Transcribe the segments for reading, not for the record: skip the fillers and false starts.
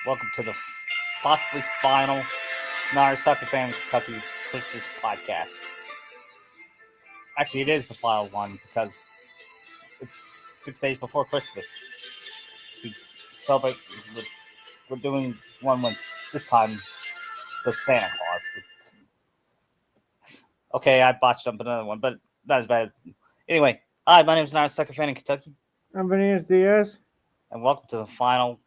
Welcome to the possibly final Naruto Fan Kentucky Christmas podcast. Actually, it is the final one because it's 6 days before Christmas. We celebrate. We're doing one with this time the Santa Claus. Okay, I botched up another one, but not as bad. Anyway, hi, my name is Naruto Fan in Kentucky. I'm Benitez Diaz. And welcome to the final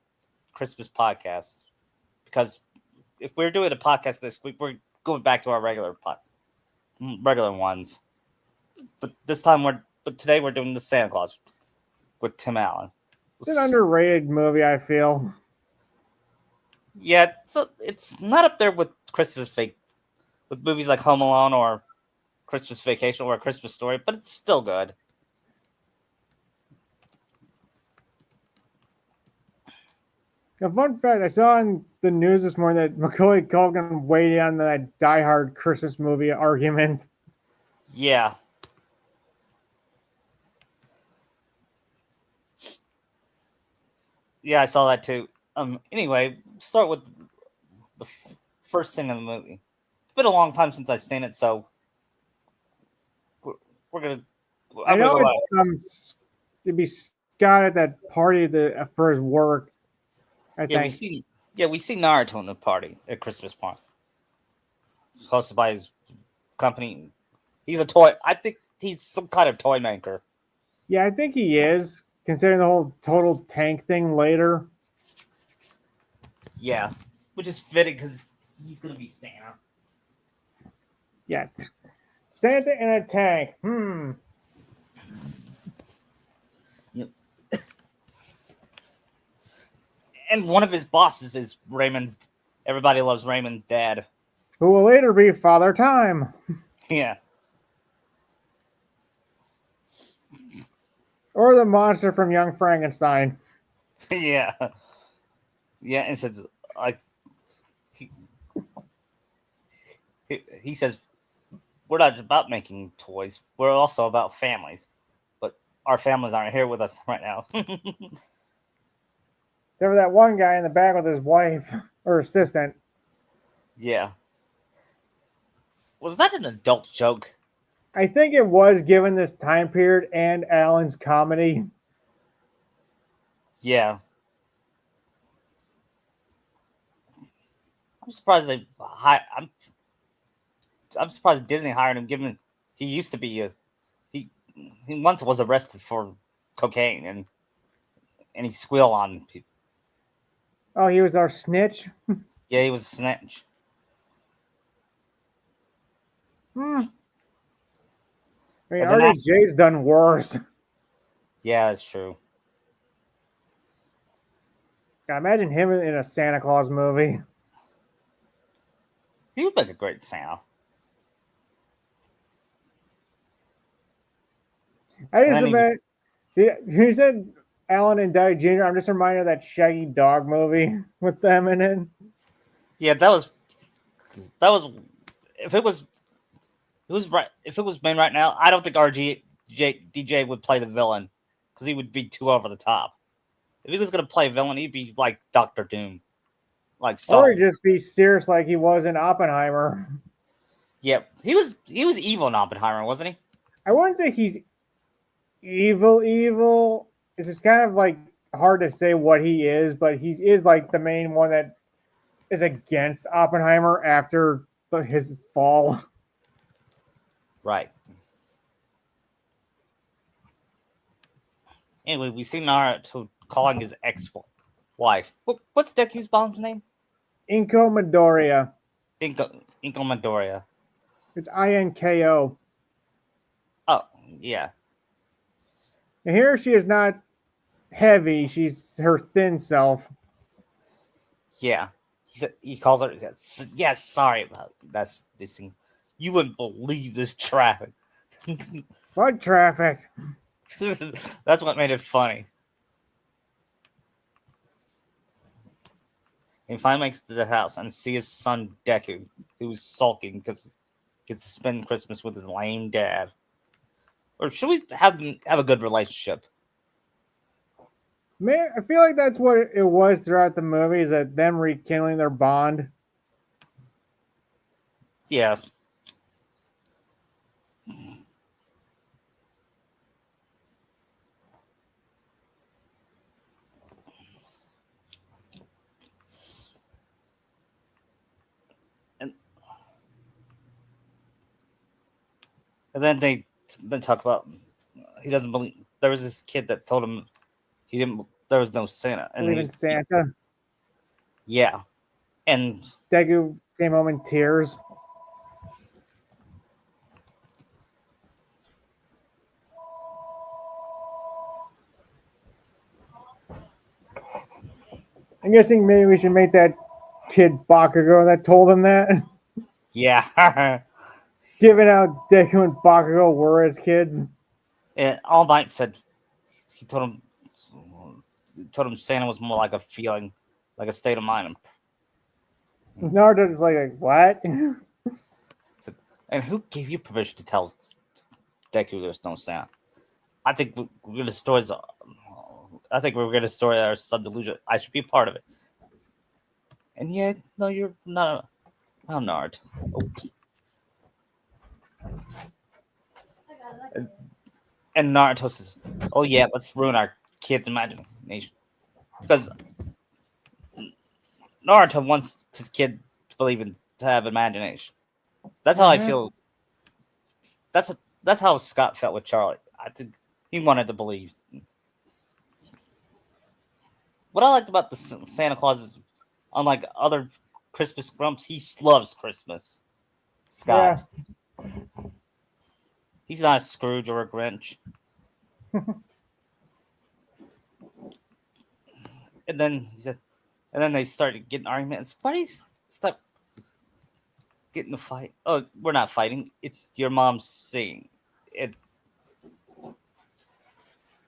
Christmas podcast. Because if we're doing a podcast this week, we're going back to our regular ones. But today we're doing the Santa Claus with Tim Allen. It's an underrated movie, I feel. Yeah, so it's not up there with with movies like Home Alone or Christmas Vacation or A Christmas Story, but it's still good. A fun fact, I saw in the news this morning that Macaulay Culkin weighed in on that Die Hard Christmas movie argument. Yeah. Yeah, I saw that too. Anyway, start with the first scene of the movie. It's been a long time since I've seen it, so we're gonna. I know it's to be Scott at that party for his work. I think. we see Naruto in the party at Christmas party, hosted by his company. He's a toy. I think he's some kind of toy maker. Yeah, I think he is, considering the whole total tank thing later. Yeah, which is fitting because he's gonna be Santa. Yeah, Santa in a tank. Yep. And one of his bosses is Raymond's. Everybody loves Raymond's dad, who will later be Father Time. Yeah. Or the monster from Young Frankenstein. Yeah. Yeah, and says like he says we're not about making toys. We're also about families. But our families aren't here with us right now. There was that one guy in the back with his wife or assistant. Yeah. Was that an adult joke? I think it was, given this time period and Alan's comedy. Yeah. I'm surprised I'm surprised Disney hired him. Given he used to be he once was arrested for cocaine and he squealed on people. Oh, he was our snitch? Yeah, he was a snitch. I mean, RDJ's done worse. Yeah, that's true. I imagine him in a Santa Claus movie. He would make a great Santa. I just imagine. You said Alan and Daddy Jr. I'm just reminded of that Shaggy Dog movie with them in it. Yeah, that was. If it was made right now, I don't think DJ would play the villain because he would be too over the top. If he was going to play a villain, he'd be like Dr. Doom, like Saul. Or he'd just be serious like he was in Oppenheimer. Yeah, he was evil in Oppenheimer, wasn't he? I wouldn't say he's evil. It's just kind of like hard to say what he is, but he is like the main one that is against Oppenheimer after his fall. Right. Anyway, we see Naruto calling his ex-wife. What's Deku's mom's name? Inko Midoriya. Inko Midoriya. It's INKO. Oh, yeah. And here she is not heavy. She's her thin self. Yeah. He calls her, yes, sorry about this thing. You wouldn't believe this traffic. What traffic? That's what made it funny. He finally makes it to the house and sees his son Deku, who's sulking because he gets to spend Christmas with his lame dad. Or should we have them have a good relationship? Man, I feel like that's what it was throughout the movie, is that them rekindling their bond. Yeah. And and then talk about he doesn't believe there was this kid that told him he didn't there was no Santa, and Believe in Santa. yeah, and Deku came home in tears. I'm guessing maybe we should make that kid Bakugo that told him that. yeah, Given how Deku and Bakugo were as kids. and All Might said he told him Santa was more like a feeling, like a state of mind. Naruto's like what? And who gave you permission to tell Deku there's no Santa? I think we're gonna destroy. I think we're gonna destroy our son delusion. I should be part of it. And yet, no, you're not. I'm not. Oh. And Naruto says, "Oh yeah, let's ruin our kids' imagination." Because Naruto wants his kid to believe in to have imagination. That's how I Mm-hmm. feel. That's that's how Scott felt with Charlie. I think he wanted to believe. What I liked about the Santa Claus is, unlike other Christmas grumps, he loves Christmas. Yeah. Scott. He's not a Scrooge or a Grinch. And then he said, and then they started getting arguments. Why do you stop getting a fight? Oh, we're not fighting. It's your mom's singing. It, And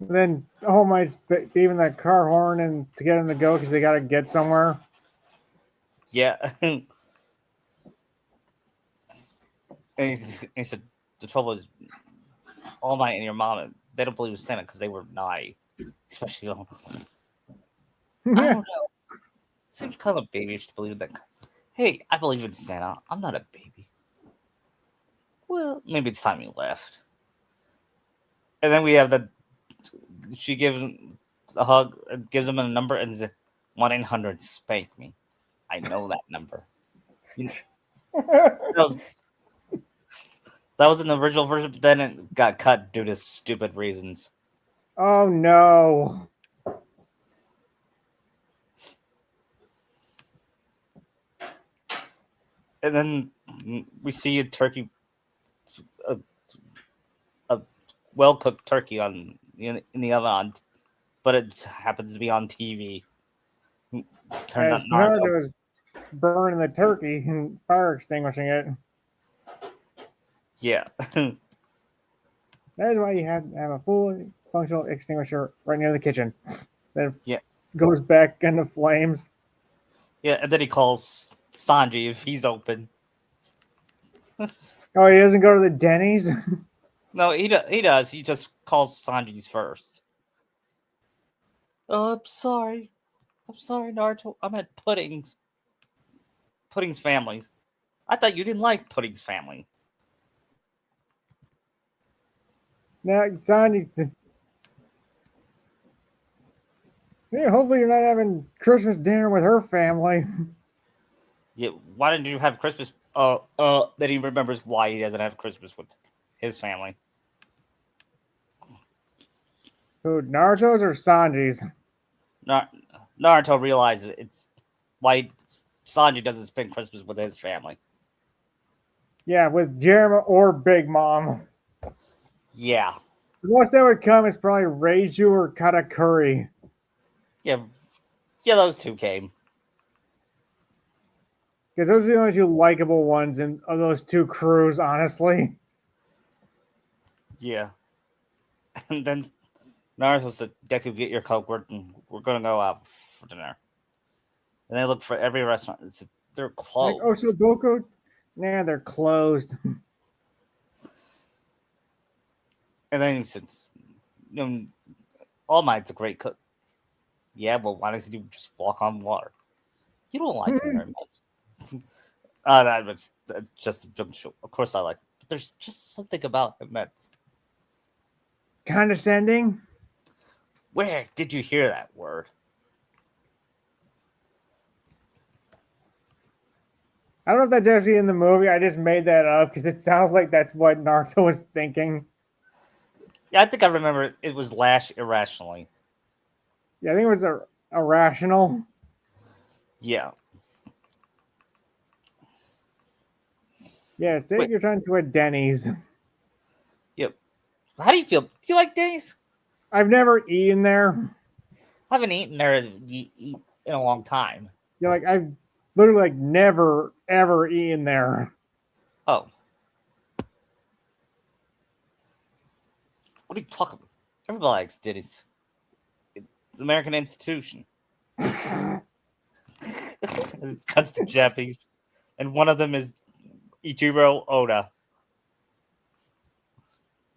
then All Might's beeping that car horn and to get him to go because they got to get somewhere. yeah. And he said, the trouble is, All Might and your mom, they don't believe in Santa because they were naive. Especially, I don't know. It seems kind of babyish to believe that. Hey, I believe in Santa. I'm not a baby. Well, maybe it's time you left. And then we have she gives him a hug, gives him a number, and says, 1-800 spank me. I know that number. That was that was in the original version, but then it got cut due to stupid reasons. Oh no. And then we see a, a well cooked turkey in the oven, but it happens to be on TV. Turns out As Naruto. Naruto is burning the turkey and fire extinguishing it. Yeah. That is why you have to have a full functional extinguisher right near the kitchen. That Yeah. goes back into flames. Yeah, and then he calls Sanji if he's open. Oh, he doesn't go to the Denny's? No, he does. He just calls Sanji's first. Oh, I'm sorry. I'm sorry, Naruto. I'm at Pudding's. Pudding's families. I thought you didn't like Pudding's family. Now, Sanji. Yeah, hopefully you're not having Christmas dinner with her family. Yeah, why didn't you have Christmas? Then he remembers why he doesn't have Christmas with his family. Who, Naruto's or Sanji's? Naruto realizes it's why Sanji doesn't spend Christmas with his family. Yeah, with Jeremy or Big Mom. Yeah, The most that would come is probably Reiju or Katakuri. yeah, yeah. Those two came. Because those are the only two likable ones in of those two crews, honestly. Yeah, and then Naruto said, "Deku, get your coke. We're gonna go out for dinner." And they look for every restaurant. They're Like, closed. oh, Shoboko? Nah, they're closed. And then he said, you know, All Might's a great cook. Yeah, but why doesn't he just walk on water? You don't like him very much. That's just a joke. Of course I like him. But there's just something about him that's... Condescending. Where did you hear that word? I don't know if that's actually in the movie. I just made that up because it sounds like that's what Naruto was thinking. Yeah, I think I remember it was lash irrationally. Yeah, I think it was irrational. Yeah. Yes, take Wait, your time to a Denny's. yep. How do you feel? Do you like Denny's? I've never eaten there. I haven't eaten there in a long time. You're like I've literally like never ever eaten there. Oh, what are you talking about? Everybody likes Denny's. It's an American institution. It cuts to Japanese, and one of them is Ichiro Oda.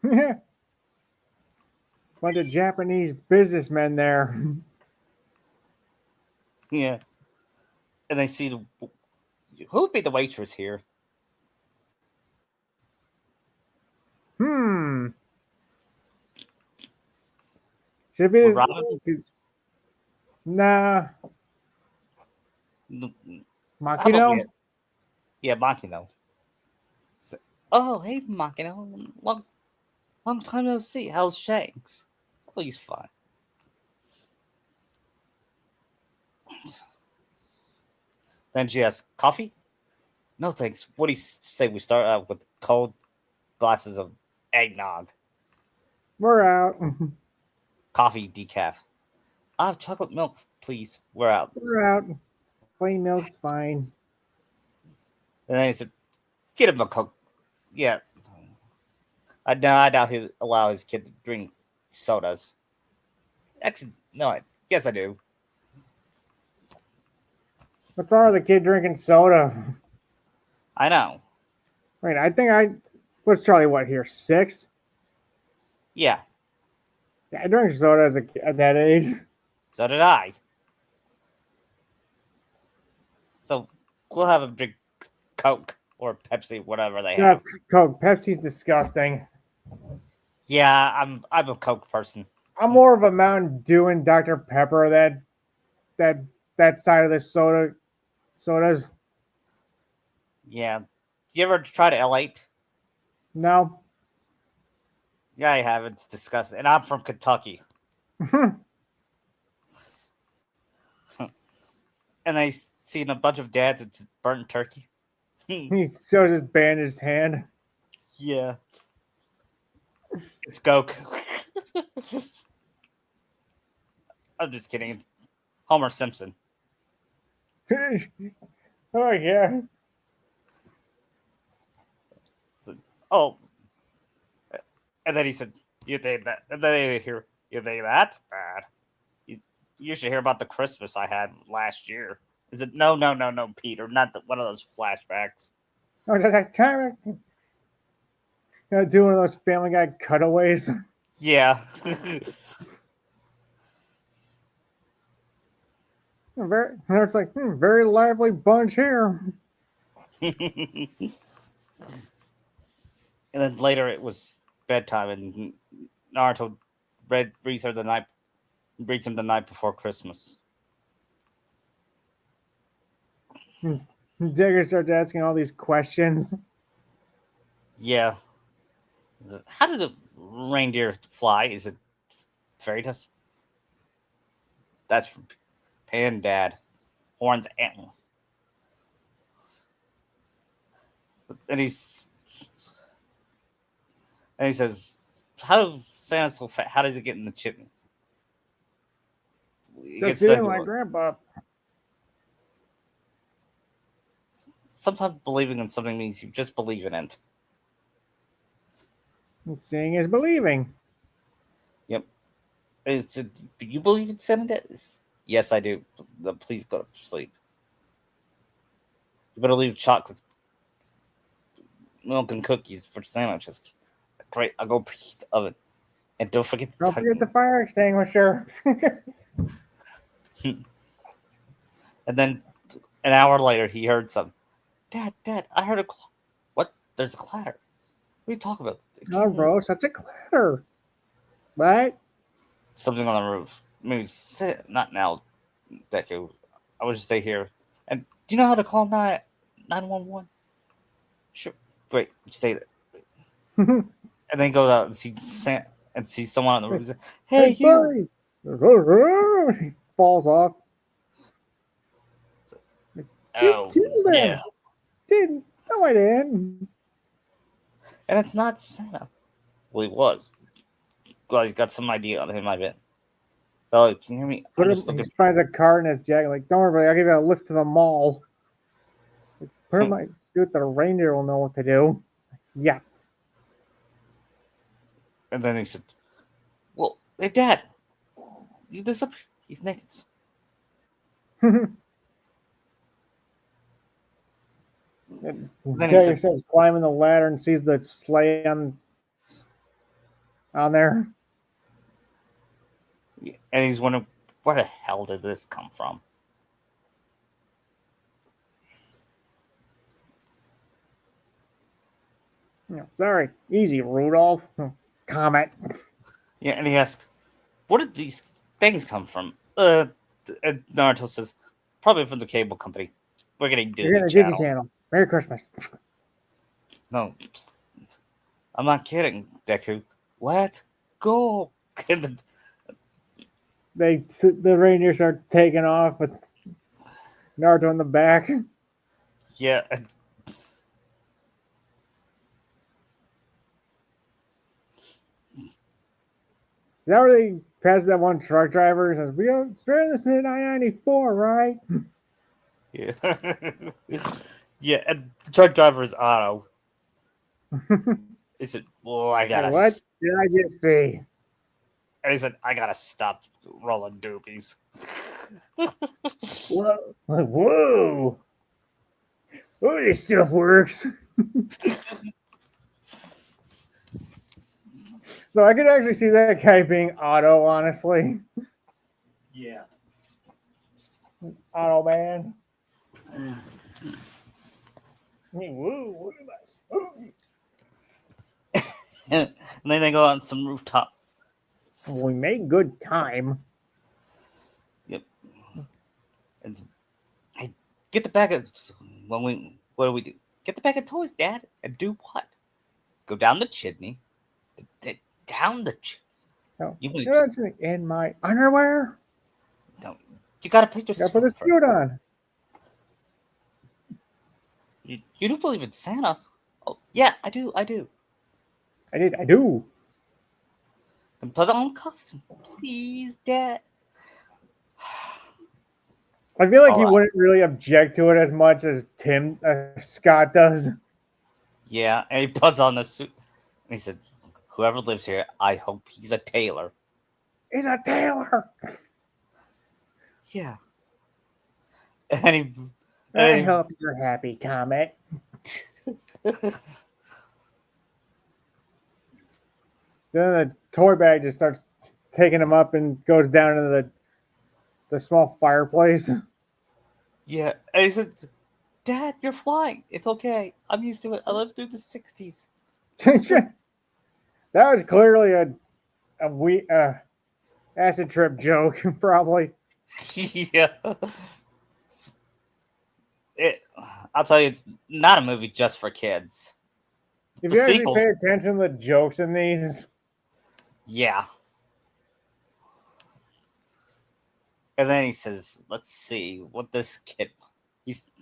Bunch of Japanese businessmen there. Yeah, and they see who would be the waitress here? Hmm. Should Would be Robin? nah. How about we? Makino? Yeah, Makino. Oh, hey, Makino. Long time no see. How's Shanks? Oh, he's fine. Then she asks, coffee? No, thanks. What do you say we start out with cold glasses of eggnog? We're out. Coffee, decaf. I'll have chocolate milk, please. We're out. We're out. Plain milk's fine. And then he said, get him a Coke. Yeah. I doubt he'd allow his kid to drink sodas. Actually, no, I guess I do. What's wrong with the kid drinking soda? I know. Wait, I think I was Charlie. What here? 6? Yeah, Yeah, I drank soda as a kid at that age. so did I. So we'll have him drink Coke or Pepsi, whatever they Yeah, have. Coke. Pepsi's disgusting. Yeah, I'm a Coke person. I'm more of a Mountain Dew and Dr Pepper. That that side of the sodas. Yeah. You ever try to L8? No. Yeah, I have. It's disgusting. And I'm from Kentucky. And I seen a bunch of dads with burnt turkey. He shows his bandaged hand. Yeah. It's Coke. I'm just kidding. It's Homer Simpson. Oh yeah. So, oh. And then he said, you think that? And then they hear, you think that's bad? You should hear about the Christmas I had last year. Is it? No, Peter. Not one of those flashbacks. Oh, just like time. Do one of those Family Guy cutaways. Yeah. It's like very lively bunch here. And then later it was bedtime, and Naruto reads him the night before Christmas. Digger starts asking all these questions. Yeah. How did the reindeer fly? Is it fairy dust? That's from Pan Dad. Horns antler. And he says, "How does Santa so fat? How does it get in the chimney?" Just didn't like Grandpa. Sometimes believing in something means you just believe in it. Seeing is believing. Yep. Do you believe in Santa? Yes, I do. Please go to sleep. You better leave chocolate, milk, and cookies for sandwiches. Great. I'll go preheat the oven. And don't forget Don't forget the fire extinguisher. And then an hour later, he heard some. Dad, I heard a. What? There's a clatter. What are you talking about? It Oh, came bro, such a clatter. What? something on the roof. Maybe not now, Deku. I would just stay here. And do you know how to call 911? Sure. Great. Stay there. And then goes out and sees someone on the roof. He's like, hey, Hey, you. buddy. He falls off. You Oh killed no. him. Didn't. No, I didn't. And it's not Santa. Well, he was. Well, he's got some idea on him, I bet. Oh, can you hear me? I'm just He looking. finds a card in his jacket. Like, don't worry, buddy, I'll give you a lift to the mall. Put in my suit. The reindeer will know what to do. Yeah. And then he said, well, hey, Dad. He's naked. And Then he Jagger said, starts climbing the ladder and sees the sleigh on there. and he's wondering, where the hell did this come from? Sorry, easy, Rudolph. Comet. Yeah, and he asks, where did these things come from? And Naruto says, probably from the cable company. We're getting You're Disney getting a Channel. Disney Channel. Merry Christmas. No, I'm not kidding, Deku. Let go. And The reindeer start taking off with Naruto in the back. yeah, Is that where they pass that one truck driver and says, "We are this in I-94, right?" yeah, yeah. And the truck driver is Otto. He said, "Well, I gotta." What did I just see? And he said, "I gotta stop rolling doobies." Whoa. Whoa. Oh, this stuff works. So I could actually see that guy being Otto, honestly. Yeah. Otto man. Whoa, what am I? And then they go on some rooftop. We made good time. Yep. And I get the bag of what do we do? Get the bag of toys, Dad, and do what? Go down the chimney. Down the. No, You need you're to, not in my underwear. no, you gotta put Gotta put the yourself. suit on. You do believe in Santa? Oh yeah, I do. I do. Then put on costume, please, Dad. I feel like All he right. wouldn't really object to it as much as Scott does. Yeah, and he puts on the suit. And he said, "Whoever lives here, I hope he's a tailor." He's a tailor. Yeah. And he. I hope you're happy, Comet. Then the toy bag just starts taking him up and goes down into the small fireplace. Yeah, and he said, "Dad, you're flying. It's okay. I'm used to it. I lived through the '60s." That was clearly a acid trip joke, probably. Yeah. It, I'll tell you, it's not a movie just for kids. If The you actually sequels, pay attention to the jokes in these, yeah. And then he says, "Let's see what this kid." He's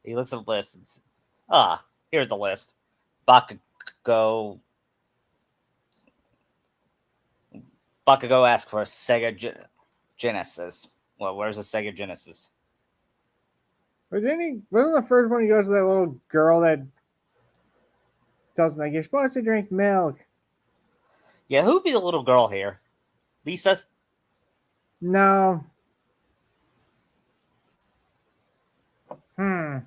he looks at the list and says, here's the list. Bakugo. Bakugo asked for a Sega Genesis. Well, where's the Sega Genesis? wasn't the first one he goes to that little girl that tells him like you're supposed to drink milk? Yeah, who'd be the little girl here? Lisa? No. I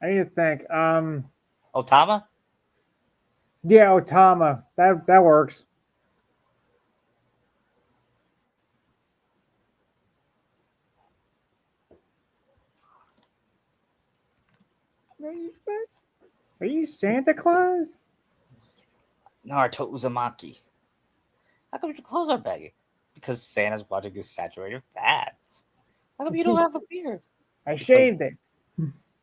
need to think. Otama? Yeah, Otama. That works. Are you Santa Claus? Naruto Uzumaki. How come your clothes are baggy? Because Santa's watching his saturated fats. How come you don't have a beard? I Because shaved it.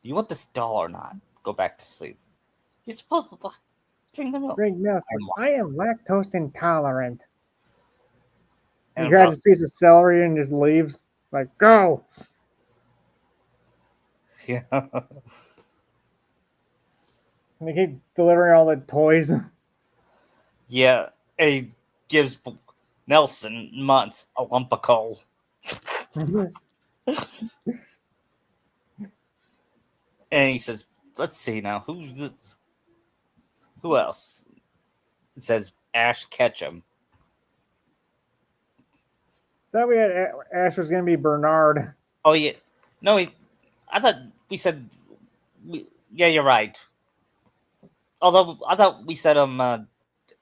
you want this doll or not? Go back to sleep. You're supposed to drink the milk. Drink milk. And I am lactose intolerant. He And grabs a piece of celery and just leaves. Like, go. yeah. And they keep delivering all the toys. Yeah. And he gives Nelson Muntz a lump of coal. And he says, let's see now. Who else? It says Ash Ketchum. Thought we had Ash was gonna be Bernard. Oh, yeah. No, I thought we said. Yeah, you're right. Although I thought we said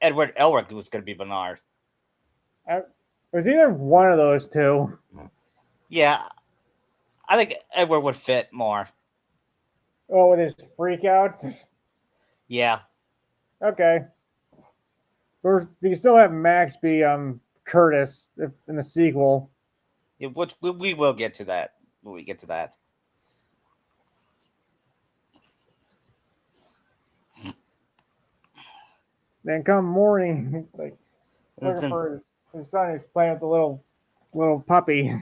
Edward Elric was going to be Bernard. It was either one of those two. Yeah, I think Edward would fit more. Oh, with his freakouts. Yeah. Okay. You can still have Max be Curtis in the sequel. Yeah, which we will get to that when we get to that. Then come morning, like looking for his son who's playing with the little puppy.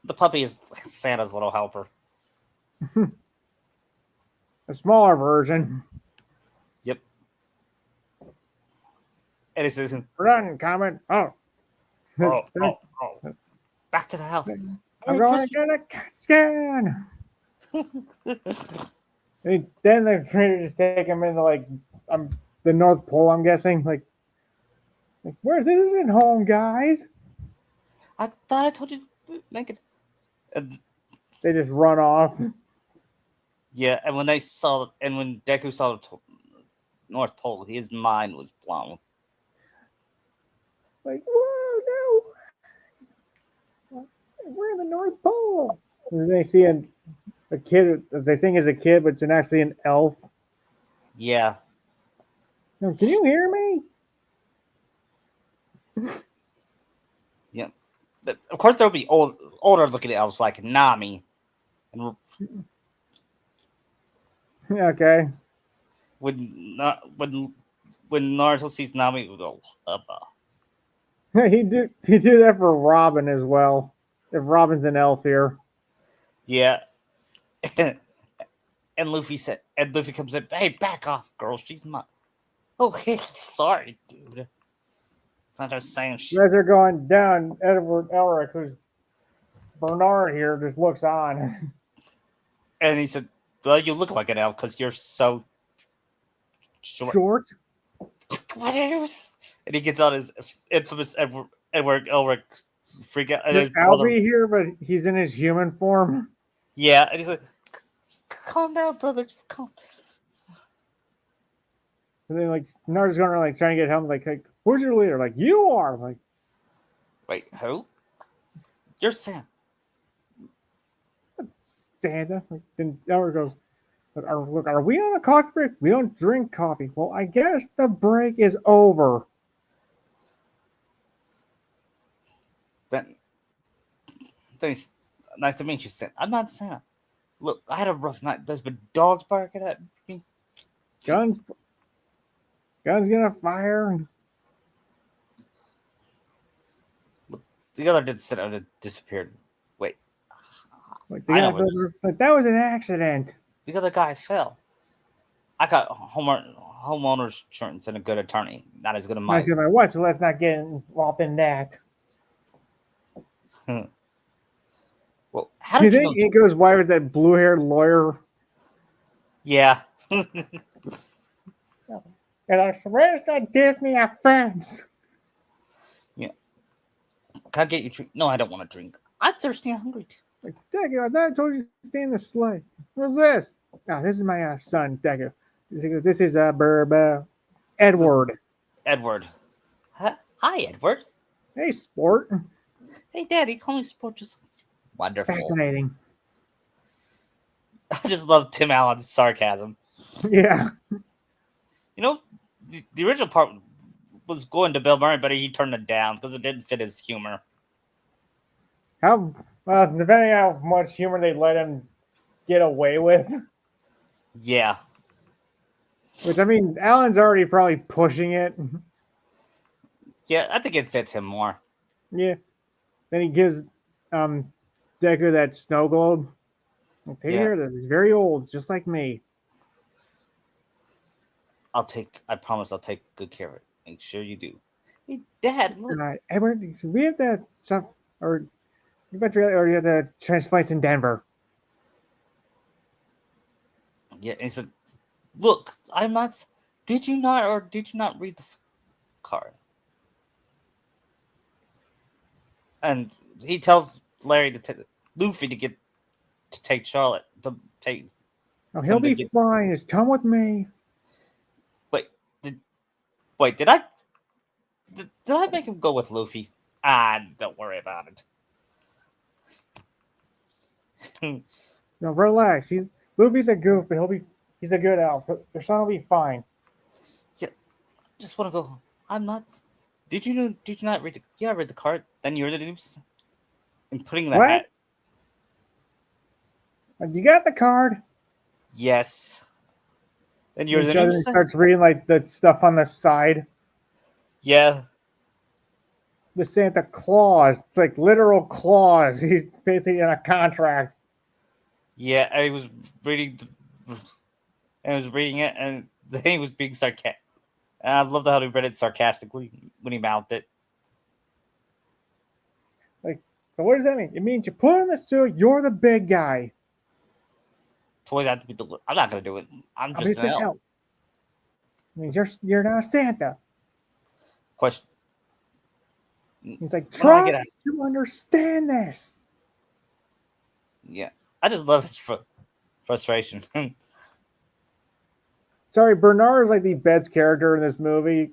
The puppy is Santa's little helper. A smaller version. Yep. And he says, We're done, comment. Oh. oh. Back to the house. I'm going to get a CAT scan. Then they're trying to just take him into the North Pole, I'm guessing. Like where's this? Isn't home, guys? I thought I told you to make it. They just run off. Yeah, and when Deku saw the North Pole, his mind was blown. Like, whoa, no! We're in the North Pole. And they see a kid they think is a kid, but it's actually an elf. Yeah. No, can you hear me? Yeah. Of course, there'll be older looking elves like Nami. And Okay. when Naruto sees Nami, he will go, Hubba. He do that for Robin as well. If Robin's an elf here. Yeah. And Luffy comes in, hey, back off, girl. She's my. Okay, sorry, dude. It's not just saying shit. As they're going down, Edward Elric, who's Bernard here, just looks on. And he said, well, you look like an elf because you're so short. What is? And he gets on his infamous Edward Elric freak out. There's Albie here, but he's in his human form. Yeah, and he's like, calm down, brother. Just calm. And then Naruto's going around trying to get help. Like, who's your leader? Like, you are. Like, wait, who? You're Sam. Santa. Then Elric goes, look, are we on a coffee break? We don't drink coffee. Well, I guess the break is over. Then he's, nice to meet you, Santa. I'm not Santa. Look, I had a rough night. There's been dogs barking at me. Guns gonna fire. Look, the other did disappeared. Wait. That was an accident. The other guy fell. I got homeowner's insurance and a good attorney. Not as good as mine. Not good my wife, so let's not get involved in that. Well, how do you did think Inko's wife is that blue-haired lawyer? Yeah. And I surrendered to Disney offense. Yeah. Can I get you a drink? No, I don't want to drink. I'm thirsty and hungry. Deku, I thought I told you to stay in the sleigh. What's this? Oh, this is my son, Deku. This is Edward. Edward. Hi, Edward. Hey, Sport. Hey, Daddy, call me Sport. Just wonderful. Fascinating. I just love Tim Allen's sarcasm. Yeah. You know, the original part was going to Bill Murray, but he turned it down because it didn't fit his humor. How well, depending on how much humor they let him get away with. Yeah. Which I mean, Alan's already probably pushing it. Yeah, I think it fits him more. Yeah. Then he gives um Decker that snow globe. Like, take Yeah. care of this. He's very old, just like me. I promise I'll take good care of it. Make sure you do. Hey, Dad, look. Edward, we have the stuff, or you bet really, or you have the trench flights in Denver. Yeah, and he said, look, I'm not. Did you not read the card? And he tells Larry Luffy to take Charlotte to take Oh, he'll him to be get. fine. Just come with me. Wait, did I make him go with Luffy? Don't worry about it. No, relax. Luffy's a goof, but he's a good elf. Their son will be fine. Yeah, just want to go. I'm not. Did you not read the? Yeah, I read the card. Then you're the noobs. And putting the What? hat. You got the card? Yes. Then you're the He noobs. starts reading like the stuff on the side. Yeah. The Santa Claus. It's like literal claws. He's basically in a contract. Yeah, I was reading, and I was reading it, and then he was being sarcastic. And I loved how he read it sarcastically when he mouthed it. Like, so what does that mean? It means you put on the suit, you're the big guy. Toys have to be delivered. I'm not gonna do it. I'm I just mean, an elf. I mean, you're not Santa. Question. He's like, When do I try get out? to understand this. Yeah, I just love his frustration. Sorry, Bernard is like the best character in this movie.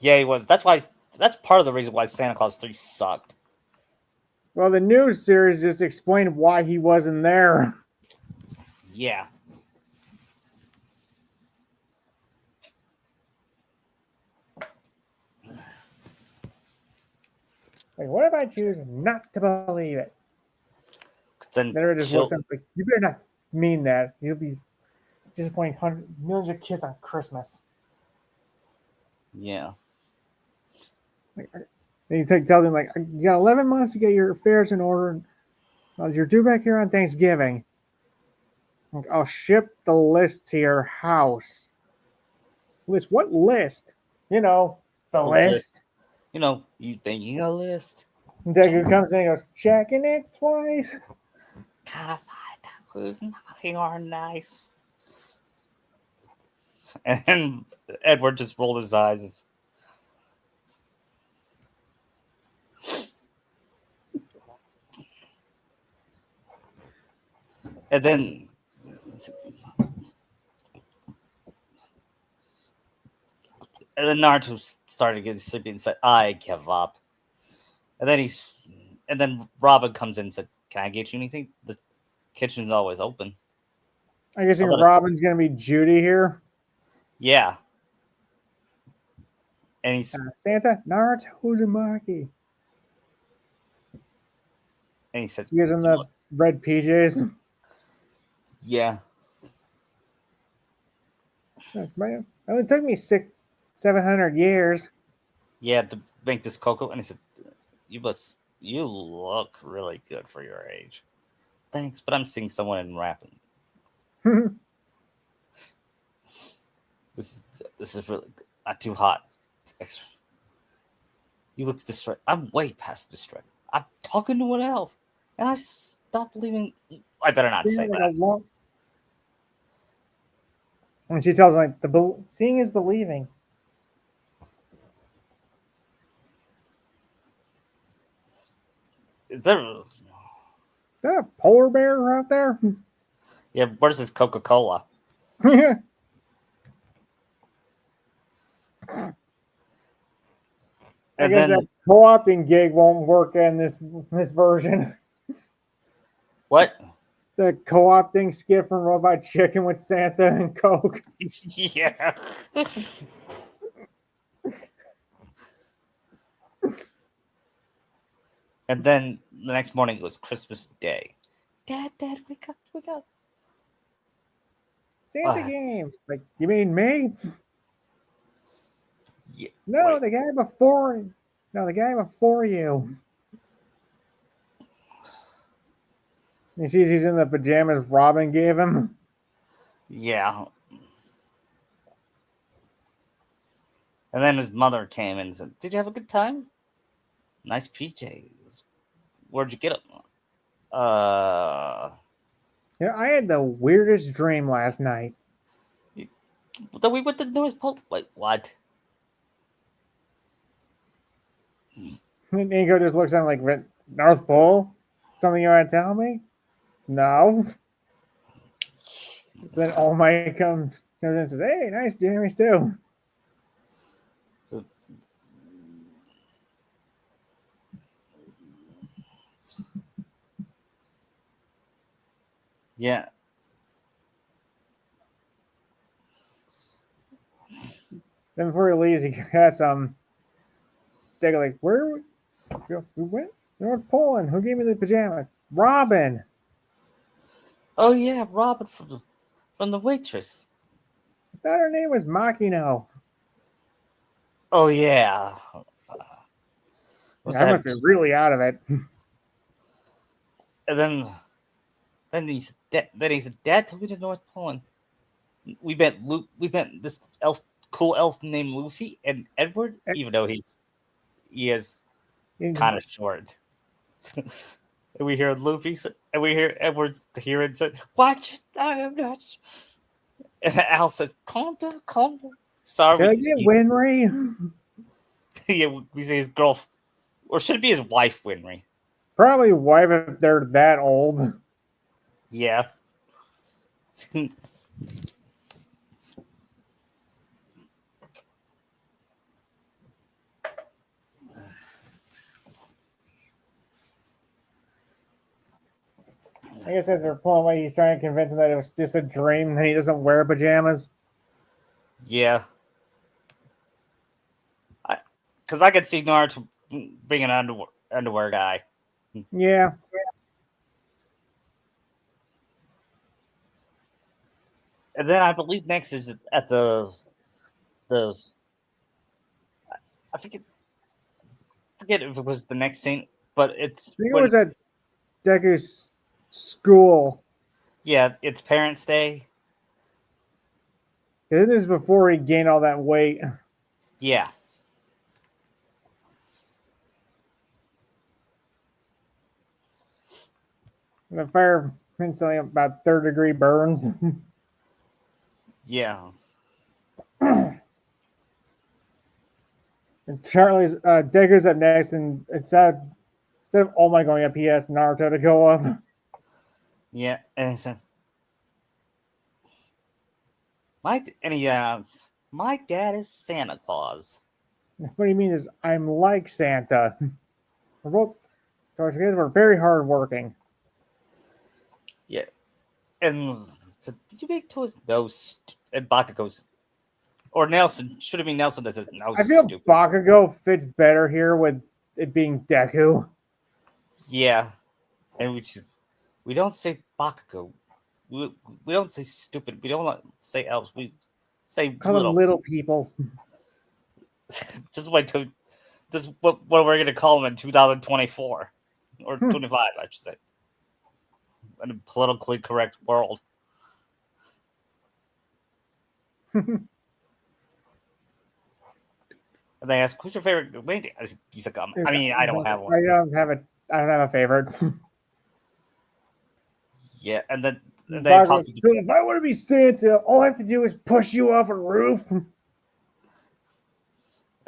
Yeah, he was. That's why. That's part of the reason why Santa Claus 3 sucked. Well, the news series just explained why he wasn't there. Yeah. Like, what if I choose not to believe it? Then Then it just looks like, you better not mean that. You'll be disappointing millions of kids on Christmas. Yeah. Like, and you tell them, like, you got 11 months to get your affairs in order. You're due back here on Thanksgiving. Like, I'll ship the list to your house. List? What list? You know, the list. You know, you making a list. And Deku comes in and goes, checking it twice. Gotta find out who's naughty or nice. And Edward just rolled his eyes. And then Naruto started getting sleepy and said, I give up. And then Robin comes in and said, can I get you anything? The kitchen's always open. I guess Robin's going to be Judy here. Yeah. And he's Santa, Naruto Uzumaki. And he said, he gives him the red PJs. Yeah. It only took me 700 years. Yeah, to make this cocoa. And he said, you look really good for your age. Thanks, but I'm seeing someone in rapping. This is really not too hot. You look distracted. I'm way past distracted. I'm talking to an elf, and I stopped believing. I better not say that. And she tells him, like, seeing is believing. Is there a polar bear out there? Yeah, where's his Coca-Cola? I guess that co-opting gig won't work in this version. What? the co-opting skit from Robot Chicken with Santa and Coke. Yeah. And then the next morning it was Christmas Day. Dad, wake up, wake up. Santa game. Like, you mean me? Yeah, No, wait. the guy before. No, the guy before you. He sees he's in the pajamas Robin gave him. Yeah. And then his mother came and said, "Did you have a good time? Nice PJs. Where'd you get them?" Yeah, I had the weirdest dream last night. Then we went to the North Pole. Wait, what? And Nico just looks at him like, North Pole? Something you want to tell me? No. Then All Might comes in and says, hey, nice jammies too. Yeah. Then before he leaves, he has Digger like, where we went? North Pole, and who gave me the pajamas? Robin. Oh yeah, Robin from the waitress. I thought her name was Makino. Oh yeah. I must be really out of it. And then he said, "Dad took me to North Pole. And we met this cool elf named Luffy and Edward, even though he is kind of short." And we hear Luffy and we hear Edward hear and say, "Watch, I am not." And Al says, "Calm down, calm down." Sorry, Did I get Winry? yeah, we say his girl, or should it be his wife, Winry? Probably wife if they're that old. Yeah. I guess as they're pulling away, he's trying to convince him that it was just a dream and he doesn't wear pajamas. Yeah. Because I could see Naruto being an underwear guy. Yeah. And then I believe next is at the I forget if it was the next scene, but it's I think it was at Deku's school. Yeah, it's Parents' Day. This is before he gained all that weight. Yeah. The fire instantly about third-degree burns. Yeah. And Charlie's Deku's up next, and instead of All Might going up, he asked Naruto to go up. Yeah, and he said, my dad is Santa Claus. What do you mean is I'm like Santa? We're both we're very hardworking. Yeah. And so, did you make toys? No. And Baka goes, or Nelson, should have been Nelson that says, no, I feel stupid. Bakugo fits better here with it being Deku. Yeah. And we don't say Bakugo. We don't say stupid. We don't say elves. We say Call them little people. Just wait till just what we're gonna call them in 2024 or 25, I should say, in a politically correct world. And they ask, "Who's your favorite painting?" He's like, I mean, I don't have one. I don't have a favorite. Yeah, and then they talk. If I want to be Santa, all I have to do is push you off a roof.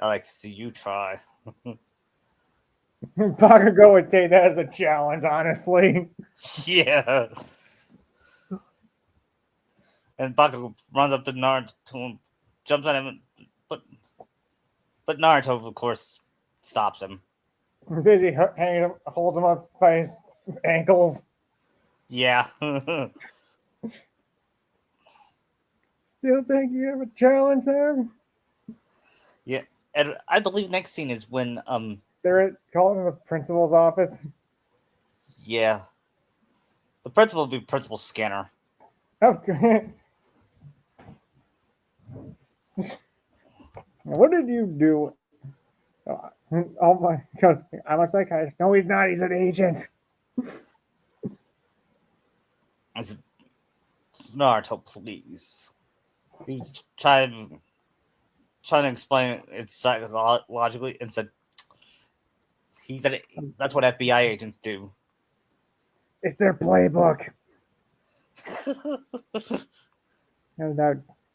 I like to see you try. Bakugo would take that as a challenge, honestly. Yeah. And Bakugo runs up to Naruto, jumps at him, but Naruto, of course, stops him. Busy holds him up by his ankles. Yeah. Still think you have a challenge there? Yeah. And I believe next scene is when They're calling the principal's office. yeah. The principal will be Principal Scanner. Okay. What did you do? Oh my god, I'm a psychiatrist. No, he's not. He's an agent. I said, Naruto, please. He was trying to explain it psychologically and said he said that's what FBI agents do. It's their playbook. Now,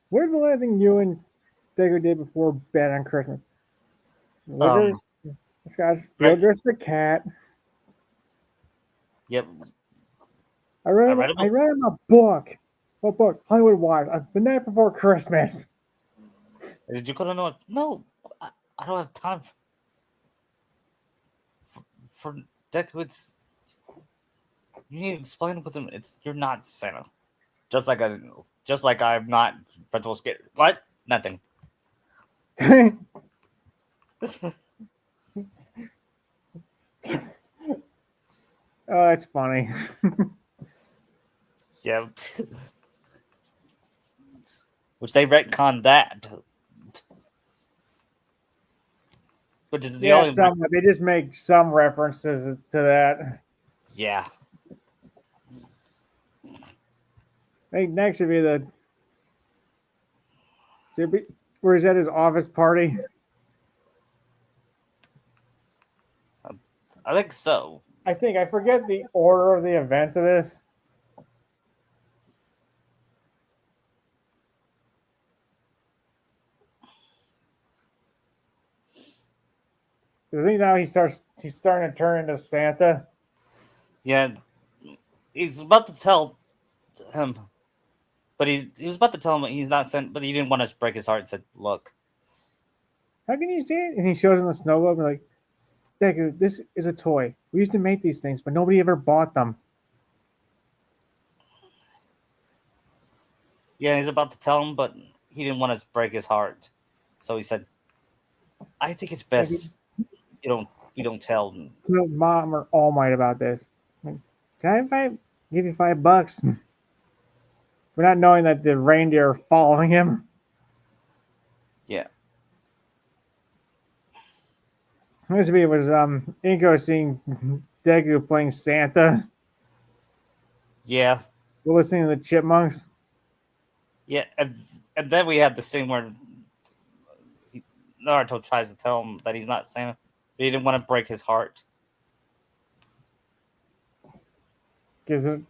where's the last thing you and Digger did before bed on Christmas? Liquor, Scotch, Right. yogurt, the cat. Yep. I read I him. read I about. read him a book. What book? Hollywood Wives. The night before Christmas. Did you go to know? No, I don't have time for Deku. It's you need to explain it with them. It's you're not Santa. Just like I'm not Principal Scanner. What? Nothing. Oh, that's funny. Yeah. Which they retconned that. Which is the Yeah, only. some they just make some references to that. Yeah. I think next would be where he's at his office party. I think so. I forget the order of the events of this. I think now he's starting to turn into Santa. Yeah. He's about to tell him, but he was about to tell him he's not sent, but he didn't want to break his heart. And said, "Look, How can you see it? And he shows him the snow globe and like, Deku, this is a toy. We used to make these things, but nobody ever bought them. yeah." He's about to tell him, but he didn't want to break his heart, so he said, "I think it's Like, best you don't tell him." tell Mom or All Might about this. Like, can give you $5? We're not knowing that the reindeer are following him. Yeah. This was Inko seeing Deku playing Santa, Yeah. listening to the chipmunks. Yeah. And then we have the scene where Naruto tries to tell him that he's not Santa, but he didn't want to break his heart. Because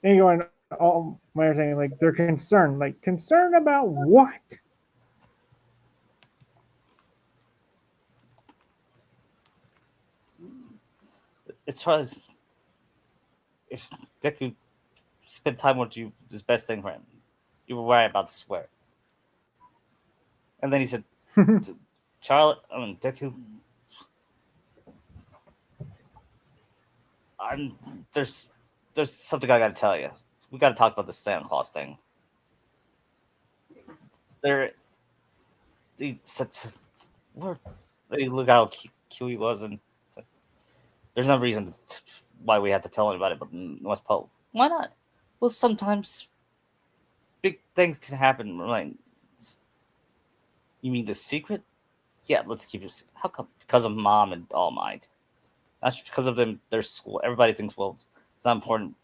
Inko and All Might are saying like they're concerned. Like concerned about what? It's tries if Deku spent time with you, is best thing for him. You were right about to swear. And then he said, Charlotte, Deku, I'm there's something I gotta tell you. We gotta talk about the Santa Claus thing. There, he said, where, look how cute he was, and said, there's no reason why we have to tell anybody but North Pole. Why not? Well, sometimes big things can happen. Like, you mean the secret? Yeah, let's keep it. How come? Because of Mom and All Might. That's because of them. Their school. Everybody thinks, well, it's not important.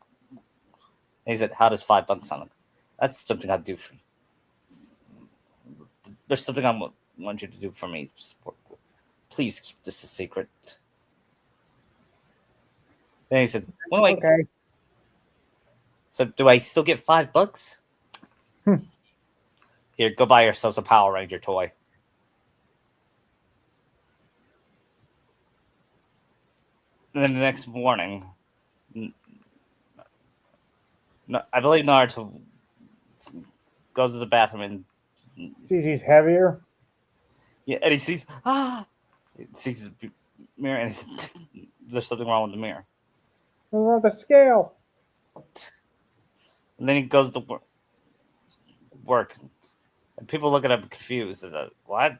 And he said, "How does $5 sound?" That's something I do for you. There's something I want you to do for me. Please keep this a secret. Then he said, "What do I?" Okay. So, do I still get $5? Here, go buy yourselves a Power Ranger toy. And then the next morning, I believe Naruto goes to the bathroom and Sees he's heavier. yeah, and he sees he sees the mirror and he says, there's something wrong with the mirror. on the scale. And then he goes to work. And people look at him confused. What?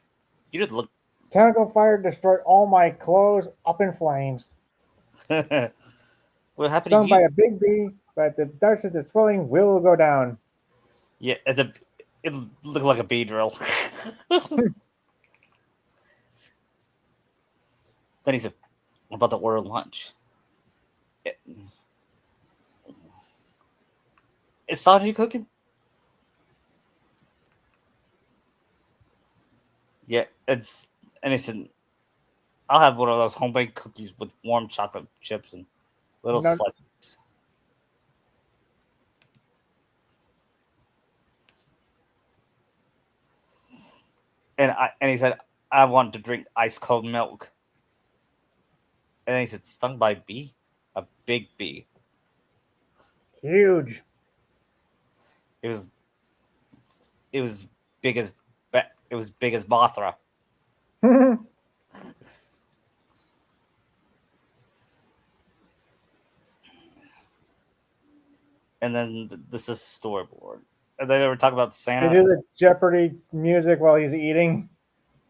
You just look. Chemical fire destroyed all my clothes up in flames. What happened to Stung by you? a big bee, but the dust of the swelling will go down. Yeah, it looked like a bee drill. Then he said, "I'm about to order lunch. It, is Sanji cooking?" Yeah, it's and he said, "I'll have one of those homemade cookies with warm chocolate chips and little No, slices." And he said, "I want to drink ice cold milk." And then he said, "Stung by a bee, a big bee. huge. It was it was big as it was big as Mothra." And then this is storyboard. And then they were talking about They Santa. do the Jeopardy music while he's eating.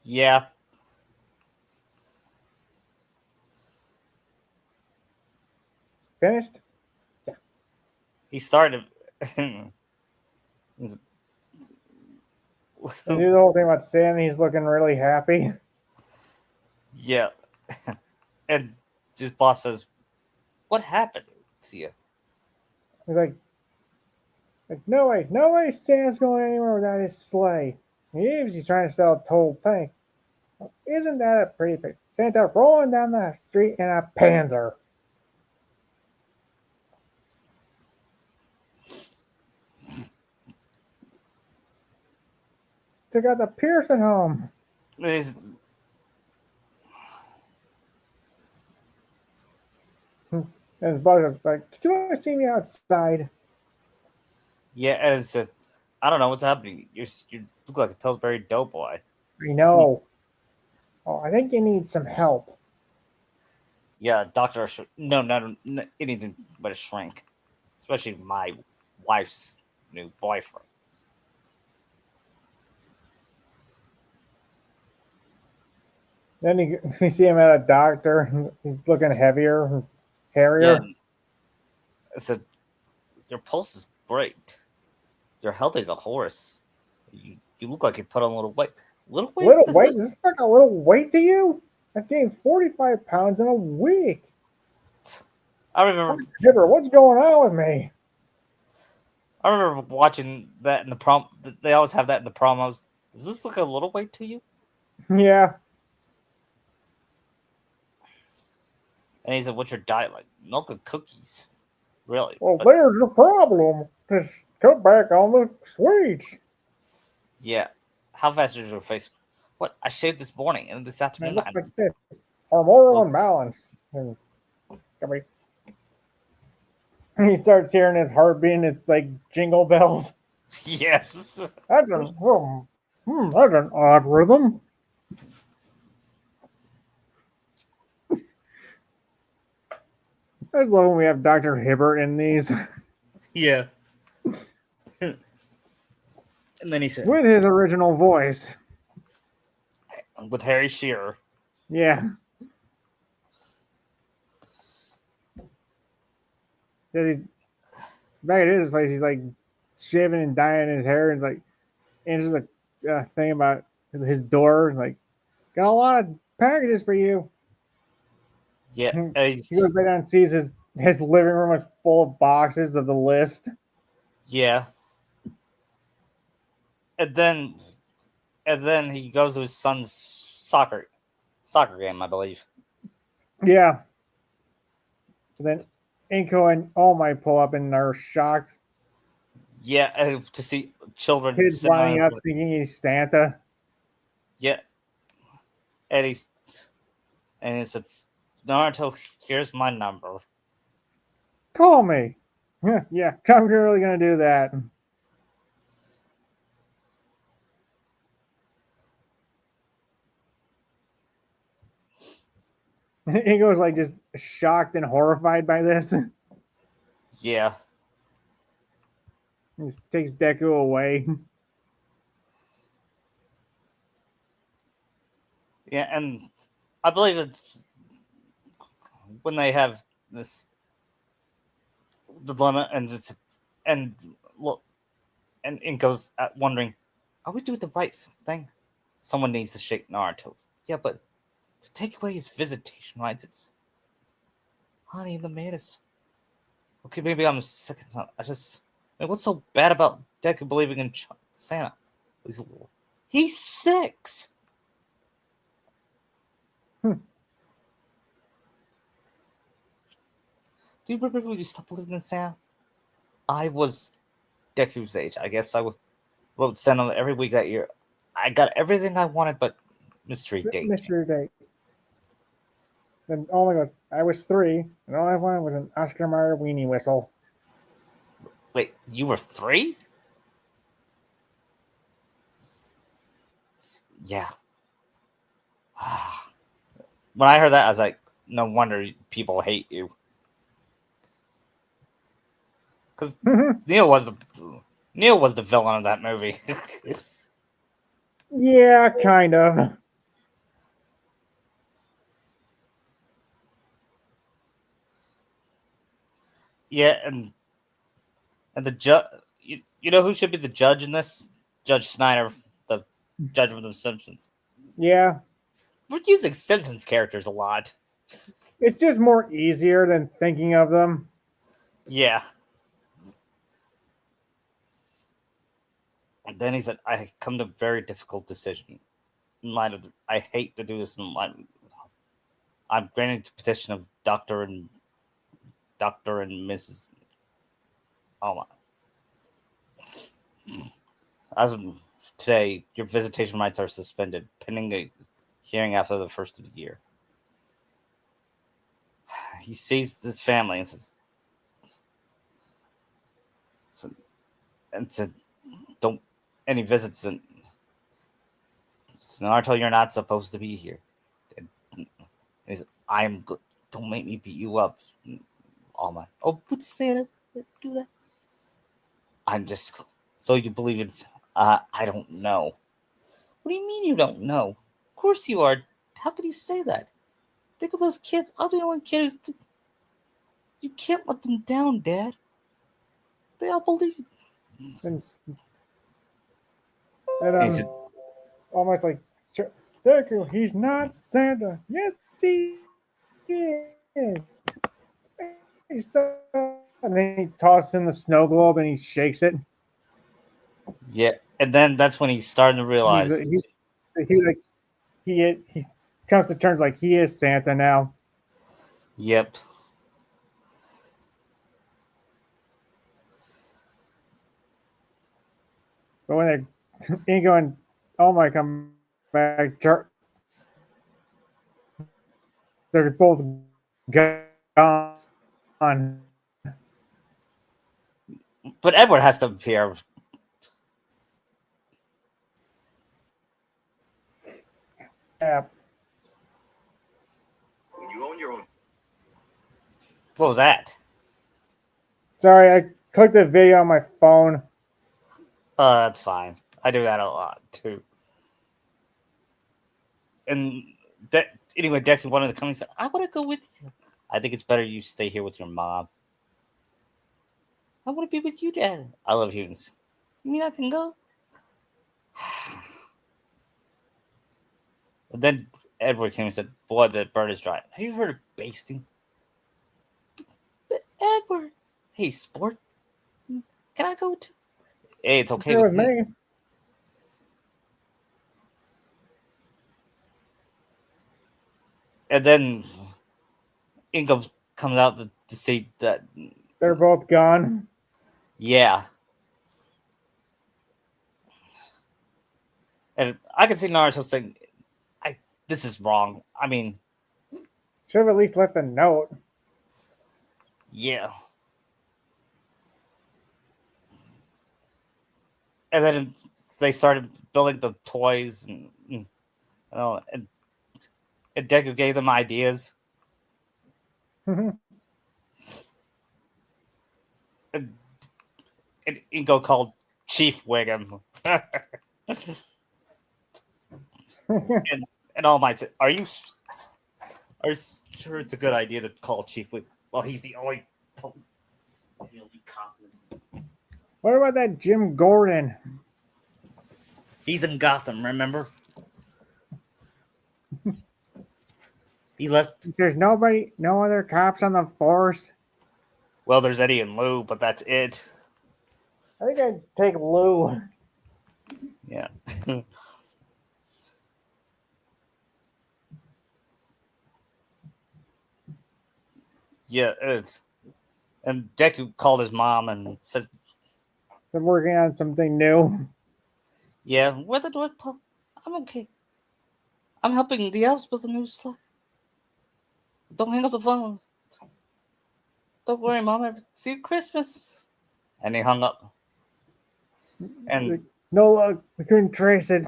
Yeah, Finished? he started. They do the whole thing about Santa. He's looking really happy. Yeah, and his boss says, "What happened to you?" He's like no way, Santa's going anywhere without his sleigh. He's trying to sell a whole thing. Isn't that a pretty picture? Santa rolling down the street in a Panzer. They got the Pearson home. He's- And his brother's like, "Did you want to see me outside?" yeah, and it's I don't know what's happening. You look like a Pillsbury Doughboy. I know. Oh, I think you need some help. Yeah, doctor. No, no, anything but a shrink, especially my wife's new boyfriend. Then we see him at a doctor. He's looking heavier, Yeah, hairier. I said your pulse is great. You're healthy as a horse. You look like you put on a little weight. Little weight? Little This weight? Is this this like a little weight to you? I've gained 45 pounds in a week. I remember Hipper, what's going on with me? I remember watching that in the prom. They always have that in the promos. Does this look a little weight to you? Yeah. And he said, "What's your diet like? Milk and cookies, really?" Well, But there's the problem. Just cut back on the sweets. yeah, how fast is your face? What? I shaved this morning and this And it afternoon. looks I like this. Hormonal look. imbalance. And he starts hearing his heart beating. It's like jingle bells. Yes. That's an odd rhythm. I love when we have Dr. Hibbert in these Yeah. And then he said, with his original voice. with Harry Shearer. Yeah. He's back at his place. He's like shaving and dyeing his hair. And it's like, and just a thing about his door. Like, got a lot of packages for you. Yeah. He goes back down and sees his living room is full of boxes of the list. Yeah. And then he goes to his son's soccer game, I believe. Yeah. And then Inko and All Might pull up and are shocked. Yeah, to see children Kids sitting on lining his up thinking he's Santa. yeah, and he says, "Naruto, here's my number." Call me. Yeah, I'm really gonna do that. Ingo's like just shocked and horrified by this. Yeah. He just takes Deku away. Yeah, and I believe it's when they have this dilemma, and look, and Inko's wondering, are we doing the right thing? Someone needs to shake Naruto. Yeah, but to take away his visitation rights, it's honey, the man is okay. Maybe I'm sick. What's so bad about Deku believing in Santa? He's, he's 6. Do you remember when you stopped believing in Santa? I was Deku's age. I guess wrote Santa every week that year. I got everything I wanted, but mystery date. Mystery date. Then oh my god, I was 3, and all I wanted was an Oscar Mayer weenie whistle. Wait, you were 3? Yeah. When I heard that, I was like, no wonder people hate you. Because Neil was the villain of that movie. Yeah, kind of. Yeah, and the judge, you know who should be the judge in this? Judge Snyder, the judge of the Simpsons. Yeah, We're using Simpsons characters a lot. it's just more easier than thinking of them. Yeah. And then he said, I come to a very difficult decision. In light of, I hate to do this in light. I'm granting the petition of Doctor and Mrs. Alma. As of today, your visitation rights are suspended, pending a hearing after the first of the year. He sees his family and said, don't any visits. And Naruto, you're not supposed to be here. And he said, I'm good. Don't make me beat you up. All my but Santa, do that. I'm just so you believe it's. I don't know. What do you mean you don't know? Of course you are. How can you say that? Think of those kids. I'm the only kid who's. You can't let them down, Dad. They all believe. And, And he said, almost like, Deku, he's not Santa. Yes, he is. He's so. And then he tosses in the snow globe and he shakes it. yeah. And then that's when he's starting to realize. Like he comes to terms like he is Santa now. Yep. But when Ingo and Oh my come back, they're both gone. But Edward has to appear. Yeah. When you own your own. What was that? Sorry, I clicked the video on my phone. Oh, that's fine. I do that a lot too. And anyway, Deku wanted to come and said, I want to go with you. I think it's better you stay here with your mom. I want to be with you, Dad. I love humans. You mean I can go? And then Edward came and said, boy, the bird is dry. Have you heard of basting? But Edward. Hey, sport. Can I go too? Hey, it's okay Sure with with me. me. And then Ingo comes out to say that, They're both gone. yeah. And I can see Naruto saying, this is wrong. I mean, Should have at least left a note. yeah. And then they started building the toys, and Deku gave them ideas. And, and Ingo called Chief Wiggum. and All Might said, are you sure it's a good idea to call Chief Wiggum? Well, he's the only cop. What about that Jim Gordon? He's in Gotham, remember? He left. There's nobody, no other cops on the force. Well, there's Eddie and Lou, but that's it. I think I'd take Lou. Yeah. Yeah, and Deku called his mom and said, They're working on something new. "Yeah, where the door? I'm okay. I'm helping the elves build a new slide. Don't hang up the phone. Don't worry, Mom. See you Christmas." And he hung up. And No luck. We couldn't trace it.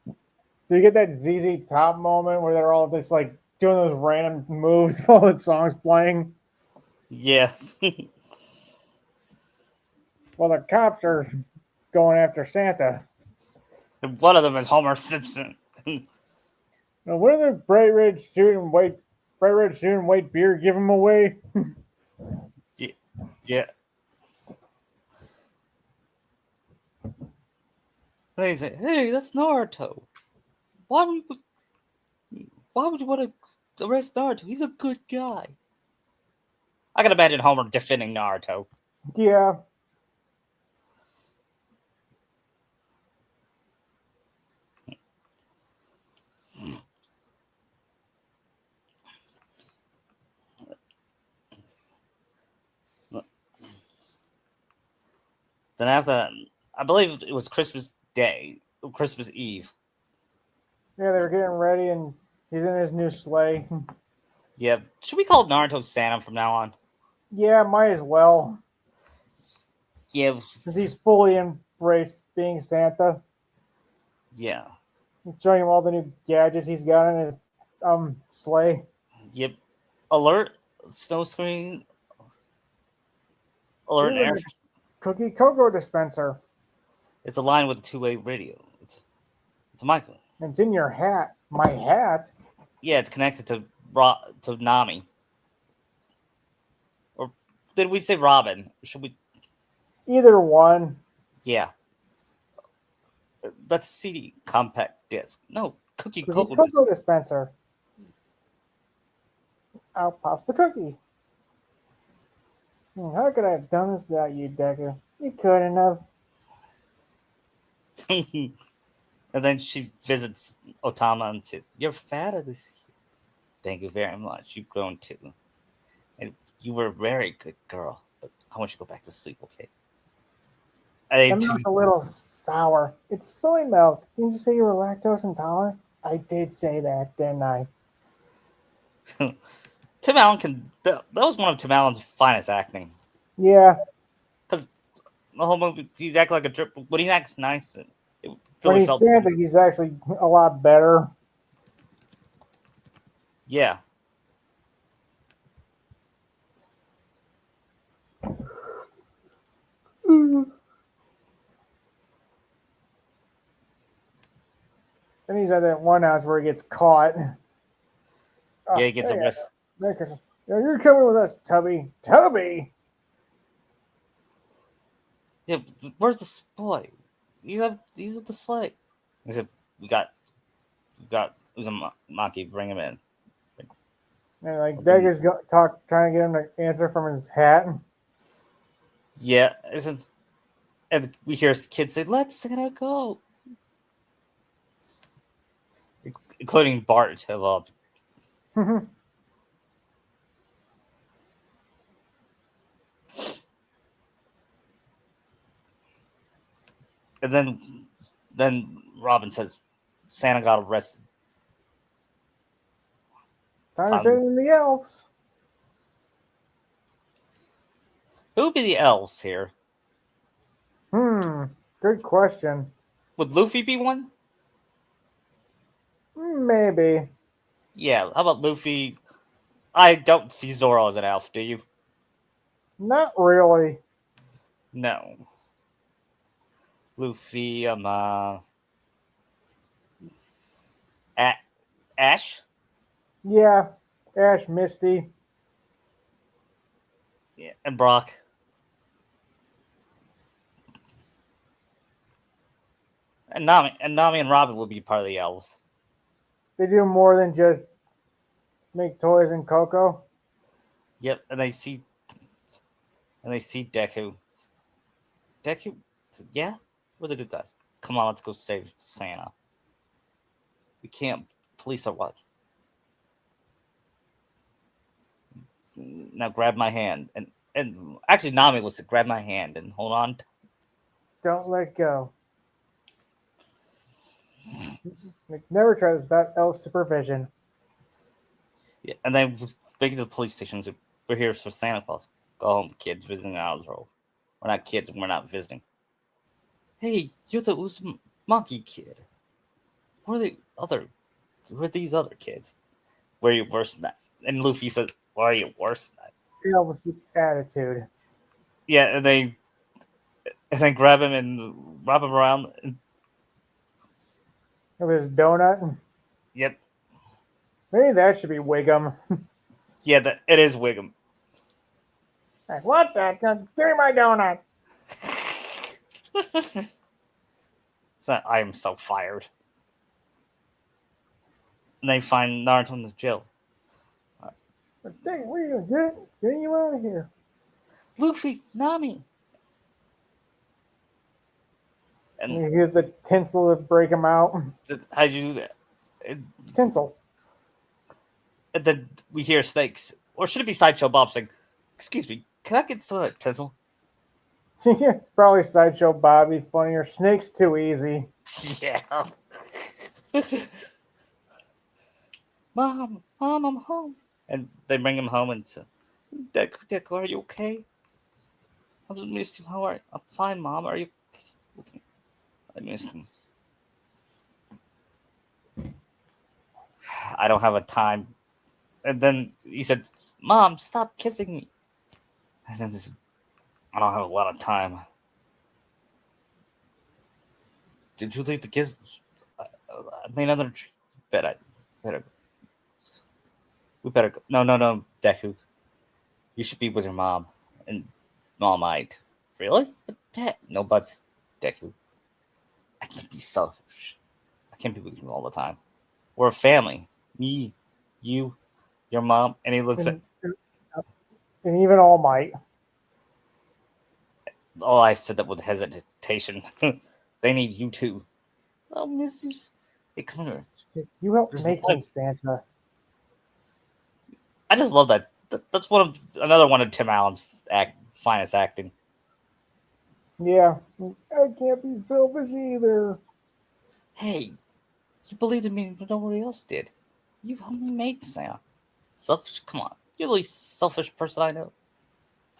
Do you get that ZZ Top moment where they're all just like doing those random moves while the song's playing? yeah, Well, the cops are going after Santa. and one of them is Homer Simpson. Now, what are the bright red suit and white beard give him away? Yeah. They say, "Hey, that's Naruto. Why would you want to arrest Naruto? He's a good guy." I can imagine Homer defending Naruto. Yeah. Then after that, I believe it was Christmas Day, Christmas Eve. Yeah, they were getting ready and he's in his new sleigh. Yeah, should we call Naruto Santa from now on? Yeah, might as well. Yeah, Since he's fully embraced being Santa. yeah, Showing him all the new gadgets he's got in his sleigh. yep. Alert, snow screen, alert, Even air. the cookie cocoa dispenser. It's a line with a two-way radio. It's a micro. It's in your hat. My hat? Yeah, it's connected to Nami. Or did we say Robin? Should we? Either one. Yeah, that's a CD compact disc. No, cookie Cookie cocoa. cocoa dispenser. Out pops the cookie. How could I have done this without you, Deku? You couldn't have. And then she visits Otama and says, "You're fatter this year. Thank you very much. You've grown too. And you were a very good girl. But I want you to go back to sleep, okay?" The milk's a little sour. It's soy milk. Didn't you say you were lactose intolerant? I did say that, didn't I? Tim Allen that was one of Tim Allen's finest acting. Yeah. Because the whole movie, he's acting like a drip. When he acts nice, it really When he's felt. Santa, he's actually a lot better. Yeah. Then he's at that one house where he gets caught. Yeah, he gets arrested. Merry Christmas. You're coming with us, Tubby. Tubby! Yeah, where's the boy? He's at the sleigh. He said, we got Uzumaki, bring him in. And like Dagger's trying to get him to answer from his hat. Yeah, and we hear kids say, "Let's go," including Bart of up. And then Robin says, "Santa got arrested." Time to send in the elves. Who would be the elves here? Good question. Would Luffy be one? Maybe. Yeah. How about Luffy? I don't see Zoro as an elf. Do you? Not really. No. Luffy. A- Ash. Yeah. Ash, Misty. Yeah, and Brock. And Nami and Robin will be part of the elves. They do more than just make toys and Coco. Yep, and they see Deku. Deku, yeah, we're the good guys. Come on, let's go save Santa. We can't. Police are watching. Now grab my hand and actually Nami was to grab my hand and hold on. Don't let go. Never try this without elf supervision. Yeah, and then big to the police stations. We're here for Santa Claus. Go home, kids. Visiting hours are over. We're not kids. And we're not visiting. Hey, you're the monkey kid. Where are the other? Where are these other kids? Where are you worse than that? And Luffy says, "Why are you worse than that?" Elves with attitude. Yeah, and they grab him and wrap him around. And, It was donut. yep, Maybe that should be Wiggum. yeah, it is Wiggum. Like, what the? Give me my donut. So I am so fired. And they find Naruto in the jail. Dang, what are you doing? Getting you out of here. Luffy, Nami. And And he used the tinsel to break him out. how'd you do that? Tinsel. And then we hear Snakes. Or should it be Sideshow Bob saying, "Excuse me, can I get some of that tinsel?" Probably Sideshow Bobby funnier. Snake's too easy. Yeah. Mom, I'm home. And they bring him home and say, Deku, are you okay? I just missed you. How are you? I'm fine, Mom. Are you okay? I missed him. I don't have a time. And then he said, Mom, stop kissing me. And then this, I don't have a lot of time. Did you leave the kiss? I made another bet. I better. We better go. No, Deku. You should be with your mom and All Might. Really? But Dad, no buts, Deku. I can't be selfish. I can't be with you all the time. We're a family. Me, you, your mom. And he looks at. And even All Might. Oh, I said that with hesitation. They need you too. I'll miss you. Hey, come here. You helped There's make me Santa. I just love that. That's another one of Tim Allen's finest acting. Yeah. I can't be selfish either. Hey, you believed in me, but nobody else did. You helped me make Santa. Selfish? Come on. You're the least selfish person I know.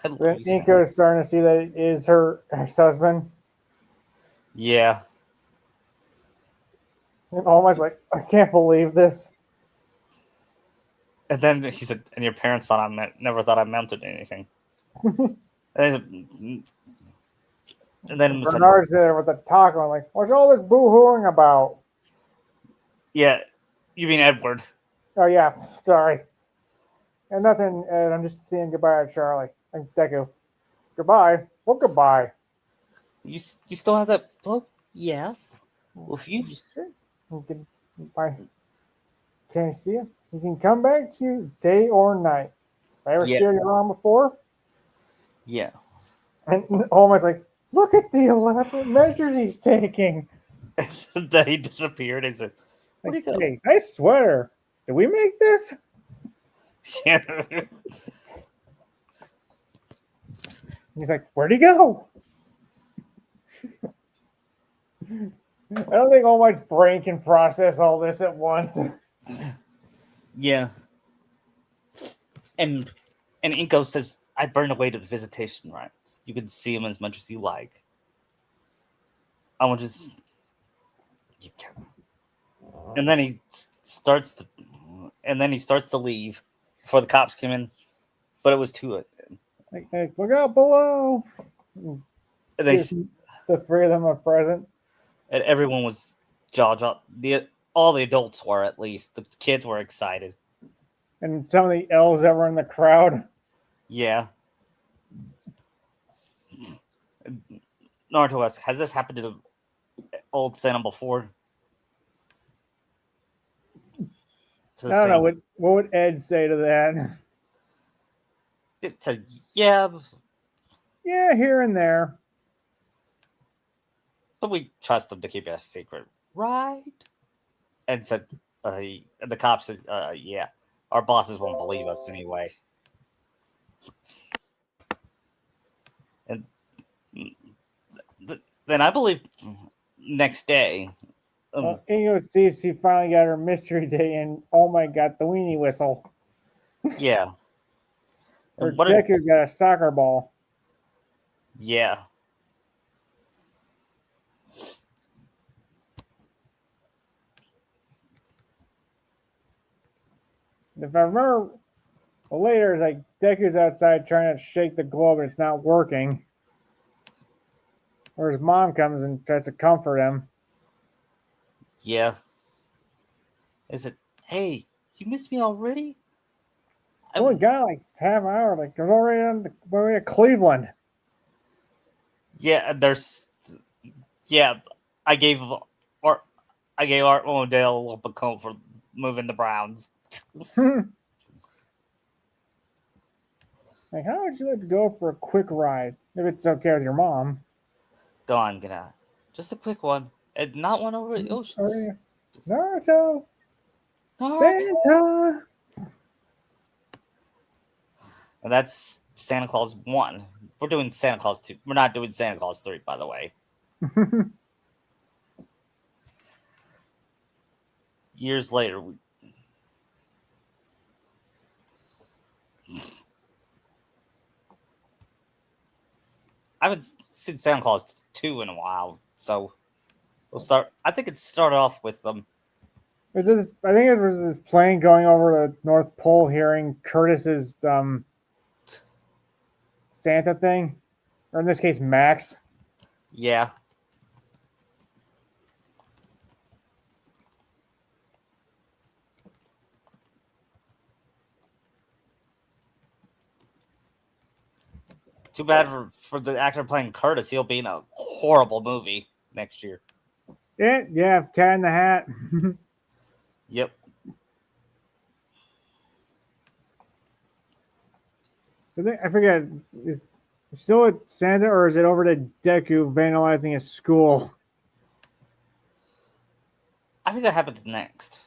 I love Then you, Inko Santa. is starting to see that it is her ex-husband. Yeah. And All Might's like, I can't believe this. And then he said, and your parents thought never thought I amounted to anything. And then said, Bernard's there with the taco. Like, what's all this boo-hooing about? yeah, you mean Edward. Oh, yeah. Sorry. And nothing, Ed. I'm just saying goodbye to Charlie. And Deku. Goodbye. Well, goodbye. You still have that blow? Yeah. Well, if you... You can, can you see him? He can come back to you day or night. Have I ever Yeah. steal your arm before? Yeah. And All Might's like, look at the elaborate measures he's taking. Then he disappeared. And said, where'd he go? Hey, nice sweater. Did we make this? Yeah. He's like, where'd he go? I don't think All Might's brain can process all this at once. Yeah. And Inko says, I burned away the visitation rights. You can see him as much as you like. I want to And then he starts to, leave before the cops came in, but it was too late. Like, hey, look out below. And they Gives the three of them a present. and everyone was jaw dropped. All the adults were, at least. The kids were excited. And some of the elves that were in the crowd. Yeah. Naruto asks, has this happened to the old Santa before? I don't know. What would Ed say to that? It said, yeah, Yeah, here and there. but we trust them to keep it a secret, right? And said, the cops said, yeah, our bosses won't believe us anyway. And then I believe next day. Well, Ingo sees she finally got her mystery day, and oh my god, the weenie whistle. Yeah. Or Deku got a soccer ball. Yeah. If I remember later, it's like Deku's outside trying to shake the globe and it's not working. Or his mom comes and tries to comfort him. Yeah. Is it, hey, you missed me already? I only got like half an hour. Like, they're already on the way to Cleveland. Yeah, I gave Art Modell a little bacon for moving the Browns. Like, how would you like to go for a quick ride? If it's okay with your mom. Go on, just a quick one. And not one over the oceans. Naruto! Naruto! Santa! And that's Santa Claus 1. We're doing Santa Claus 2. We're not doing Santa Claus 3, by the way. Years later, I haven't seen Santa Claus 2 in a while, so we'll start. I think it started off with I think it was this plane going over the North Pole, hearing Curtis's Santa thing, or in this case, Max. Yeah. Too bad for the actor playing Curtis. He'll be in a horrible movie next year. Yeah, Cat in the Hat. Yep. I forget. Is it still at Santa, or is it over to Deku vandalizing his school? I think that happens next.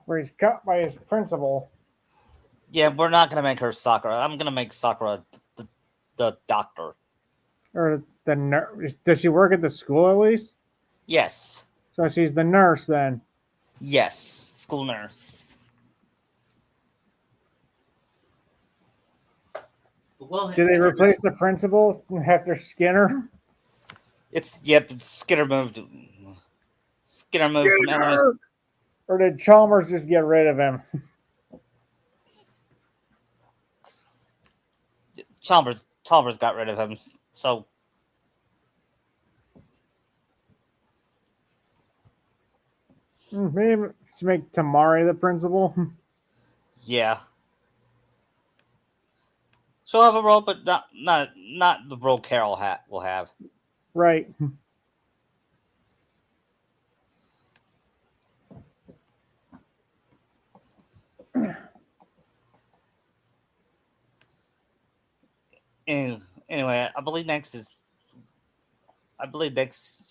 Where he's caught by his principal. Yeah, we're not going to make her Sakura. I'm going to make Sakura the doctor. Or the nurse. Does she work at the school at least? Yes. So she's the nurse then? Yes, school nurse. Did they replace the principal after Skinner? Skinner moved. Skinner moved from elementary. Or did Chalmers just get rid of him? Chalmers got rid of him, so Maybe to make Tamari the principal. yeah. She'll have a role, but not the role Carol will have. Right. Anyway, I believe next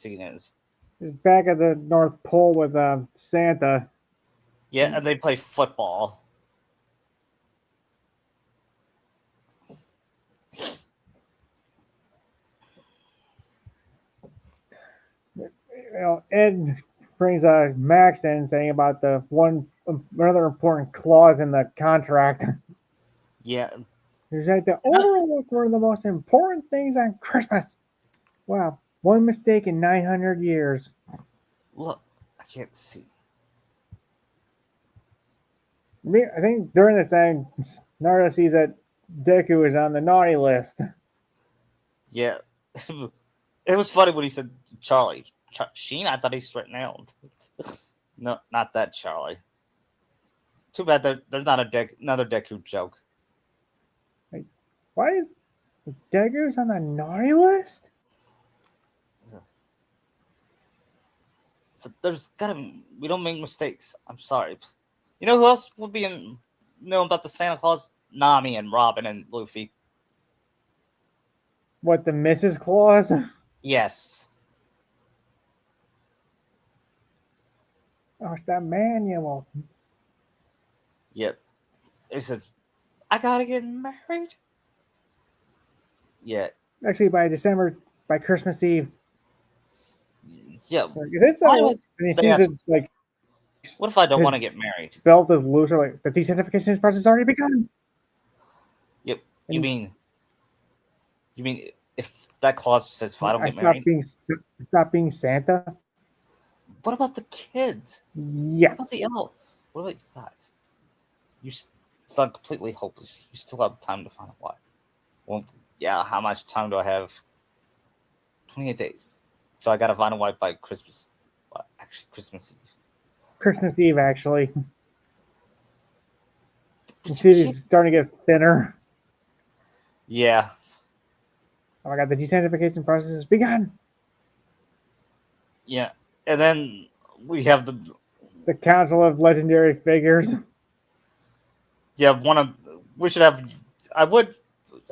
scene is. He's back at the North Pole with Santa. Yeah, and they play football. Ed brings Max in saying about the another important clause in the contract. Yeah. He's like, the older look were the most important things on Christmas. Wow, one mistake in 900 years. Look, I can't see. I think during this time, Naruto sees that Deku is on the naughty list. Yeah. It was funny when he said Charlie. Sheen, I thought he straight nailed. No, not that Charlie. Too bad there's not another Deku joke. Like, why is Deku's on the naughty list? So there's gotta we don't make mistakes. I'm sorry. You know who else would be in know about the Santa Claus? Nami and Robin and Luffy. What, the Mrs. Claus? Yes. Oh, it's that manual. Yep. He said, I gotta get married. Yeah. Actually, by Christmas Eve. Yeah. Like, is it Why so? would And he they sees ask, his like what if I don't his want to get married? belt is loose. Or like the desensitization process has already begun. Yep. And You mean if that clause says if I don't I get married? stopped being Santa. What about the kids? What Yes. about the elves? What about you guys? It's not completely hopeless. You still have time to find a wife. Well, yeah, how much time do I have? 28 days. So I gotta find a wife by Christmas. Well, actually, Christmas Eve. Christmas Eve, actually. You But you see, can't. he's starting to get thinner. Yeah, Oh my god, the desensitization process has begun. yeah. And then we have The Council of Legendary Figures. one of we should have. I would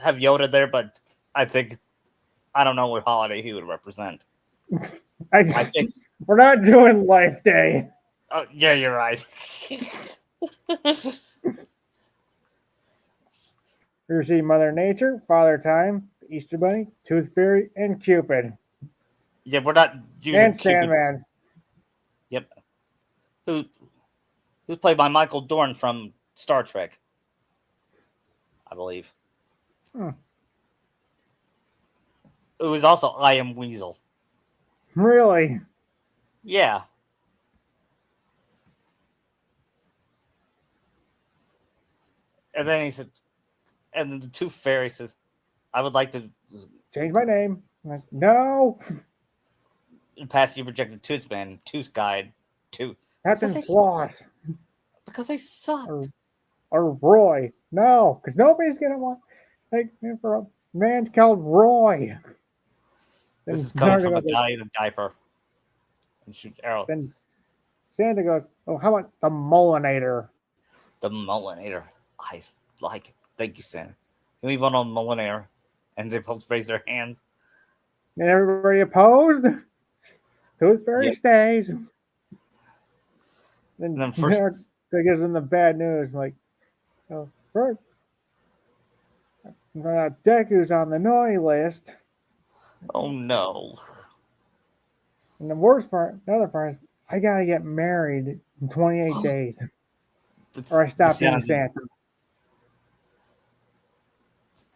have Yoda there, but I think I don't know what holiday he would represent. I think. We're not doing Life Day. Yeah, you're right. We see Mother Nature, Father Time, the Easter Bunny, Tooth Fairy, and Cupid. Yeah, we're not using And Cupid. Sandman. Yep. Who who's played by Michael Dorn from Star Trek, I believe. Hmm. It was also I Am Weasel. Really? Yeah. And then he said, and then the Tooth Fairy says, I would like to Change my name. I'm like, no. pass you rejected Tooth Man, Tooth Guide, Tooth. Captain Floss. Because I sucked. Or Roy. No, because nobody's going to want take me for a man called Roy. This Then is coming from a Naruto goes, guy in a diaper. And shoots arrow. then Santa goes, oh, how about the Molinator? The Mullinator. I like it. Thank you, Santa. Can we vote on Mullinator? And they both raise their hands. And everybody opposed? Tooth Fairy Yep. stays. Then And then first, Naruto gives them the bad news. Like, oh, first, Deku's on the naughty list. oh no. And the worst part, the other part is, I gotta get married in 28 days, or I stop being Santa.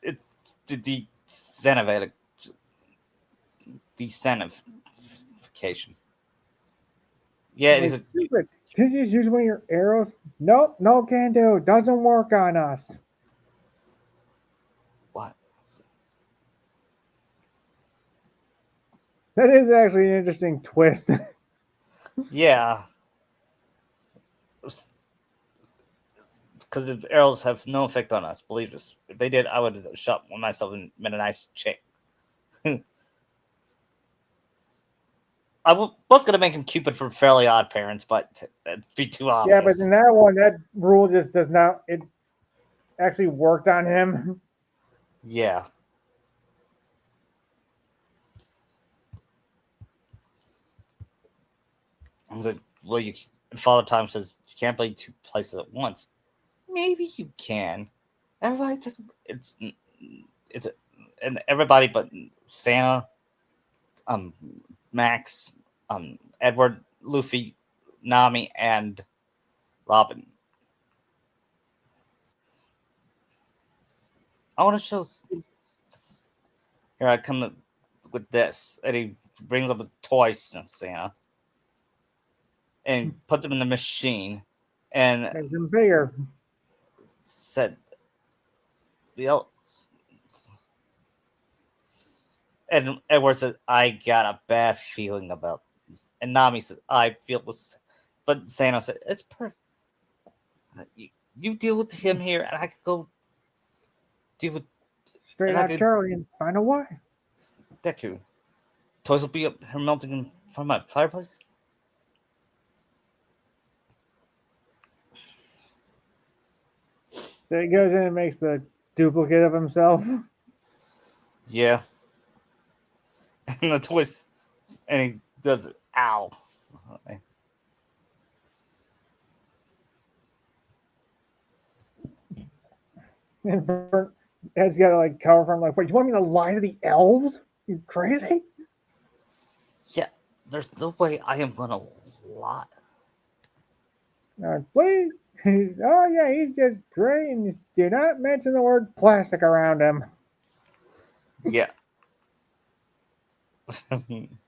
It's the desenification. Yeah, it is. Stupid. Can you just use one of your arrows? Nope, no can do. Doesn't work on us. What? That is actually an interesting twist. Yeah. Because the arrows have no effect on us. Believe us. If they did, I would have shot myself and made a nice chick. I was gonna make him Cupid from Fairly Odd Parents, but that'd be too obvious. Yeah, but in that one, that rule just does not. It actually worked on him. Yeah. I was like, well, Father Time says you can't play two places at once. Maybe you can. Everybody took it's and everybody but Santa, Max, Edward, Luffy, Nami, and Robin. I want to show. Here I come with this, and he brings up a toy Santa, and puts him in the machine, and Makes him bigger. said the el- and Edward said, "I got a bad feeling about this," and Nami said, "I feel this," but Santa said, "It's perfect. You deal with him here, and I could go deal with, Straight and I out could Charlie and find a wife. Deku. Toys will be up here melting in front of my fireplace." So he goes in and makes the duplicate of himself. Yeah, and the toys, and he does it. Ow. And Ed's got to like cover from like, wait, you want me to lie to the elves? You crazy? Yeah, there's no way I am gonna lie. Please. Oh yeah, he's just gray, and do not mention the word plastic around him. Yeah. and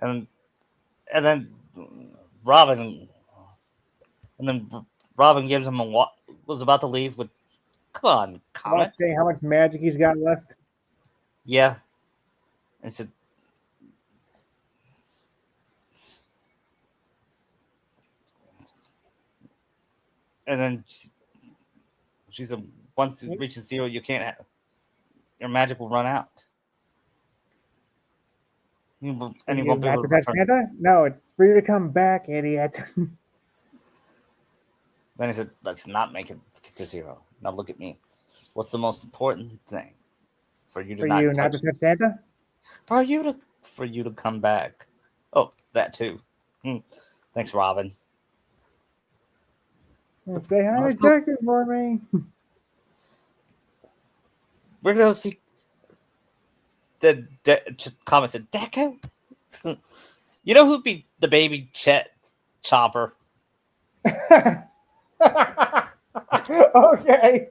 and then Robin and then Robin gives him a was about to leave with, "Come on, About Comet." saying how much magic he's got left. Yeah, and said, and then she said, "Once it reaches zero, you can't have, your magic will run out. For And you you won't be not able to to touch return." Santa? No, it's for you to come back, idiot. Then he said, "Let's not make it to zero. Now look at me. What's the most important thing? For you to For you not not to touch, touch Santa? for you to come back." Oh, that too. Hmm. Thanks, Robin. And Let's say hi let's to go. Deku for me. We're gonna go see comments at Deku. You know who'd be the baby Chet Chopper? Okay.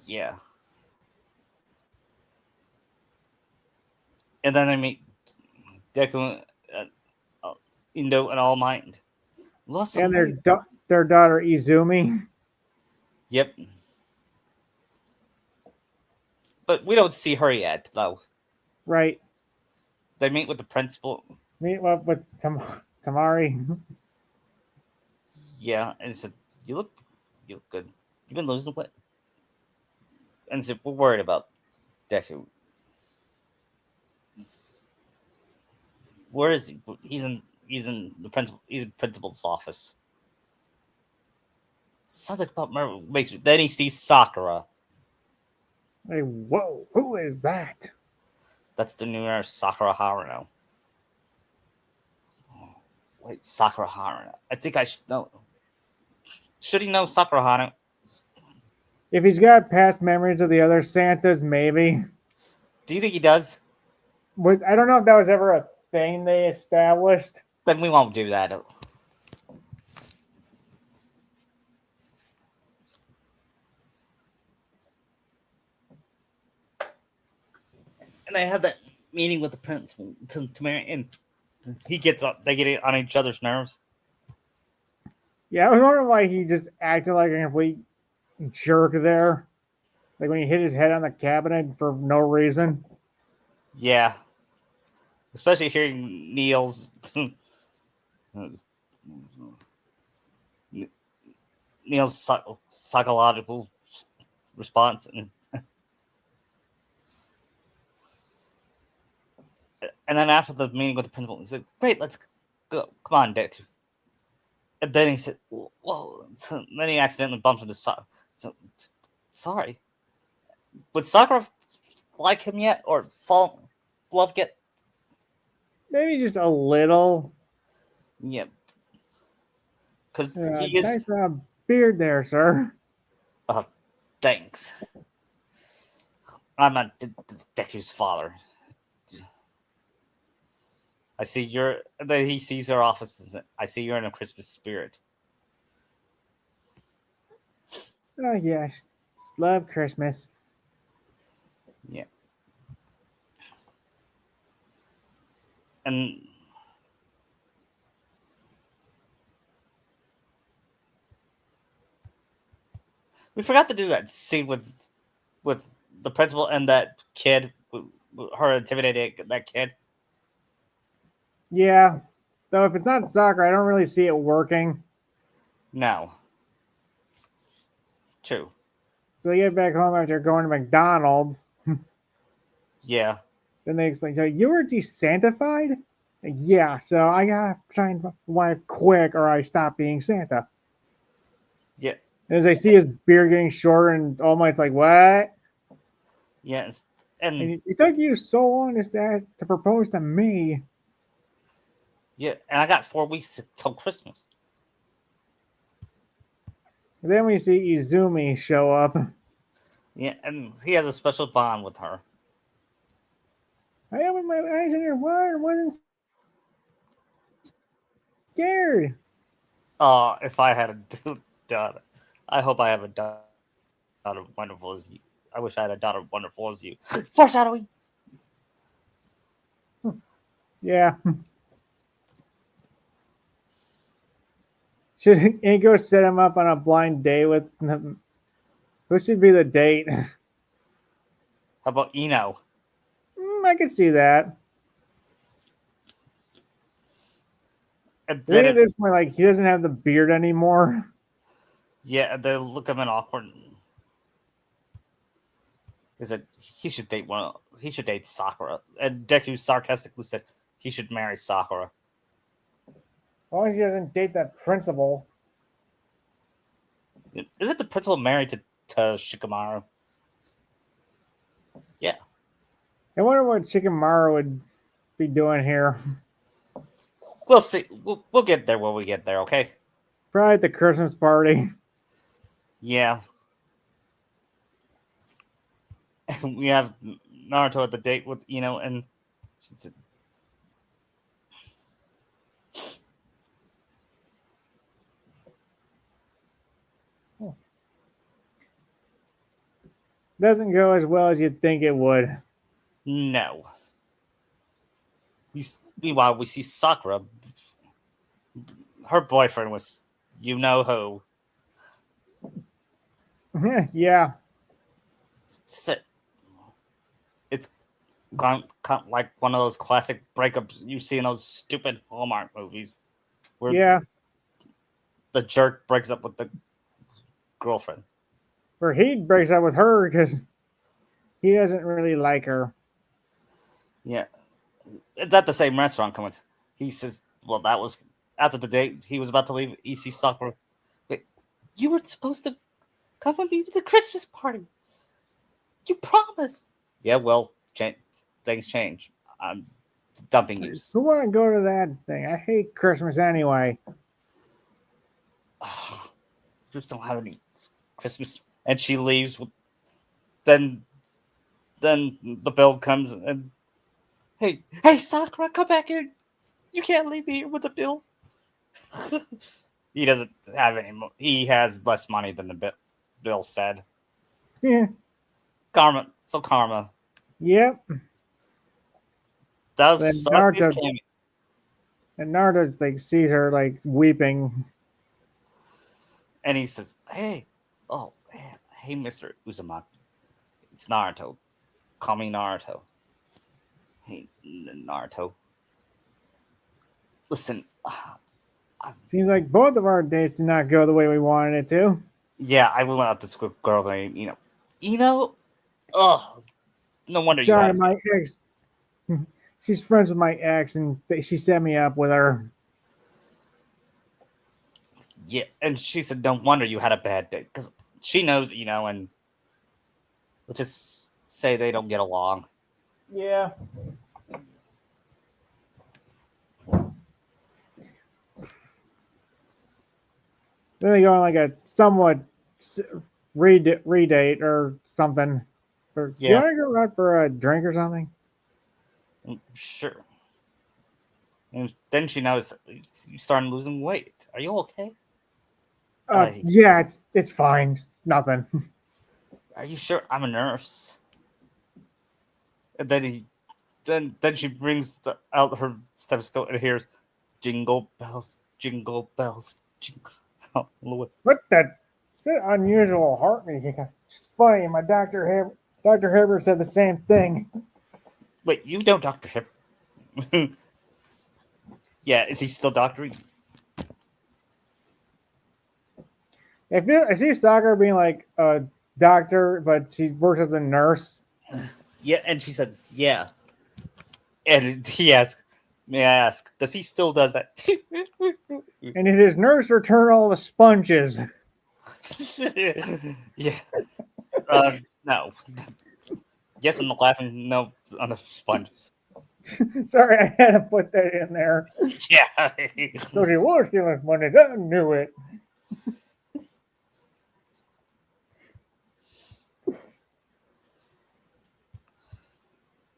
Yeah. And then I meet Deku, uh, Indo, and All Might. Lost some And weight. their daughter Izumi. Yep. But we don't see her yet, though. Right. They meet with the principal. Meet up with Tamari. Yeah, and said, you look good. You've been losing weight." And said, "We're worried about Deku. Where is he? He's in principal's office." Something about Murray makes me. Then he sees Sakura. Hey, whoa, who is that? That's the new nurse, Sakura Haruno. Wait, Sakura Haruno. I think I should know. Should he know Sakura Haruno? If he's got past memories of the other Santas, maybe. Do you think he does? But I don't know if that was ever a thing they established. Then we won't do that. And they have that meeting with the principal to marry, and he gets up. They get on each other's nerves. Yeah, I was wondering why he just acted like a complete jerk there. Like when he hit his head on the cabinet for no reason. Yeah, especially hearing Neil's Neil's psychological response, and then after the meeting with the principal, he said, "Great, let's go. Come on, Dick." And then he said, "Whoa!" So then he accidentally bumps into Sakura. So sorry. Would Sakura like him yet, or fall in love yet? Maybe just a little. Yeah, because he is. Nice beard there, sir. Thanks. I'm not Deku's father. I see you're. Then he sees her office. I see you're in a Christmas spirit. Oh yes, love Christmas. Yeah, and we forgot to do that scene with the principal and that kid. Her intimidating that kid. Yeah, though if it's not soccer, I don't really see it working. No, true. So they get back home after going to McDonald's. Yeah, Then they explain, so you were desantified? Yeah, so I gotta find my wife quick or I stop being Santa. yeah, And as I see his beard getting shorter, and All Might's like, what? yes, And and it took you so long as that to propose to me. yeah, and I got 4 weeks till Christmas. And then we see Izumi show up. Yeah, and he has a special bond with her. I opened my eyes in your water and wasn't scared. If I had a daughter, I hope I have a daughter wonderful as you. I wish I had a daughter wonderful as you. Foreshadowing. Yeah. Should he go set him up on a blind date with him? Who should be the date? How about Eno? I could see that. And I think then at this point, like he doesn't have the beard anymore. yeah, they look him in awkward. Is it he should date one? He should date Sakura. And Deku sarcastically said he should marry Sakura. As long as he doesn't date that principal. Is it the principal married to Shikamaru? Yeah, I wonder what Shikamaru would be doing here. we'll see. We'll get there when we get there. Okay. Probably at the Christmas party. Yeah. We have Naruto at the date with and Doesn't go as well as you'd think it would. no. Meanwhile, we see Sakura. Her boyfriend was you know who. Yeah. It's like one of those classic breakups you see in those stupid Hallmark movies where Yeah. the jerk breaks up with the girlfriend. Where he breaks up with her because he doesn't really like her. Yeah. It's at the same restaurant. He says, well, that was after the date. He was about to leave. EC Sakura. Wait, you were supposed to come with me to the Christmas party. You promised. Yeah, well, things change. I'm dumping you. Who want to go to that thing? I hate Christmas anyway. Just don't have any Christmas. And she leaves. Then the bill comes and hey, Sakura, come back here. You can't leave me here with the bill. He doesn't have any. He has less money than the bill said. Yeah. Karma. So karma. Yep. That Then was Naruto, and Naruto like sees her like weeping. and he says, hey, Mr. Uzumaki, it's Naruto. Call me Naruto. Hey, Naruto. Listen, Seems like both of our dates did not go the way we wanted it to. yeah, I went out this girl named oh, no wonder you Sorry, had. my ex. She's friends with my ex, and she set me up with her. Yeah, and she said, "No wonder you had a bad day," because she knows, and we'll just say they don't get along. Yeah. Then they go on like a somewhat redate or something. Or, do you Yeah, want to go out for a drink or something? sure. And then she knows you starting losing weight. Are you okay? Yeah, it's fine. It's nothing. Are you sure I'm a nurse? And then then she brings out her stethoscope and hears jingle bells, jingle bells, jingle. Oh, Lord. What the? It's an unusual heartbeat. It's funny. My Dr. Herbert said the same thing. Wait, you know Dr. Hip? Yeah, is he still doctoring? I see Sakura being like a doctor, but she works as a nurse. Yeah, and she said, yeah. And he asked, may I ask, does he still does that? And did his nurse return all the sponges? Yeah. No. Yes, I'm laughing. No, on the sponges. Sorry, I had to put that in there. Yeah. So she was stealing sponges. I knew it.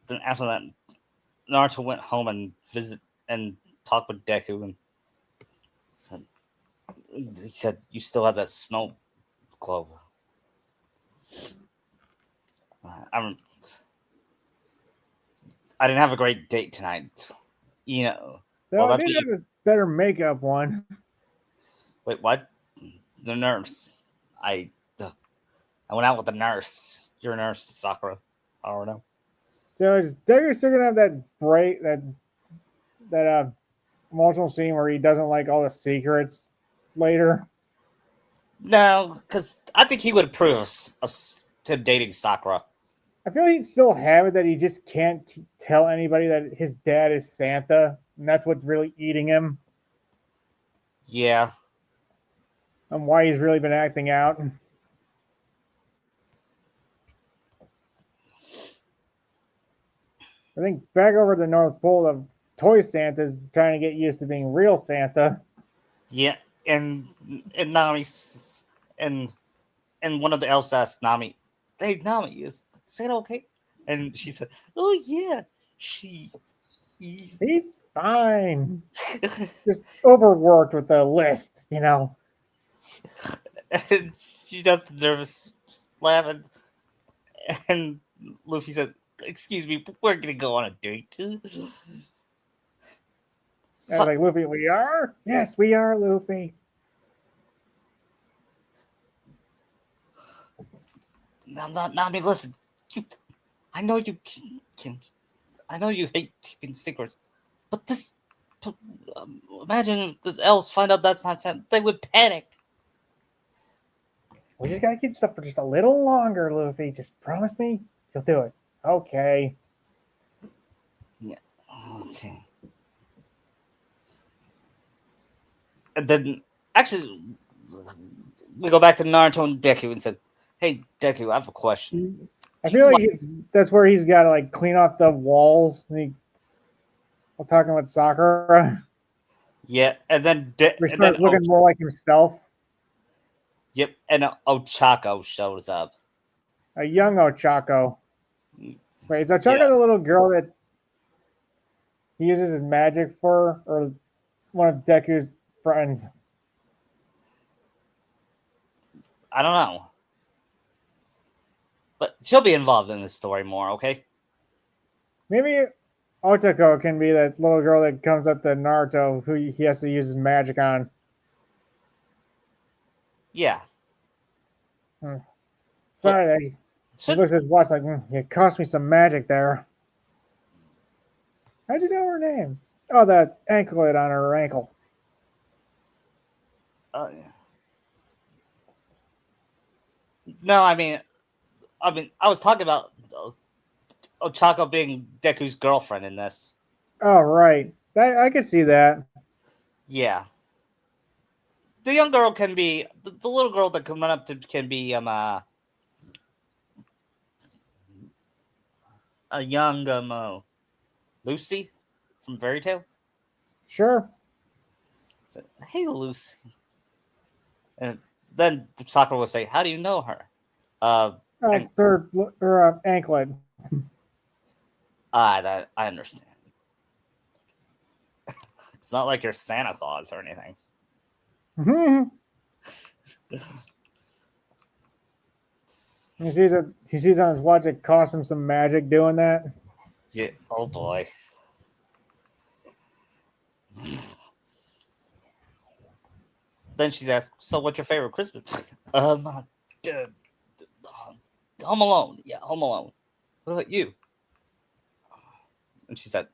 Then after that, Naruto went home and visit and talked with Deku, and he said, "You still have that snow globe." I'm. I didn't have a great date tonight. You know. So Well, I that's did what you. have a better makeup one. Wait, what? The nurse. I went out with the nurse. You're a nurse, Sakura. I don't know. So is Deku still gonna have that break that emotional scene where he doesn't like all the secrets later? No, because I think he would approve of him dating Sakura. I feel he'd still have it that he just can't tell anybody that his dad is Santa, and that's what's really eating him, Yeah. and why he's really been acting out. I think back over at the North Pole, the toy Santa's trying to get used to being real Santa. Yeah. And Nami's and one of the elves asked Nami, "Hey, Nami, is Santa okay?" And she said, "Oh yeah, she, she's." He's fine. Just overworked with the list. And she does the nervous laugh, and Luffy says, "Excuse me, but we're gonna go on a date." I was like, Luffy, we are? Yes, we are, Luffy. I'm not Nami. Listen, you, I know you can. I know you hate keeping secrets, but this. But, imagine if the elves find out that's not Santa. They would panic. We just gotta keep stuff for just a little longer, Luffy. Just promise me you'll do it. Okay. Yeah. Okay. And then, actually, we go back to Naruto and Deku and said, "Hey, Deku, I have a question. I Do you feel like like?" that's where he's got to like clean off the walls. While talking with Sakura, Yeah, and then he starts looking more like himself. yep, and Ochako shows up. A young Ochako. Wait, is Yeah, Ochako the little girl that he uses his magic for, or one of Deku's friends? I don't know, but she'll be involved in this story more. Okay. Maybe Otako can be that little girl that comes up to Naruto who he has to use his magic on. Yeah. Hmm. Sorry, that he Should looks at his watch like, it cost me some magic there. How'd you know her name? Oh, that anklet on her ankle. yeah. No, I was talking about Ochako being Deku's girlfriend in this. Oh, right. I could see that. Yeah. The young girl can be the little girl that can run up to can be a young Lucy from Fairy Tale. Sure. So, hey, Lucy. And then Sakura will say, "How do you know her?" And Third or anklet. that I understand. It's not like you're Santa Claus or anything. Mhm. He sees on his watch it cost him some magic doing that. Yeah. Oh boy. Then she's asked, "So, what's your favorite Christmas?" Uh, Home Alone. Yeah, Home Alone. What about you? And she said,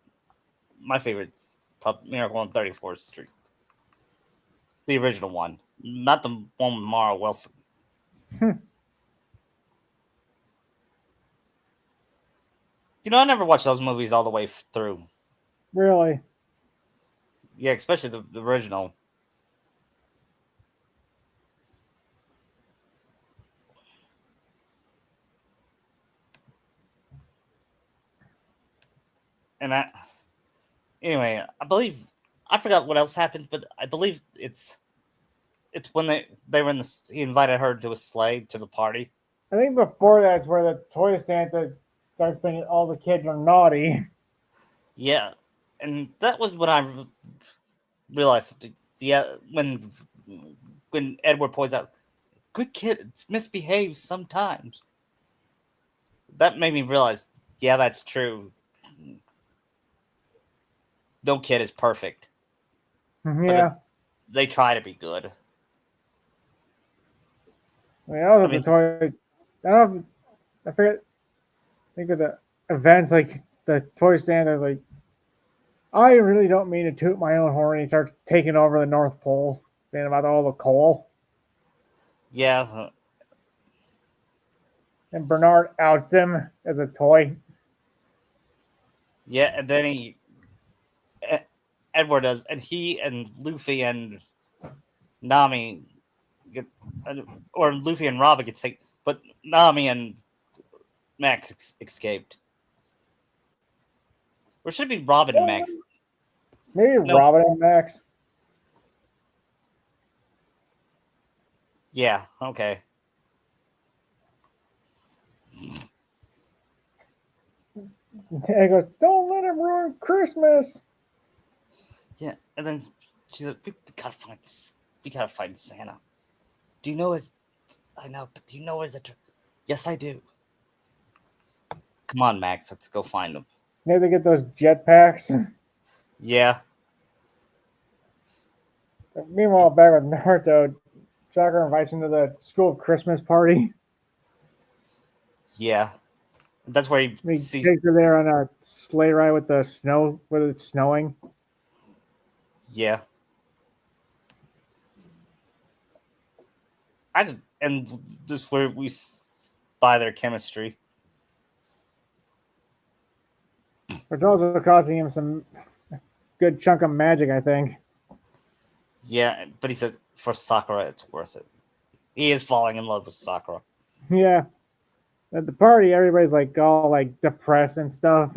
"My favorite's Miracle on 34th Street, the original one, not the one with Mara Wilson." I never watched those movies all the way through. Really? Yeah, especially the original. And anyway, I believe I forgot what else happened, but I believe it's when they were in the he invited her to a sleigh to the party. I think before that's where the toy Santa starts thinking all the kids are naughty. Yeah, and that was when I realized something. Yeah, when Edward points out, "Good kids misbehave sometimes." That made me realize, yeah, that's true. No kid is perfect, but Yeah. they try to be good. I mean, also I the mean, toy. I don't know. I forget. Think of the events like the toy Santa. Like, I really don't mean to toot my own horn. He starts taking over the North Pole, saying about all the coal. yeah, And Bernard outs him as a toy. yeah, and then E- Edward does, and he and Luffy and Nami get, or Luffy and Robin get taken, but Nami and Max escaped. Or should it be Robin and Max? Maybe No, Robin and Max. yeah, okay. And he goes, "Don't let him ruin Christmas." Yeah, and then she's like, we gotta find Santa. Do you know his? I know, but do you know his address? Yes, I do. Come on, Max, let's go find him. Maybe they get those jetpacks. Yeah, Meanwhile, back with Naruto, Sakura invites him to the school Christmas party. yeah. That's where he He sees. takes her there on a sleigh ride with the snow, with it snowing. Yeah, and this where we buy their chemistry. Which also costing him some good chunk of magic, I think. Yeah, but he said for Sakura, it's worth it. He is falling in love with Sakura. Yeah. At the party, everybody's like all like depressed and stuff.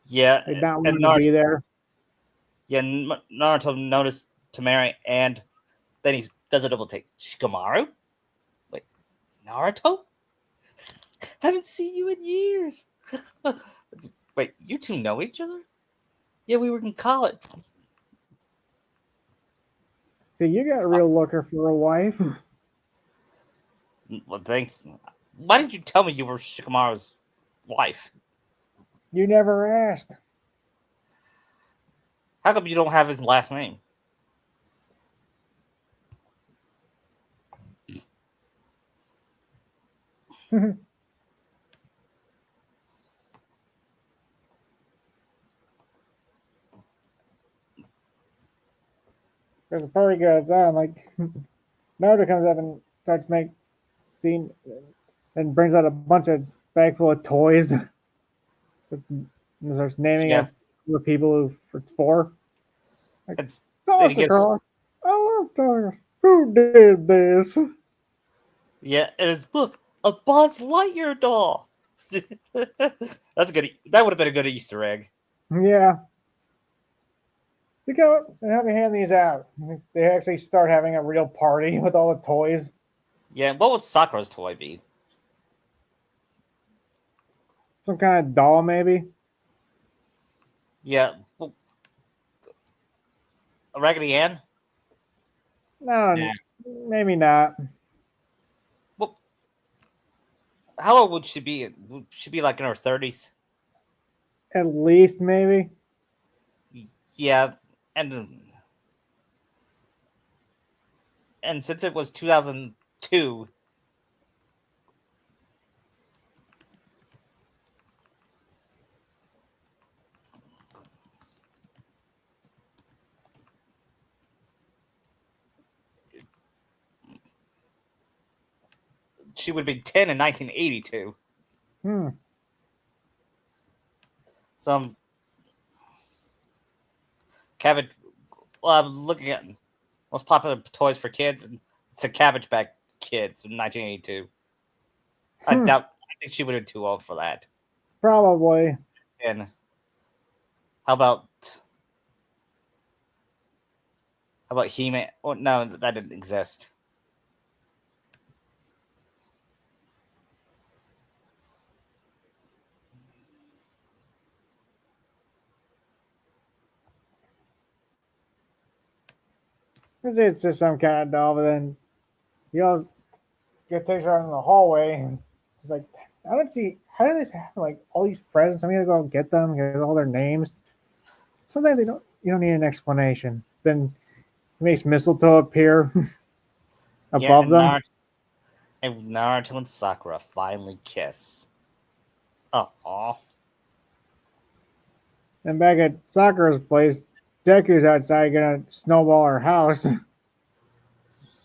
Yeah, Like not and wanting to be there. Naruto noticed Tamari, and then he does a double take. Shikamaru? Wait, Naruto? Haven't seen you in years. Wait, you two know each other? Yeah, we were in college. See, you got a real looker for a wife. Well, thanks. Why did you tell me you were Shikamaru's wife? You never asked. How come you don't have his last name? Because the party goes on, like Naruto comes up and starts make scene and brings out a bunch of bag full of toys. And starts naming Yeah, it the people who it's for. Like, it's and he Sasuke, gives. I love toys. Who did this? Yeah, and it's look a Buzz Lightyear doll. That's good. That would have been a good Easter egg. Yeah. You go and help me hand these out. They actually start having a real party with all the toys. Yeah, what would Sakura's toy be? Some kind of doll, maybe. Yeah, well, a Raggedy Ann. No, Nah. maybe not. Well, how old would she be? Would she be like in her 30s? At least maybe. Yeah, and and since it was 2002, she would be 10 in 1982. Hmm. So cabbage. Well, I'm looking at most popular toys for kids, and it's a Cabbage Patch Kids in 1982. I Hmm. doubt. I think she would have been too old for that. Probably. And how about He-Man? Oh no, that didn't exist. It's just some kind of doll, but then you know, get takes her out in the hallway, and it's like, I don't see how do they have like all these presents. I'm gonna go get them, get all their names. Sometimes they don't. You don't need an explanation. Then it makes mistletoe appear Yeah, above them. And Naruto and Sakura finally kiss. Oh, And back at Sakura's place, Deku's outside gonna snowball her house,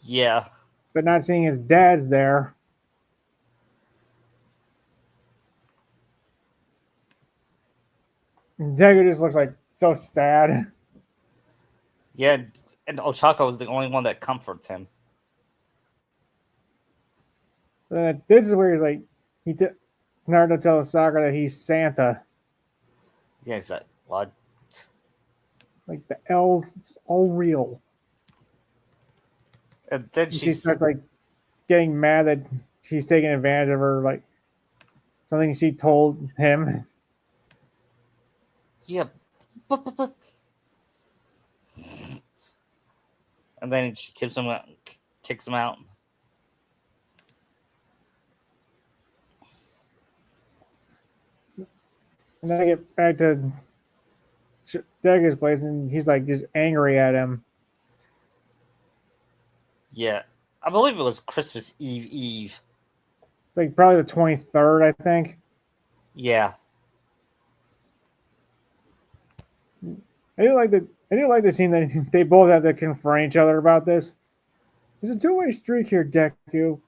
yeah, but not seeing his dad's there. And Deku just looks like so sad. yeah. And Ochako is the only one that comforts him. This is where he's like, Naruto tells Sakura that he's Santa. Yeah, he's like, what? Like the elves, it's all real. And then And she starts like getting mad that she's taking advantage of her, like something she told him. yeah, but. And then she kicks him out. And then I get back to Deku's place, and he's like just angry at him. Yeah, I believe it was Christmas Eve. Like probably the 23rd, I think. Yeah, I do like the scene that they both have to confront each other about this. There's a two-way streak here, Deku. You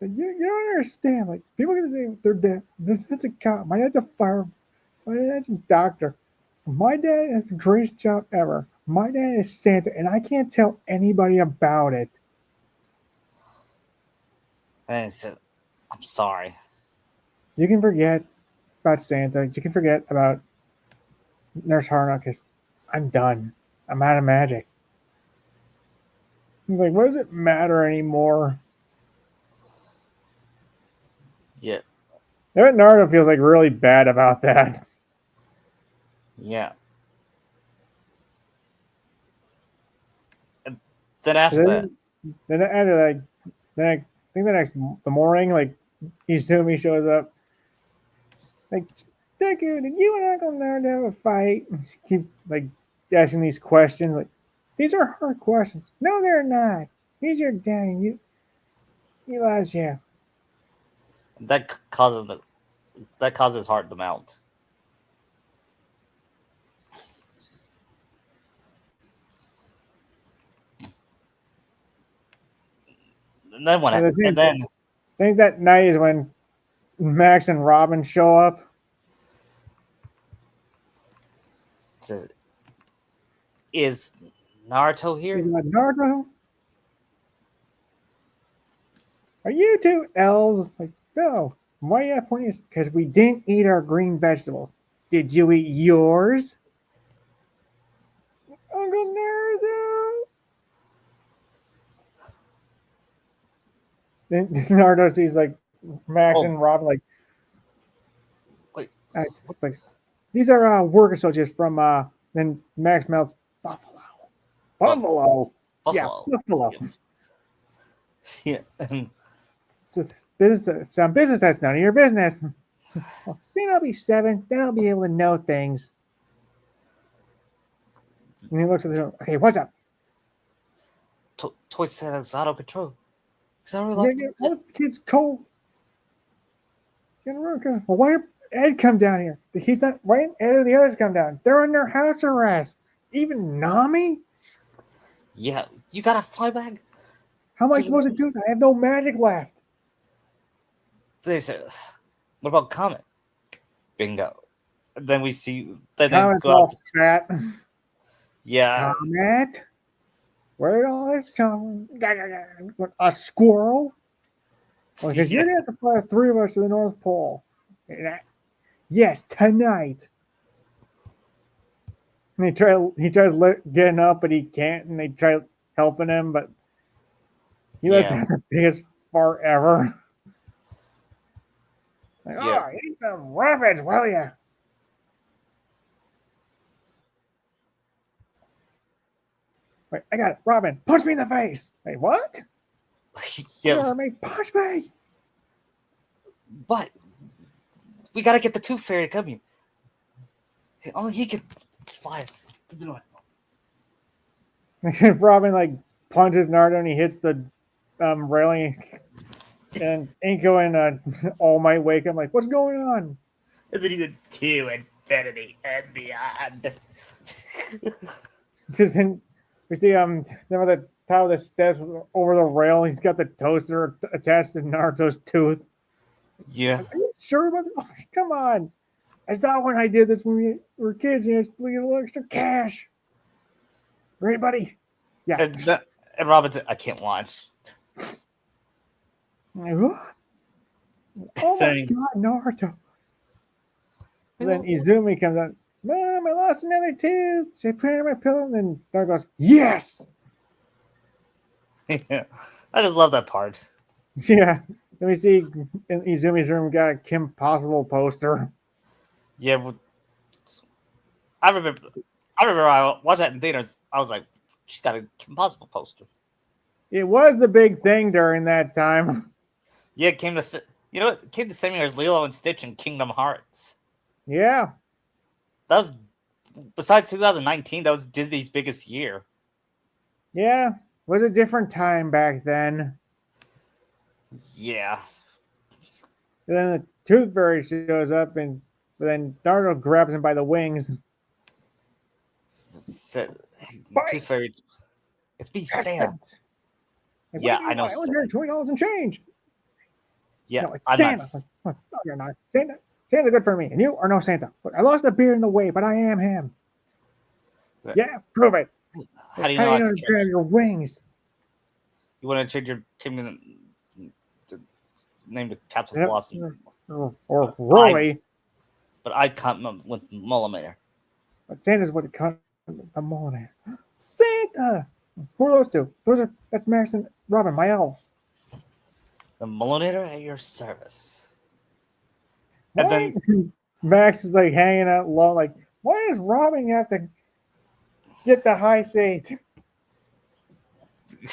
don't understand. Like people are gonna say their dad. That's a cop. My dad's a fire. My dad's a doctor. My dad has the greatest job ever. My dad is Santa, and I can't tell anybody about it. and he said, "I'm sorry." You can forget about Santa. You can forget about Nurse Harnock because I'm done. I'm out of magic. I'm like, what does it matter anymore? Yeah, That Naruto feels like really bad about that. yeah. And then after that, Then, then after that, then I think the morning, like Izumi shows up. Like, Deku, did you and Uncle Naruto have a fight? Keep like asking these questions. Like, these are hard questions. No, they're not. He's your daddy. He loves you. that causes his heart to melt. And then And I and then think that night is when Max and Robin show up. is Naruto He's here? like, Naruto, are you two elves? Like, no. Why you pointing us? Because we didn't eat our green vegetables. Did you eat yours? Uncle Naruto. Then Naruto sees like Max Oh, and Robin like, wait. like these are work associates from then Max mouths Buffalo. Buff. Buffalo. Buffalo. Yeah, Buffalo. Yeah. And It's some business that's none of your business. Well, soon I'll be 7, then I'll be able to know things. And he looks at the show. Okay, what's up? Toy Santa's out of control. Is that You really gotta get all the kids cold. Well, why did Ed come down here? He's not. Why didn't Ed or the others come down? They're under house arrest. Even Nami? Yeah, you got a fly bag? How am I supposed to do that? I have no magic left. They said, what about Comet? Bingo. Then we see, then Comet's go out. all fat. Yeah. Comet? Where did all this come from? A squirrel? Well, because you're going to have to fly 3 of us to the North Pole. Yes, tonight. And he tries getting up, but he can't, and they try helping him, but he lets have the biggest fart ever. Like, oh, eat some rabbits, will ya? Wait, I got it. Robin, punch me in the face. Wait, what? Yeah. Punch me. But we gotta get the Tooth Fairy to come here. Only he can fly us. Robin like punches Naruto and he hits the railing, and Inko and All Might wake up like, what's going on? And then he did to infinity and beyond. Just in, we see them at the top of the steps over the rail. He's got the toaster attached to Naruto's tooth. Yeah. Are you sure about this? Oh, come on. I saw when I did this when we were kids, and it's a little extra cash. Right, buddy? Yeah. And Robin said, I can't watch. Oh my God, Naruto. And then Izumi comes out. Mom, I lost another tooth. Should I put it on my pillow? And then Naruto goes, yes. Yeah. I just love that part. Yeah. Let me see. In Izumi's room, we got a Kim Possible poster. Yeah. But I remember I watched that in theaters. I was like, she's got a Kim Possible poster. It was the big thing during that time. Yeah, it came to it came the same year as Lilo and Stitch and Kingdom Hearts. Yeah. That was, besides 2019, that was Disney's biggest year. Yeah. It was a different time back then. Yeah. And then the Tooth Fairy shows up, and then Naruto grabs him by the wings. So, Tooth Fairy, it's me, Santa. Like, yeah, I know. I was here $20 and change. Yeah, no, it's Santa. Like, no, you're not. Santa's good for me, and you are no Santa. Look, I lost a beard in the way, but I am him. Yeah, prove it. How do you know to grab your wings? You want to change your kingdom to name the Capsule Blossom? Or Rory. But I can't with Mullimator. But Santa's what it comes the Mullimator. Santa! Who are those two? That's Max and Robin, my elves. The Mullinator at your service. And then Max is like hanging out low, like, why does Robin have to get the high seat?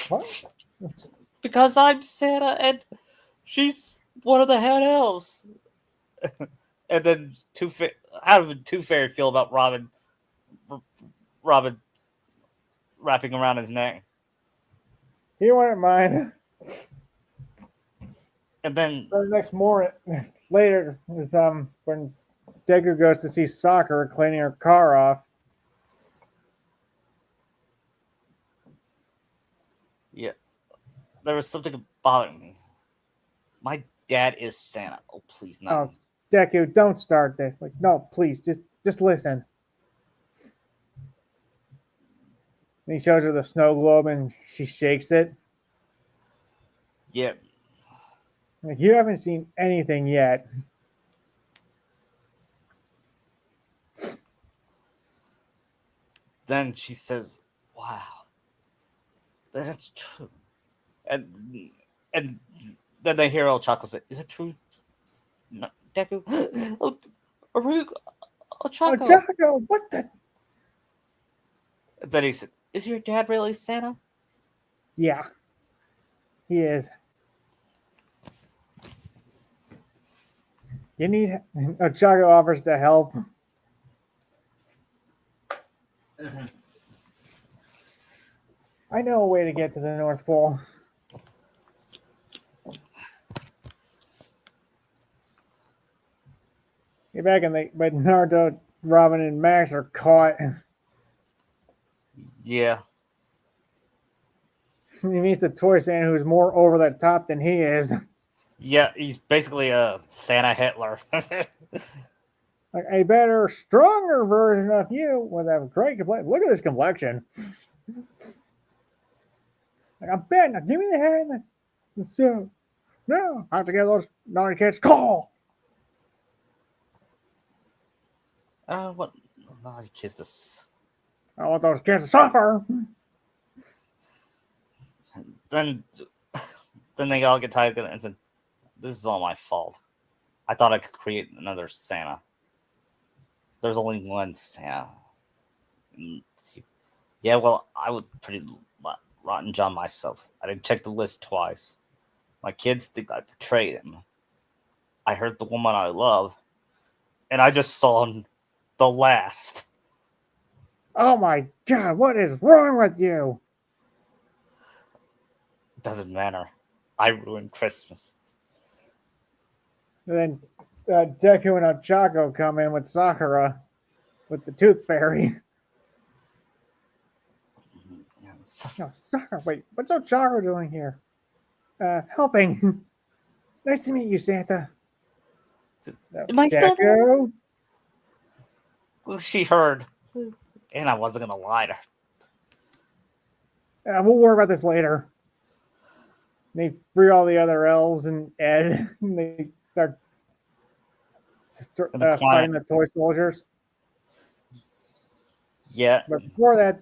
What? Because I'm Santa and she's one of the head elves. And then how did Tooth Fairy feel about Robin wrapping around his neck? He wouldn't mind. And then the next morning, later, is when Deku goes to see Sakura cleaning her car off. Yeah, there was something bothering me. My dad is Santa. Oh, please, no. Oh, Deku, don't start this. Like, no, please, just listen. And he shows her the snow globe, and she shakes it. Yeah. Like, you haven't seen anything yet. Then she says, wow, that's true. And then they hear old Choco say, is it true? No, Deku? Oh, Aruga. Oh, Choco. Oh, Choco, what the? And then he said, is your dad really Santa? Yeah, he is. You need Ochako offers to help. I know a way to get to the North Pole. Get back and but Naruto, Robin, and Max are caught. Yeah. He meets the Toy Santa who's more over the top than he is. Yeah, he's basically a Santa Hitler. Like a better, stronger version of you with a great complexion. Look at this complexion. Like, I'm bad. Now give me the hat and the suit. No, I have to get those naughty kids. Call. What? Oh, he kissed us. I want those kids to suffer. Then, then they all get tired and said, "This is all my fault. I thought I could create another Santa. There's only one Santa." Yeah, well, I was pretty rotten John myself. I didn't check the list twice. My kids think I betrayed him. I hurt the woman I love, and I just saw the last. Oh my god, what is wrong with you? Doesn't matter. I ruined Christmas. And then Deku and Ochako come in with Sakura with the Tooth Fairy. No, Sakura, wait, what's Ochako doing here? Helping. Nice to meet you, Santa. Am I still there? Deku? Well, she heard, and I wasn't gonna lie to her. We'll worry about this later. They free all the other elves and Ed. And they start fighting the toy soldiers. Yeah. But before that,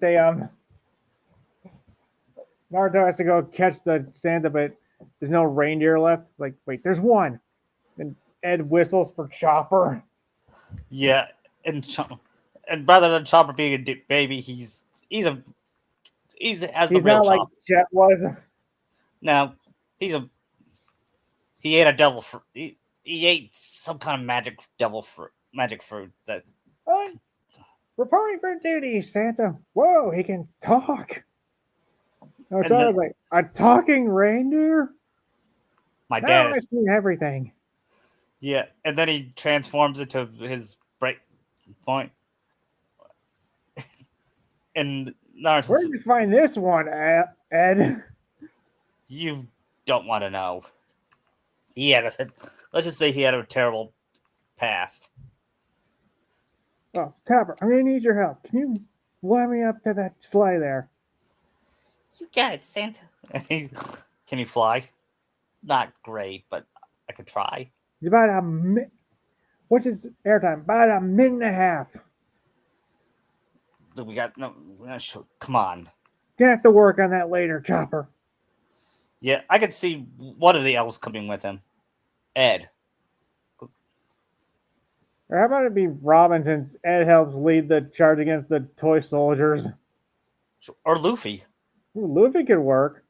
Naruto has to go catch the Santa, but there's no reindeer left. Like, wait, there's one. And Ed whistles for Chopper. Yeah, and rather than Chopper being a baby, he's as the real not Chopper. Like Jet was. No, he ate a devil fruit. He ate some kind of magic fruit that. Reporting for duty, Santa. Whoa, he can talk. No, it's like a talking reindeer. My dad has seen everything. Yeah, and then he transforms into his break point. And Naruto. Where did you find this one, Ed? You don't want to know. Let's just say he had a terrible past. Oh, Tapper, I'm gonna need your help. Can you fly me up to that sleigh there? You got it, Santa. Can you fly? Not great, but I could try. It's about what's his airtime? About a minute and a half. We got no. Come on. Gonna have to work on that later, Chopper. Yeah, I could see one of the elves coming with him. Ed. Or how about it be Robin, since Ed helps lead the charge against the toy soldiers? Or Luffy. Ooh, Luffy could work.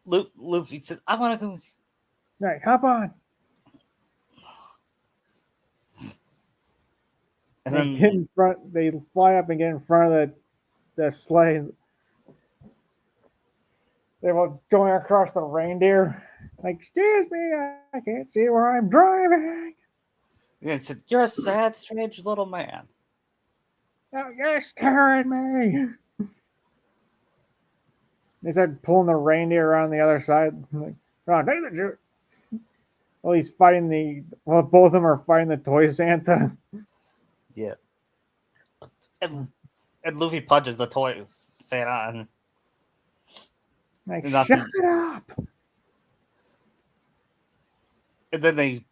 Luffy says, "I want to go." All right, hop on. And then get in front. They fly up and get in front of the sleigh. They were going across the reindeer. Like, excuse me, I can't see where I'm driving. And said, "You're a sad, strange little man." Oh, you're scaring me. They started pulling the reindeer around the other side. Like, oh, take the juice. Well, he's fighting both of them are fighting the toy Santa. Yeah. And Luffy punches the toy Santa and like, shut up. And then they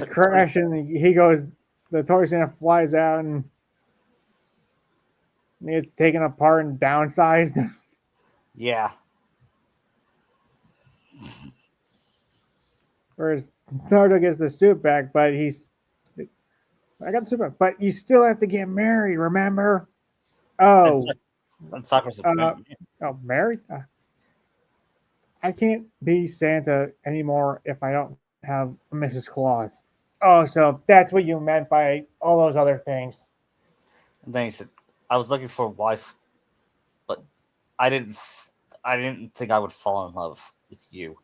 crash and he goes, the toy Santa flies out and it's taken apart and downsized. Yeah. Whereas Naruto gets the suit back, but I got the suit back, but you still have to get married, remember? Oh. And Sakura's married? I can't be Santa anymore if I don't have a Mrs. Claus. Oh, so that's what you meant by all those other things. And then he said, I was looking for a wife, but I didn't. I didn't think I would fall in love with you.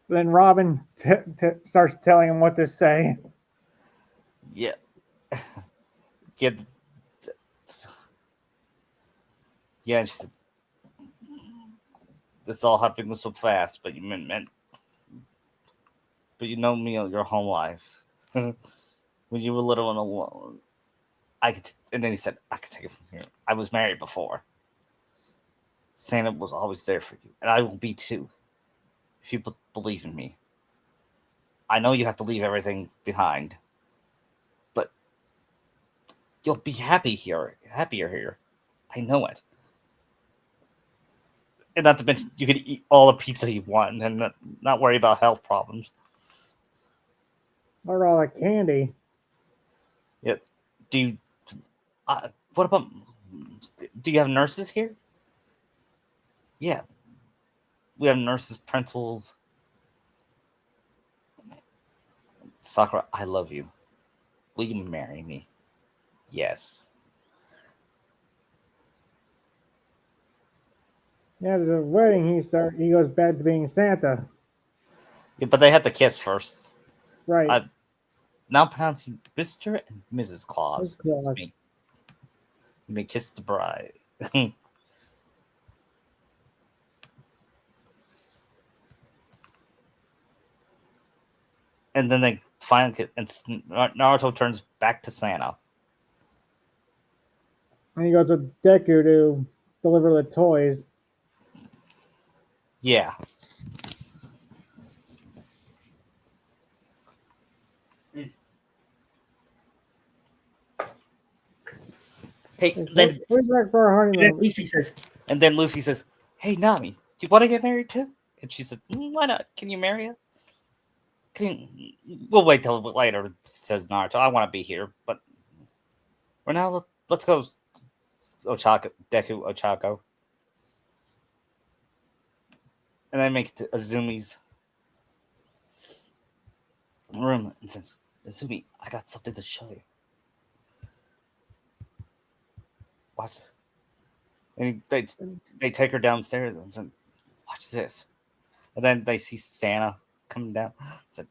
Then Robin starts telling him what to say. Yeah, yeah, yeah. And she said, "This all happening so fast, but but you know me your whole life. When you were little and alone, I could." And then he said, "I could take it from here. I was married before. Santa was always there for you, and I will be too. If you believe in me, I know you have to leave everything behind, but you'll be happier here. I know it. And not to mention, you could eat all the pizza you want and not worry about health problems. Or all the candy. Yeah. Do you? What about? Do you have nurses here? Yeah, we have nurses, principals. Sakura, I love you. Will you marry me? Yes. Yeah, there's a wedding. He goes back to being Santa. Yeah, but they had to kiss first. Right. I now pronounce you Mr. and Mrs. His Claus. Claus. You may kiss the bride. And then they finally and Naruto turns back to Santa. And he goes with Deku to deliver the toys. Yeah. Hey, then We're back for our and then honeymoon. Luffy says, "Hey, Nami, you want to get married too?" And she said, "Why not? Can you marry her? We'll wait till later." Says Naruto, "I want to be here, but for now, let's go, Ochako, Deku, Ochako." And they make it to Azumi's room and says, "Azumi, I got something to show you. Watch." And they take her downstairs and said, "Watch this." And then they see Santa coming down. Said,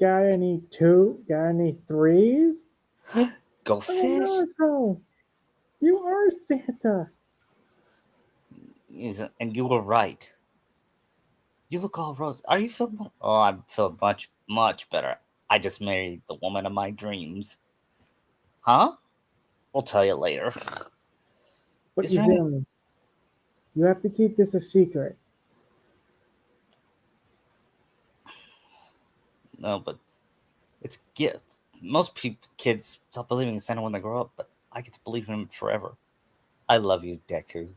Got any Got any threes? "Go Oh, fish." Naruto, you are Santa. And you were right. You look all rose. Are you feeling better? Oh, I'm feeling much better. I just married the woman of my dreams. Huh? We'll tell you later. But Is there any? Izumi, you have to keep this a secret. No, but it's gift. Most kids stop believing in Santa when they grow up, but I get to believe in him forever. I love you, Deku,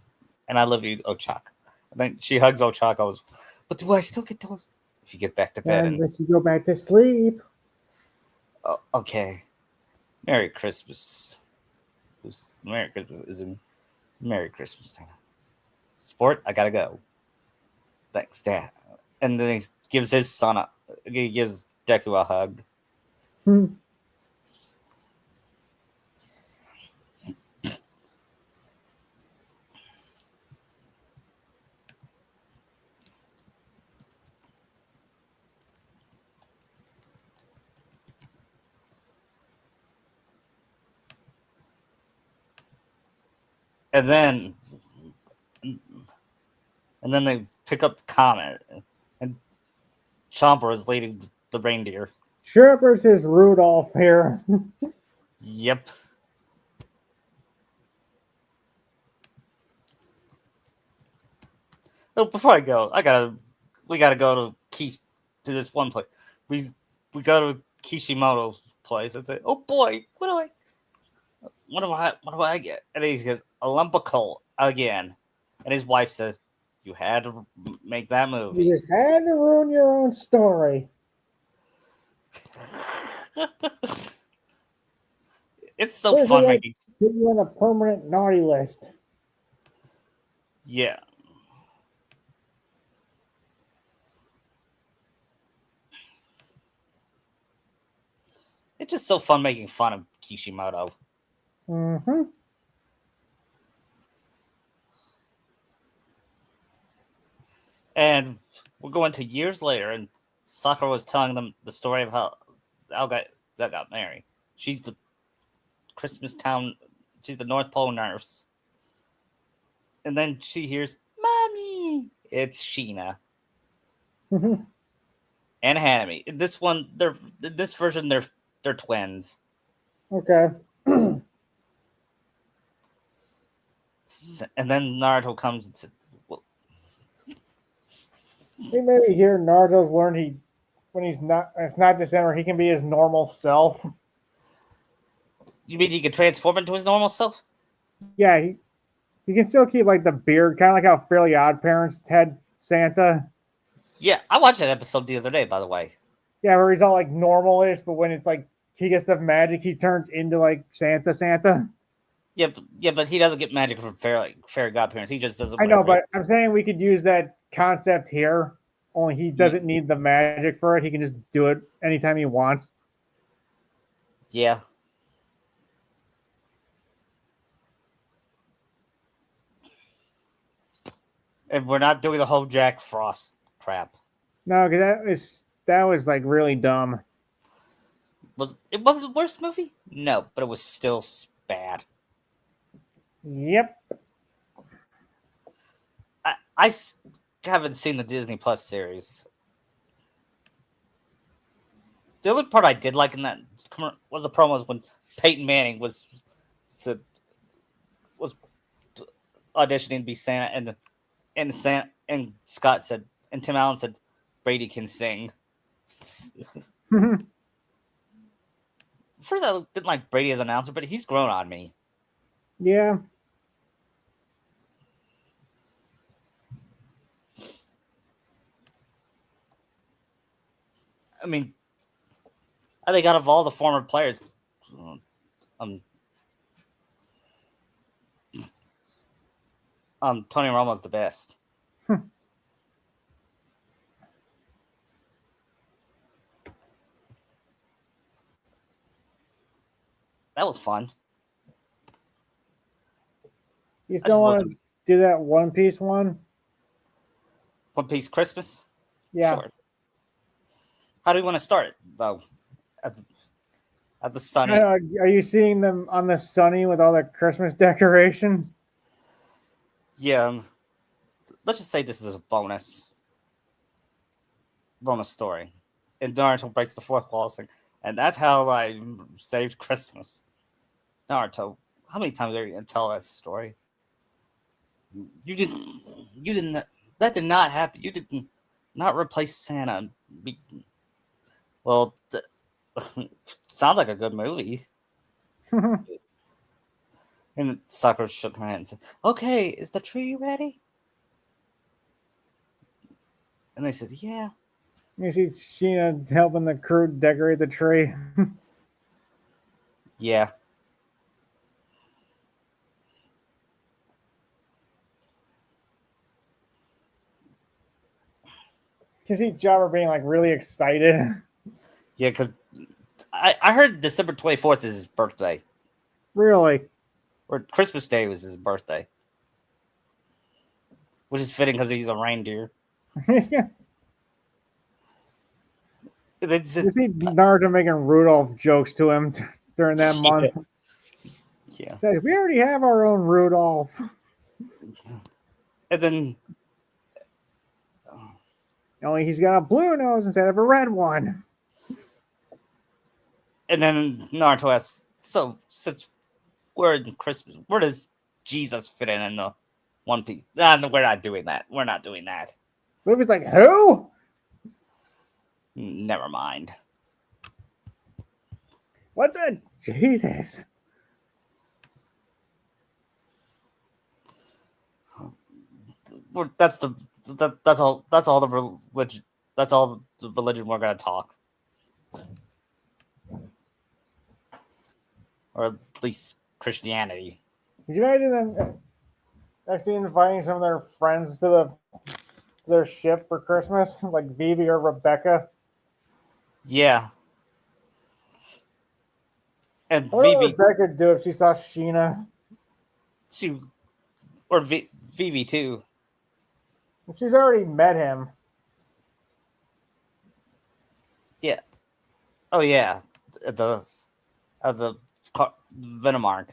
and I love you, Ochaka. And then she hugs Ochaka. But do I still get those? If you get back to bed And and let you go back to sleep. oh, okay. Merry Christmas. Merry Christmas, Izumi. Merry Christmas, Santa. Sport, I gotta go. Thanks, Dad. And then he gives his son he gives Deku a hug. Hmm. And then they pick up Comet and Chomper is leading the reindeer. Chirpers is Rudolph here. Yep. Oh, before I go, we gotta go to this one place. We we go to Kishimoto's place and say, "Oh boy, what do I get?" And he says, "A lump of coal again." And his wife says, "You had to make that You movie." just had to ruin your own story. It's so This is fun like making. put you on a permanent naughty list. Yeah, It's just so fun making fun of Kishimoto. Mm-hmm. And we're going to years later, and Sakura was telling them the story of how Al got married. She's the Christmas town. She's the North Pole nurse. And then she hears, "Mommy!" It's Sheena Mm-hmm. and Hanami. This version, they're twins. Okay. And then Naruto comes and said, well, We maybe here Naruto's learned when it's not December, he can be his normal self. "You mean he can transform into his normal self?" Yeah, he can still keep like the beard, kind of like how Fairly Odd Parents had Santa. Yeah, I watched that episode the other day, by the way. Yeah, where he's all like normalish, but when it's like he gets the magic, he turns into like Santa. But he doesn't get magic from fairy godparents. He just does it I know, whenever. but I'm saying we could use that concept here. Only he doesn't need the magic for it. He can just do it anytime he wants. Yeah. And we're not doing the whole Jack Frost crap. No, because that was like really dumb. It wasn't the worst movie? No, but it was still bad. Yep. I haven't seen the Disney Plus series. The only part I did like in that was the promos when Peyton Manning was auditioning to be Santa, and Scott said, and Tim Allen said, Brady can sing. First, I didn't like Brady as an announcer, but he's grown on me. Yeah. I mean, I think out of all the former players, Tony Romo's the best. That was fun. You still want to do that One Piece one? One Piece Christmas? Yeah. Sure. How do we want to start it, though? At the sunny. Are you seeing them on the sunny with all the Christmas decorations? Yeah. Let's just say this is a bonus story. And Naruto breaks the fourth wall, and that's how I saved Christmas. Naruto, how many times are you going to tell that story? You didn't, that did not happen. You did not replace Santa. Well, sounds like a good movie. And Sakura shook her hand and said, "Okay, is the tree ready?" And they said, "Yeah." You see Sheena helping the crew decorate the tree. Yeah. You see Jabber being like really excited. Yeah, because I heard December 24th is his birthday. Really? Or Christmas Day was his birthday. Which is fitting because he's a reindeer. Yeah. You see Naruto making Rudolph jokes to him during that month. Yeah. We already have our own Rudolph. And then only he's got a blue nose instead of a red one. And then Naruto asks, "So since we're in Christmas, where does Jesus fit in the One Piece?" No, we're not doing that. We're not doing that. Luffy's like, who? Never mind. What's a Jesus? That's all the religion. That's all the religion we're gonna talk, or at least Christianity. Could you imagine them actually inviting some of their friends to their ship for Christmas, like Vivi or Rebecca? Yeah. And What would Vivi, Rebecca do if she saw Sheena? she, or Vivi too. She's already met him. Yeah. Oh yeah. At the Venomark.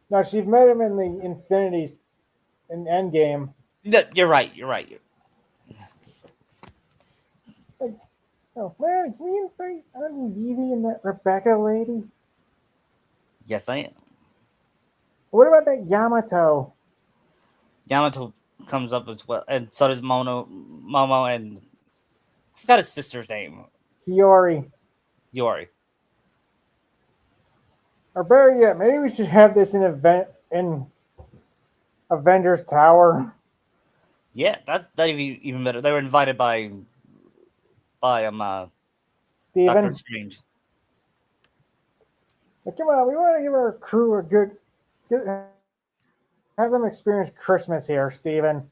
No, she's met him in the Infinities in Endgame. No, you're right. You're right. Like, oh man, can we invite Auntie Vivi and that Rebecca lady? Yes, I am. What about that Yamato? Yamato comes up as well, and so does Momo, and I forgot his sister's name, Hiyori. Yori. Or better yet, maybe we should have this in Avengers Tower. Yeah, that'd be even better. They were invited by Doctor Steven. Strange. Like, come on, we want to give our crew a good have them experience Christmas here, Steven.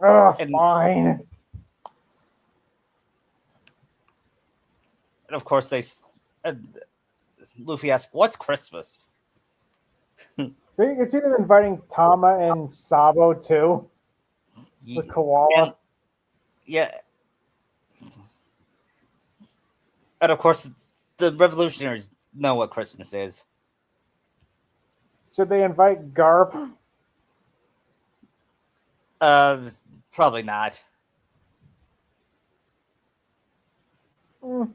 Oh, And fine. of course and Luffy asks, "What's Christmas?" So you can see them inviting Tama and Sabo too. The koala. And yeah, and of course the revolutionaries know what Christmas is. Should they invite Garp? Uh, Probably not. I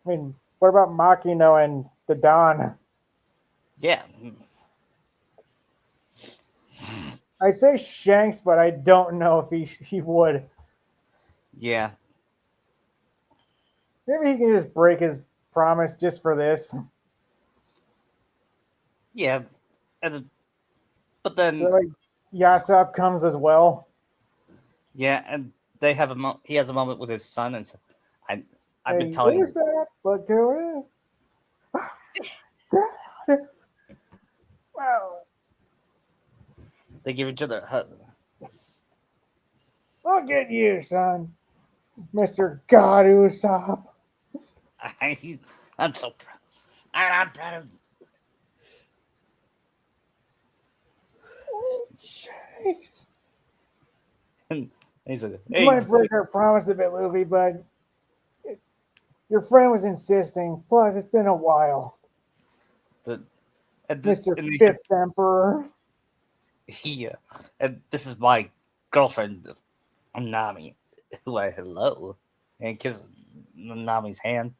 mean, what about Makino and the Don? Yeah. I say Shanks, but I don't know if he would. Yeah. Maybe he can just break his promise just for this. Yeah. But So then, like Yasop comes as well. yeah, and they have he has a moment with his son, and so I've been Hey, telling him. Yasop, look who it is. Well, They give each other a hug. look at you, son. Mr. God Usopp. I'm so proud. I'm proud of. Jeez. And he's like, You hey, might break our promise a bit, Luffy, but your friend was insisting. Plus, it's been a while. the, Mr. and he said, Fifth Emperor. yeah, and this is my girlfriend, Nami. Who I hello, and kiss Nami's hand.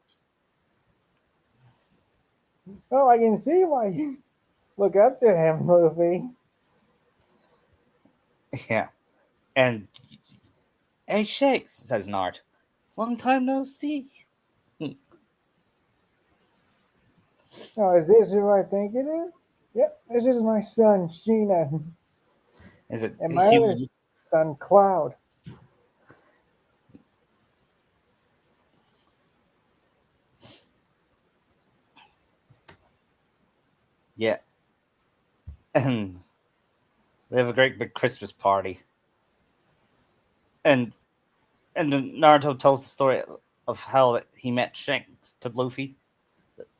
Oh, I can see why you look up to him, Luffy. Yeah, and hey, Shakes, says Nart. Long time no see. Oh, is this who I think it is? Yep, this is my son, Sheena, Is it and my other Hugh? son, Cloud. Yeah, and they have a great big Christmas party, and then Naruto tells the story of how he met Shanks to Luffy.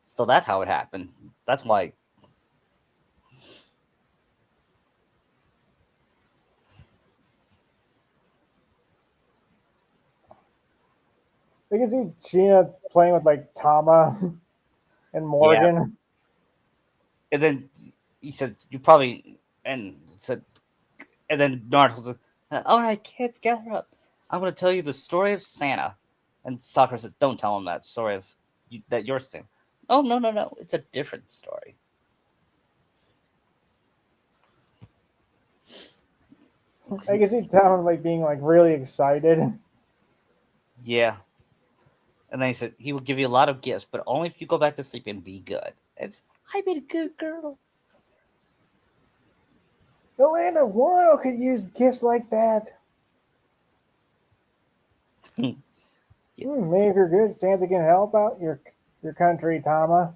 So that's how it happened. That's why. You can see Sheena playing with like Tama and Yeah, Morgan. and then he said, "You probably," and said, and then Naruto said, "All right, kids, gather up. I'm going to tell you the story of Santa." And Sakura said, "Don't tell him that story of that you're Santa." Oh no! It's a different story. I can see Tama like being like really excited. Yeah. And then he said he will give you a lot of gifts, but only if you go back to sleep and be good. It's I've been a good girl. The land of Wano could use gifts like that. Yeah. Maybe if you're good, Santa can help out your country, Tama.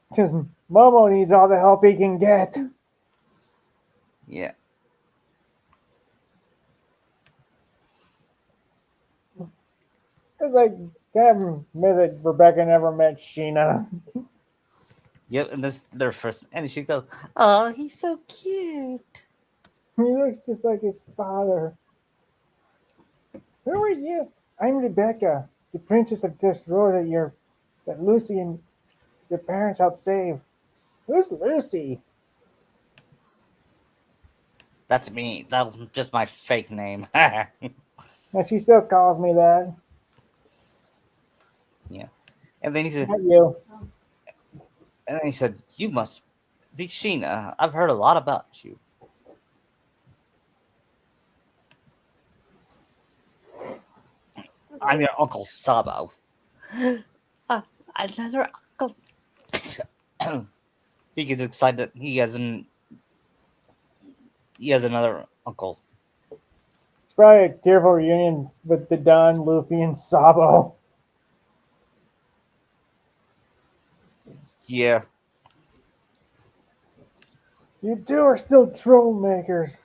Because Momo needs all the help he can get. Yeah. It's like Can't visit Rebecca never met Sheena. Yep, and this their first, and she goes, "Oh, he's so cute." He looks just like his father. Who are you? I'm Rebecca, the princess of Destroy that Lucy and your parents helped save. Who's Lucy? That's me. That was just my fake name. Yeah, And she still calls me that. and then he said, Not you. "You must be Sheena. I've heard a lot about you. I'm your Uncle Sabo." uh, Another uncle. He gets excited that he has another uncle. It's probably a tearful reunion with the Don, Luffy, and Sabo. Yeah, You two are still troublemakers.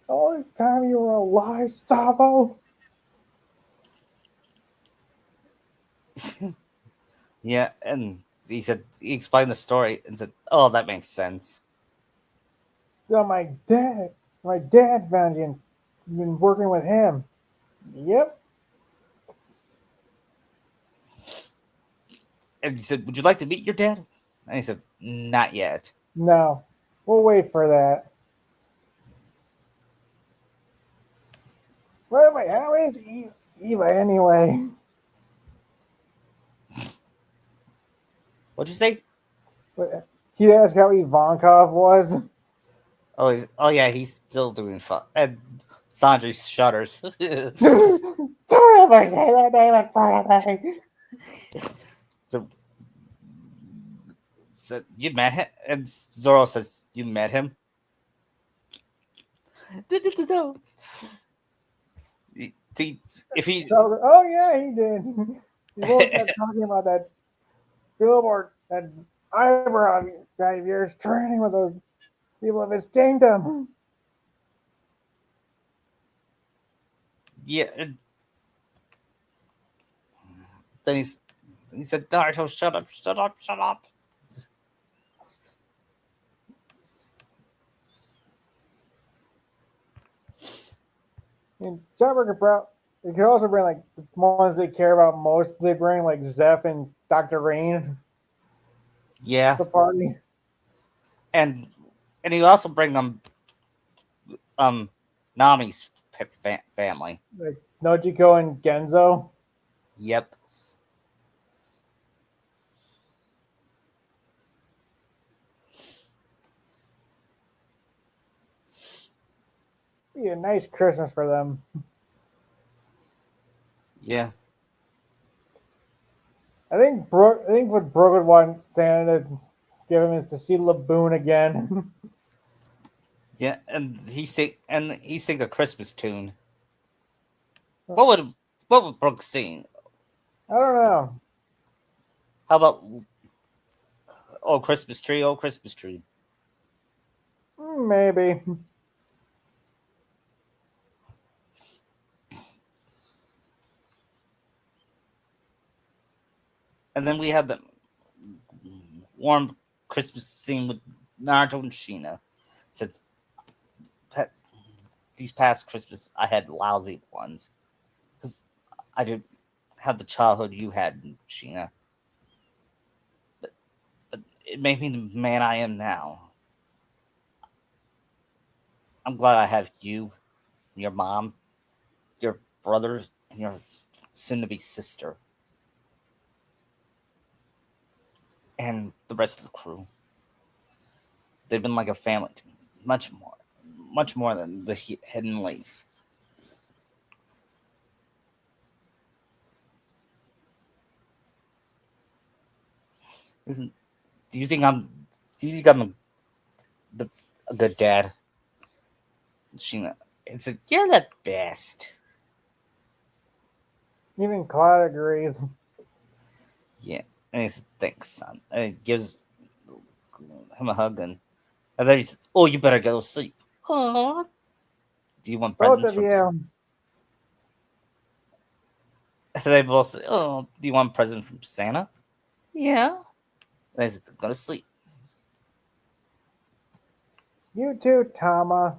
All this time you were alive, Sabo? yeah, and he explained the story and said, "Oh, that makes sense." So my dad found you and you've been working with him. Yep. And he said, "Would you like to meet your dad?" And he said, "Not yet." No. We'll wait for that. Wait, how is Eva anyway? What'd you say? He'd ask how Ivankov was. Oh yeah, he's still doing fun. And Sanji shudders. Don't ever say that name in front of me. so, so you met him, and Zoro says, "You met him." No. See, if he, So, oh yeah, he did. He won't stop talking about that billboard, that eyebrow guy of yours training with those people of his kingdom. yeah, then he said, "Naruto, shut up, shut up, shut up." And Chopper they could also bring like the ones they care about most. They bring like Zeph and Dr. Rain Yeah, to the party. and he also bring them um Nami's family. Like Nojiko and Genzo. Yep. Be a nice Christmas for them. Yeah. I think what Brooke would want Santa to give him is to see Laboon again. Yeah, and he sings a Christmas tune. I What would Brooke sing? don't know. How about "Oh Christmas Tree, Oh Christmas Tree"? Maybe. And then we had the warm Christmas scene with Naruto and Sheena. Said, "These past Christmas, I had lousy ones because I didn't have the childhood you had, Sheena. But it made me the man I am now. I'm glad I have you, your mom, your brother, and your soon-to-be sister, and the rest of the crew. They've been like a family to me, much more than the hidden leaf." Isn't? Do you think I'm? Do you think I'm the, a good dad? Sheena, it's a, "You're the best." Even Cloud agrees. Yeah, and he says, "Thanks, son." And he gives him a hug, and then he says, "Oh, you better go to sleep." Aw. Do you want Both presents of from? you. They both say, "Oh, do you want a present from Santa?" Yeah. They said, "Go to sleep." You too, Tama.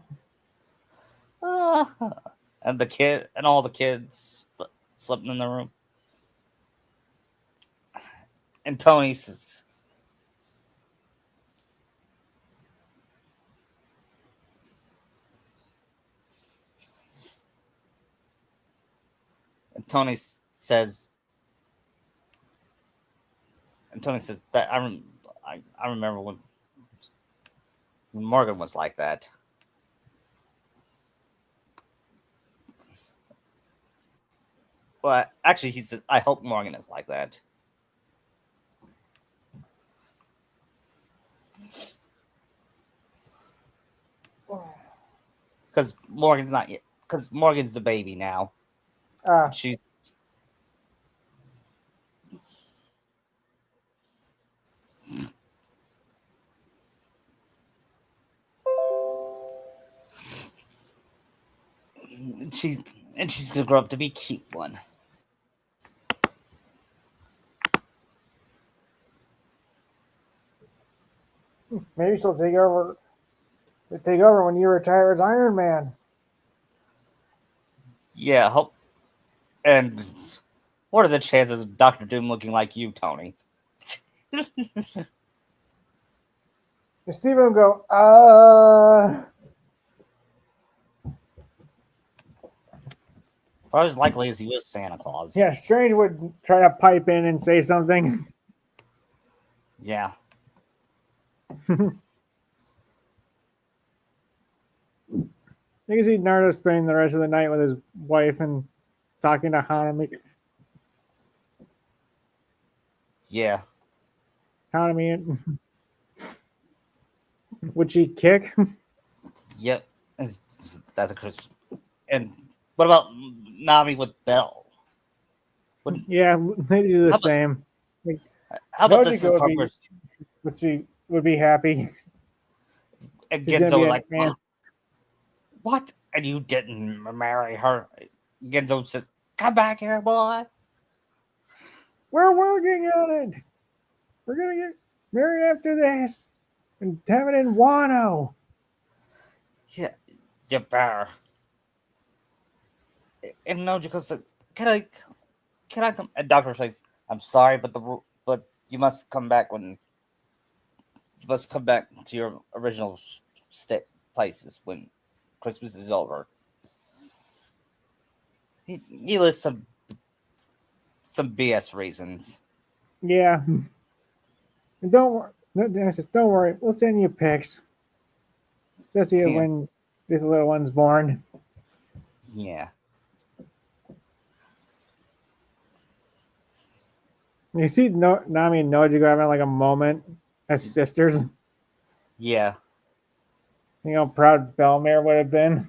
Ah. And the kid and all the kids slept in the room. And Tony says, and Tony says, and Tony says that I remember when Morgan was like that. Well, actually, he says, I hope Morgan is like that. Because Morgan's not yet. Because Morgan's the baby now. Ah, She's she's and she's gonna grow up to be a cute one. maybe she'll take over when you retire as Iron Man. Yeah, hope. And what are the chances of Doctor Doom looking like you, Tony? And Steven will go, Probably as likely as he was Santa Claus. yeah, Strange would try to pipe in and say something. Yeah. You can see Naruto spending the rest of the night with his wife and talking to Hanami. Yeah. Hanami, would she kick? Yep. And that's a Christmas. And what about Nami with Belle? Would, Yeah, they do the how about same. Like, how about this is Nojiko the would part be, where would be happy. and She's gonna be Genzo was a like, man. what? And you didn't marry her? Genzo says, come back here, boy. We're working on it. We're gonna get married after this and have it in Wano. Yeah, you better. And Nojiko says, can I come? And Doctor's like, I'm sorry, but you must come back to your original places when Christmas is over. He lists some BS reasons. Yeah. And don't worry. We'll send you pics. Especially Yeah, when this little one's born. yeah, You see Nami and Nojigo having like a moment as sisters. yeah, You know how proud Belmere would have been.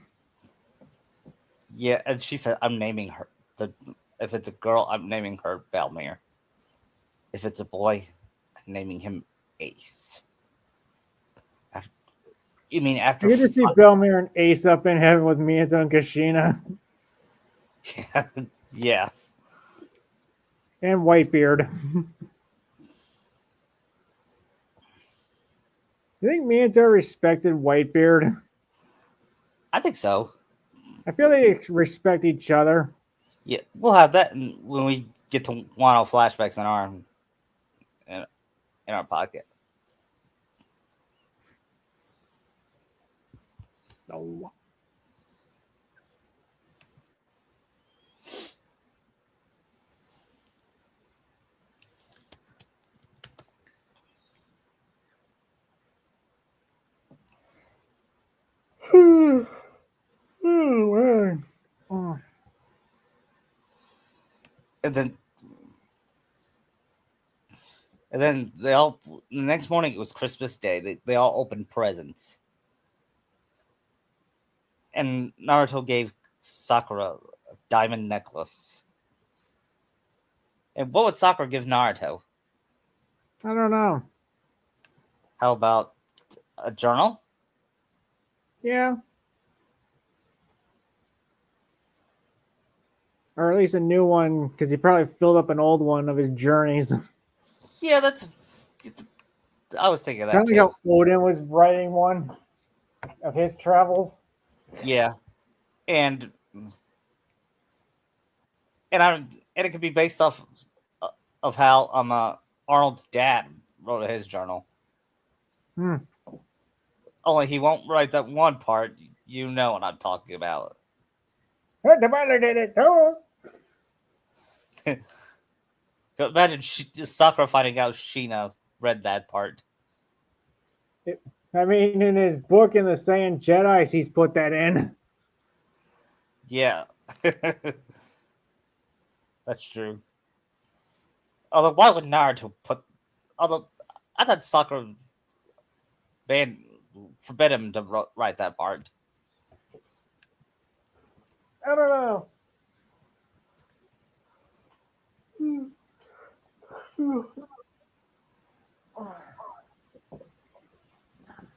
yeah. And she said, "I'm naming her the. If it's a girl, I'm naming her Belmere. If it's a boy, I'm naming him Ace." After, you mean I after? get to see Belmere and Ace up in heaven with Miyato and Kashina Yeah, yeah, and Whitebeard. You think Miyato respected Whitebeard? I think so. I feel they respect each other. Yeah, we'll have that when we get to Wano flashbacks in, in our podcast. No. Oh, man. Oh. And then they all the next morning it was Christmas Day. They all opened presents, and Naruto gave Sakura a diamond necklace. And what would Sakura give Naruto? I don't know. How about a journal? Yeah. or at least a new one, because he probably filled up an old one of his journeys. Yeah, that's. I was thinking of that Kind of like too. how Odin was writing one of his travels. Yeah, and I and it could be based off of how Arnold's dad wrote his journal. Hmm. Only he won't write that one part. You know what I'm talking about. The butler did it too. Imagine Sakura finding out Sheena read that part. I mean, in his book in the Saiyan Jedi's, he's put that in. Yeah, that's true. Although, why would Naruto put? Although, I thought Sakura banned, forbid him to write that part. I don't know.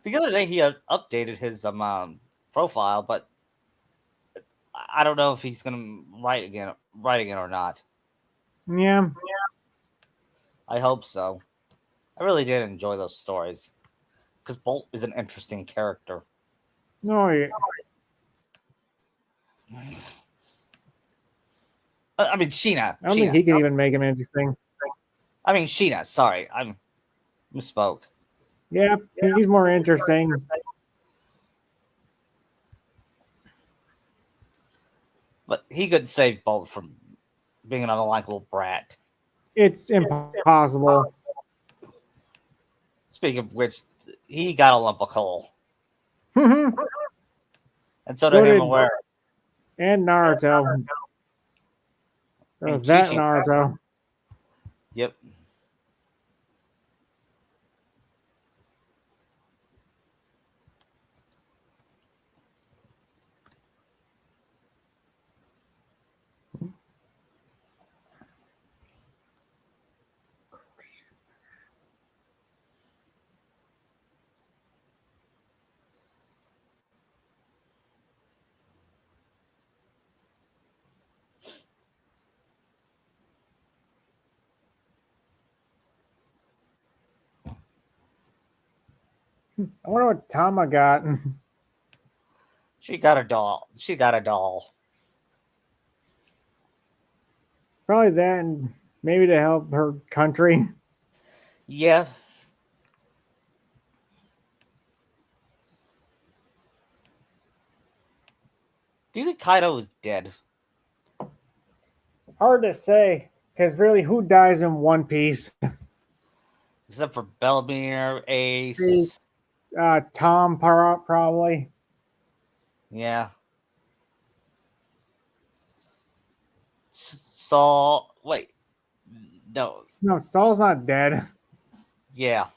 The other day, he updated his profile, but I don't know if he's gonna write again or not. Yeah. I hope so. I really did enjoy those stories because Bolt is an interesting character. No, yeah. I mean, Sheena. I don't think he can even make him interesting. I mean, Sheena. Sorry, I misspoke. Yeah, he's more interesting. But he could save Bolt from being an unlikable brat. It's impossible. Speaking of which, he got a lump of coal, And and so did him aware. Naruto. And That Kichi. Naruto. Yep. I wonder what Tama got. She got a doll. She got a doll. Probably that, and maybe to help her country. Yeah. Do you think Kaido is dead? Hard to say, because really, who dies in One Piece? Except for Belmere, Ace. Tom probably. Yeah. Saul. Wait. No. No, Saul's not dead. Yeah.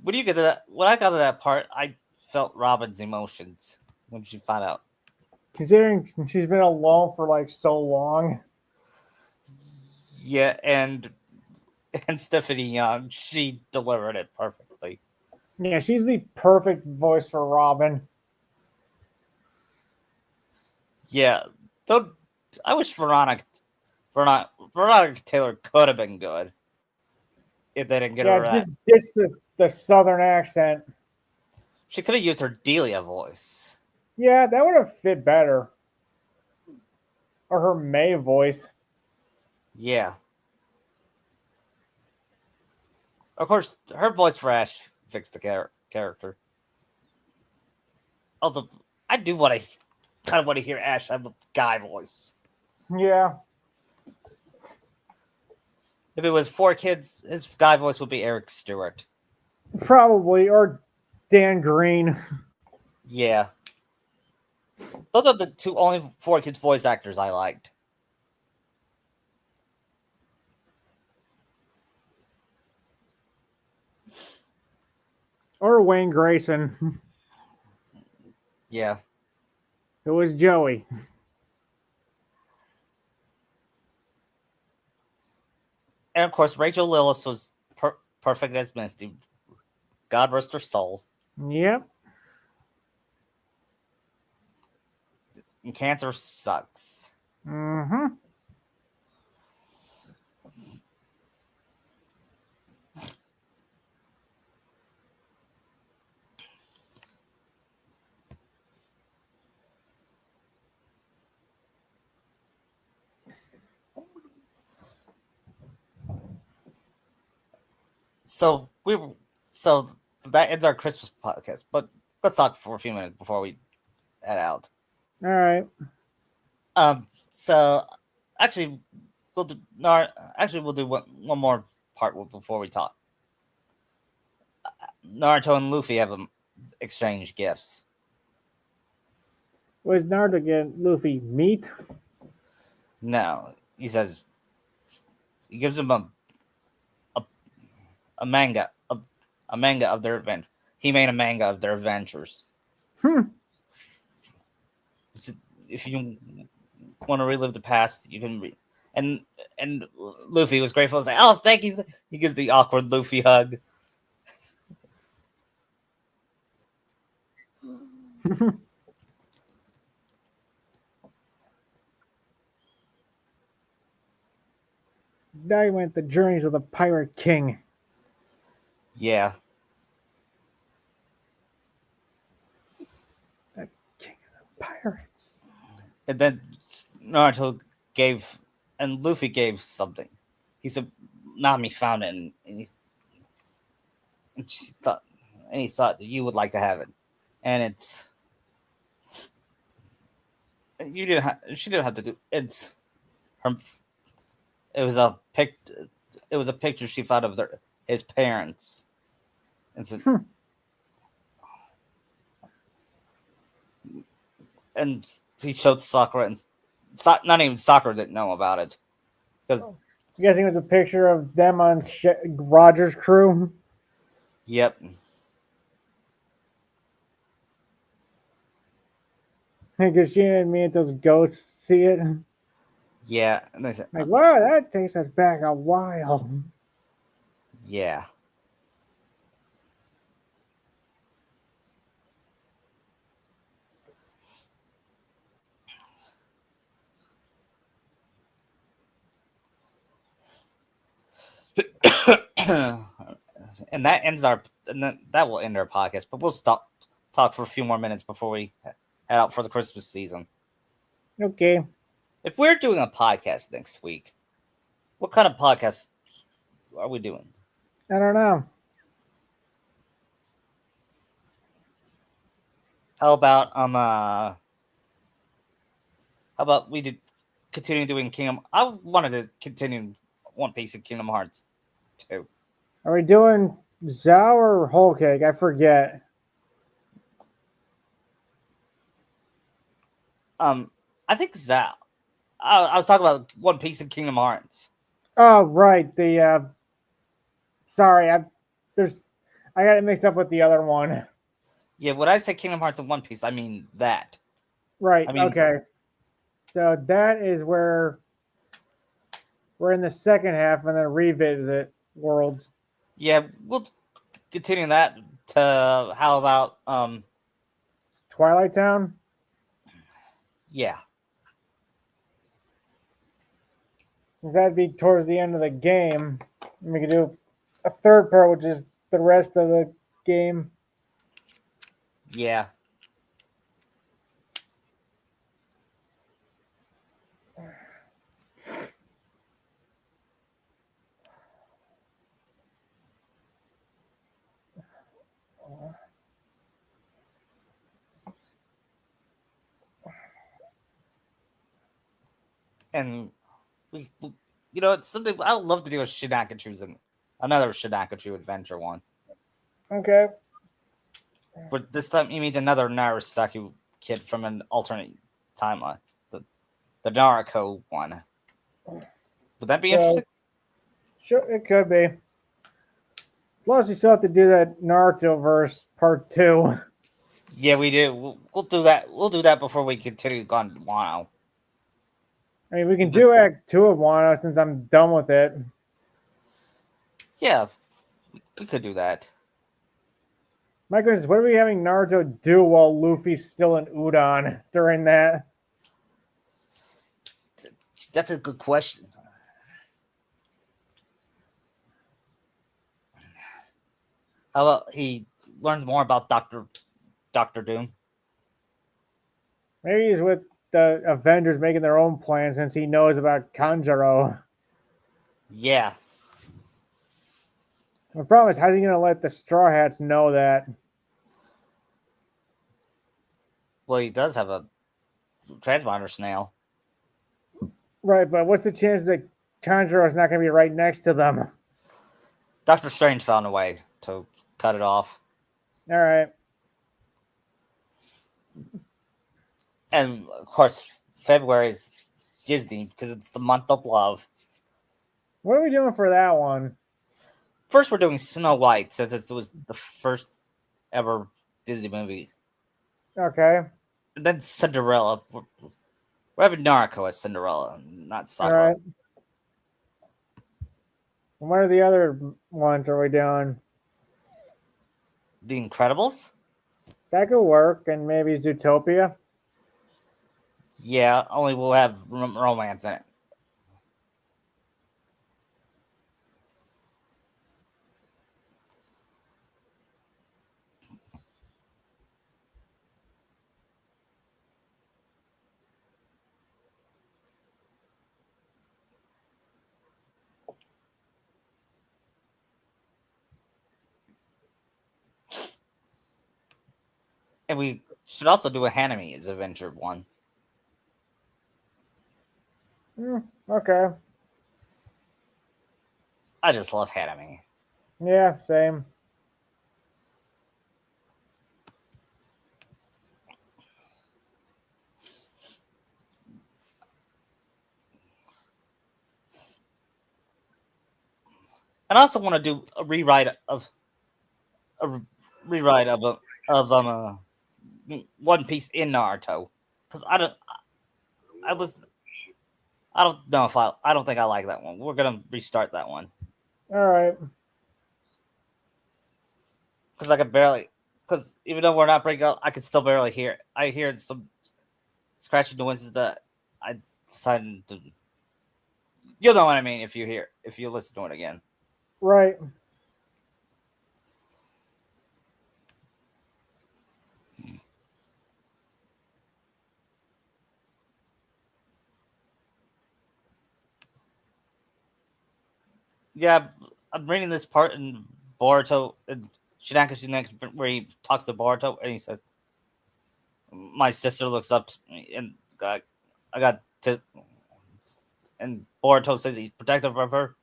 When you get to that, when I got to that part, I felt Robin's emotions when she found out. Considering she's been alone for like so long. Yeah, and Stephanie Young, she delivered it perfectly. Yeah, she's the perfect voice for Robin. Yeah, though I wish Veronica Taylor could have been good if they didn't get her that. Just gets the southern accent. She could have used her Delia voice. Yeah, that would have fit better. Or her May voice. Yeah. Of course, her voice for Ash fixed the character. Although I do kind of want to hear Ash have a guy voice. Yeah. If it was 4 kids, his guy voice would be Eric Stewart. Probably. Or Dan Green. Yeah. Those are the only 4 kids voice actors I liked. Or Wayne Grayson. Yeah. It was Joey. And of course, Rachel Lillis was perfect as Misty. God rest her soul. Yep. And cancer sucks. Mm-hmm. So so that ends our Christmas podcast. But let's talk for a few minutes before we head out. All right. So actually, we'll do. Actually, we'll do one more part before we talk. Naruto and Luffy have exchanged gifts. Was Naruto get Luffy meat? No, he says he gives him a, a manga a manga of their adventure. He made a manga of their adventures. Hmm. If you want to relive the past, you can read. And Luffy was grateful. He's like, "Oh, thank you." He gives the awkward Luffy hug. Document the journeys of the Pirate King. Yeah, The King of the Pirates. and then Naruto gave and Luffy gave something. He said, "Nami found it, and she thought, and he thought that you would like to have it, and it's you didn't. She didn't have to do. It's her. It was a pic. It was a picture she found of his parents, and so, and he showed Sakura, and not even Sakura didn't know about it because I'm guessing it was a picture of them on Roger's crew. yep, Because she and me and those ghosts see it. yeah, and they said, Like, wow, that takes us back a while. yeah. And that ends our and that will end our podcast. But we'll stop talk for a few more minutes before we head out for the Christmas season. Okay. If we're doing a podcast next week, what kind of podcast are we doing? I don't know. How about how about we did continue doing Kingdom? I wanted to continue One Piece and Kingdom Hearts too. Are we doing Zhao or Whole Cake? I forget. I think Zao. I was talking about One Piece and Kingdom Hearts. Oh, right. The sorry, I got it mixed up with the other one. Yeah, when I say Kingdom Hearts and One Piece, I mean that. Right. I mean, Okay. So that is where we're in the second half and then revisit worlds. yeah, we'll continue that to how about Twilight Town. yeah. Since that'd be towards the end of the game. And we could do a third part, which is the rest of the game. Yeah. And you know, it's something I would love to do a another Shinakachu adventure one. Okay. But this time you meet another Narasaki kid from an alternate timeline. The Naruto one. Would that be interesting? Sure, it could be. Plus, you still have to do that Naruto verse part 2. Yeah, we do. We'll do that. We'll do that before we continue on Wano. I mean, we can do Act 2 of Wano since I'm done with it. Yeah, we could do that. My goodness, what are we having Naruto do while Luffy's still in Udon during that? That's a good question. How about he learns more about Doctor Doom? Maybe he's with the Avengers making their own plan since he knows about Kanjuro. Yeah. The problem is, how's he going to let the Straw Hats know that? Well, he does have a transponder snail. Right, but what's the chance that Kanjuro is not going to be right next to them? Doctor Strange found a way to cut it off. All right. And of course, February is Disney because it's the month of love. What are we doing for that one? First, we're doing Snow White since it was the first ever Disney movie. Okay. And then Cinderella. We're having Naruto as Cinderella, not Sakura. All right. And what are the other ones are we doing? The Incredibles? That could work, and maybe Zootopia. Yeah, only we'll have romance in it. And we should also do a Haname's Adventure one. Okay. I just love Haname. Yeah, same. And I also want to do a rewrite of One Piece in Naruto because I don't know if I don't think I like that one. We're gonna restart that one All right. because I could barely because even though we're not breaking up, I could still barely hear it. I hear some scratching noises that I decided to. You'll know what I mean if you listen to it again. Right. Yeah, I'm reading this part in Boruto and Shinaka where he talks to Boruto and he says, "My sister looks up to me and I got to." And Boruto says he's protective of her.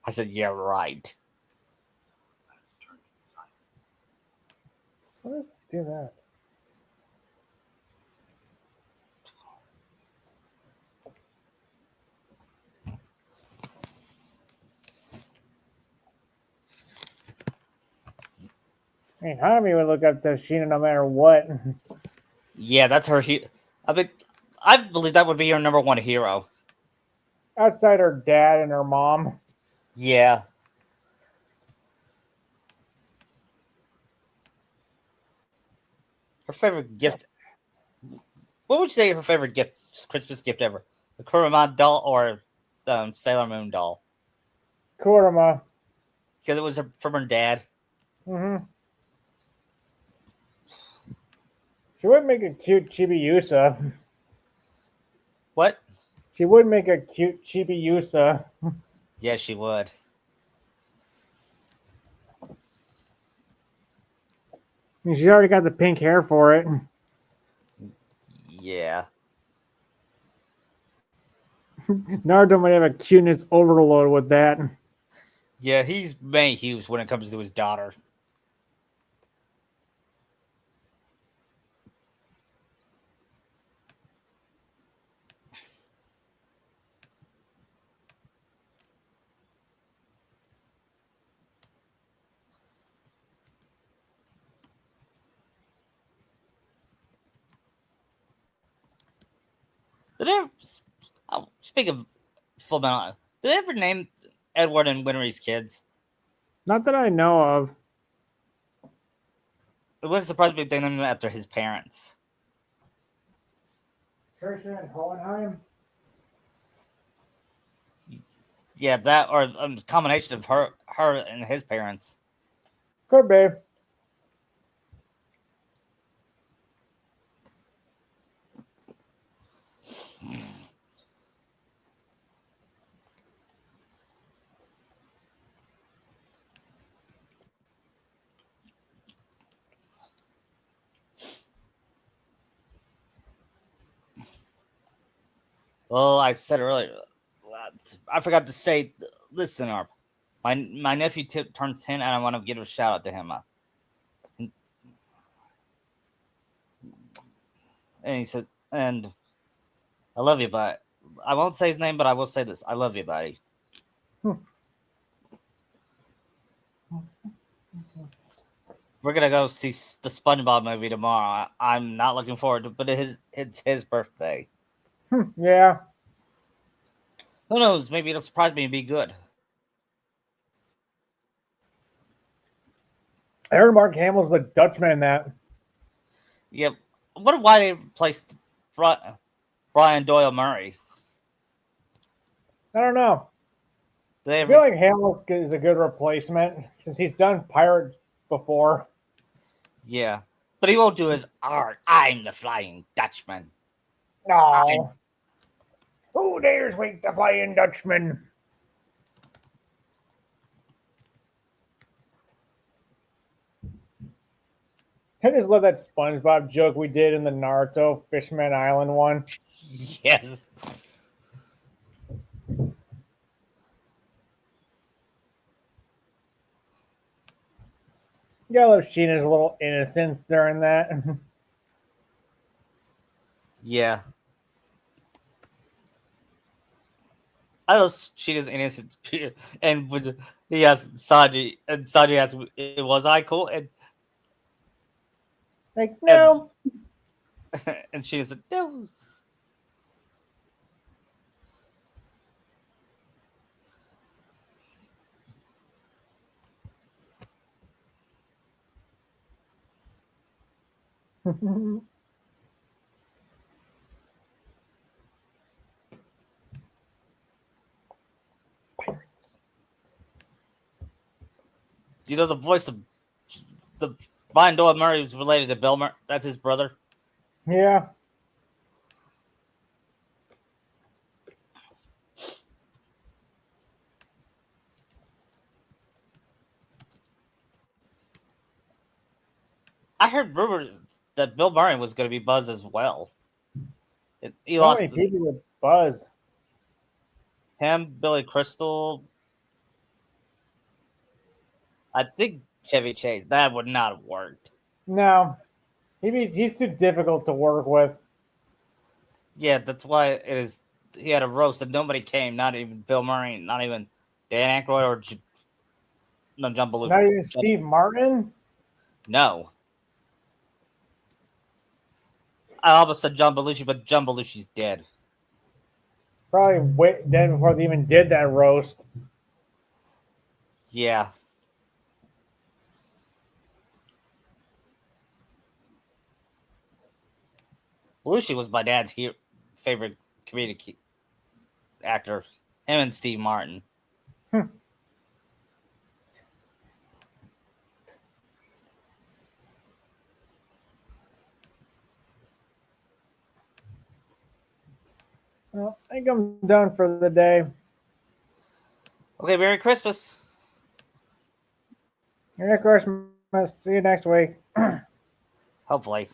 I said, "Yeah, right." Let's do that. I mean, Hanami would look up to Sheena no matter what. Yeah, that's her. I mean, I believe that would be her number one hero. Outside her dad and her mom. Yeah. Her favorite gift. What would you say her favorite gift, Christmas gift ever? The Kurama doll or the Sailor Moon doll? Kurama. Because it was from her dad. Mm-hmm. She would make a cute Chibi-Yusa. What? She would make a cute Chibi-Yusa. Yes, she would. I mean, she's already got the pink hair for it. Yeah. Naruto might have a cuteness overload with that. Yeah, he's May Hughes when it comes to his daughter. Did they ever, speak of Full Metal, did they ever name Edward and Winry's kids? Not that I know of. It wouldn't surprise me if they named him after his parents. Trisha and Hohenheim? Yeah, that or a combination of her and his parents. Could be. Well, I said earlier, I forgot to say, listen, Arp. My nephew turns 10, and I want to give a shout out to him. And he said, and I love you, but I won't say his name, but I will say this: I love you, buddy. Hmm. We're gonna go see the SpongeBob movie tomorrow. I'm not looking forward to, but it's his birthday. Yeah. Who knows? Maybe it'll surprise me and be good. Aaron Mark Hamill's the Dutchman in that. Yep. I wonder why they replaced Brian Doyle Murray. I don't know. They I feel ever, like Hamill is a good replacement since he's done Pirates before. yeah, but he won't do his art. I'm the Flying Dutchman. I'm No. Who dares wake the Flying Dutchman? I just love that SpongeBob joke we did in the Naruto Fishman Island one. yes. Yeah, I love Sheena's little innocence during that. Yeah. I know she is innocent, and when he asked Sanji, and Sanji asked, "Was I cool?" Like, And no. and she said, "No." You know the voice of the Brian Doyle Murray was related to Bill Murray. That's his brother. Yeah. I heard rumors that Bill Murray was going to be Buzz as well. He So many lost people with Buzz. him, Billy Crystal. I think Chevy Chase. That would not have worked. No. He's too difficult to work with. Yeah, that's why it is. He had a roast and nobody came. Not even Bill Murray. Not even Dan Aykroyd or no John Not Belushi. even Steve Martin. No, I almost said John Belushi, but John Belushi's dead. Probably dead before they even did that roast. Yeah, Belushi was my dad's favorite comedic actor. Him and Steve Martin. Hmm. Well, I think I'm done for the day. Okay, Merry Christmas. Merry Christmas. See you next week. Hopefully.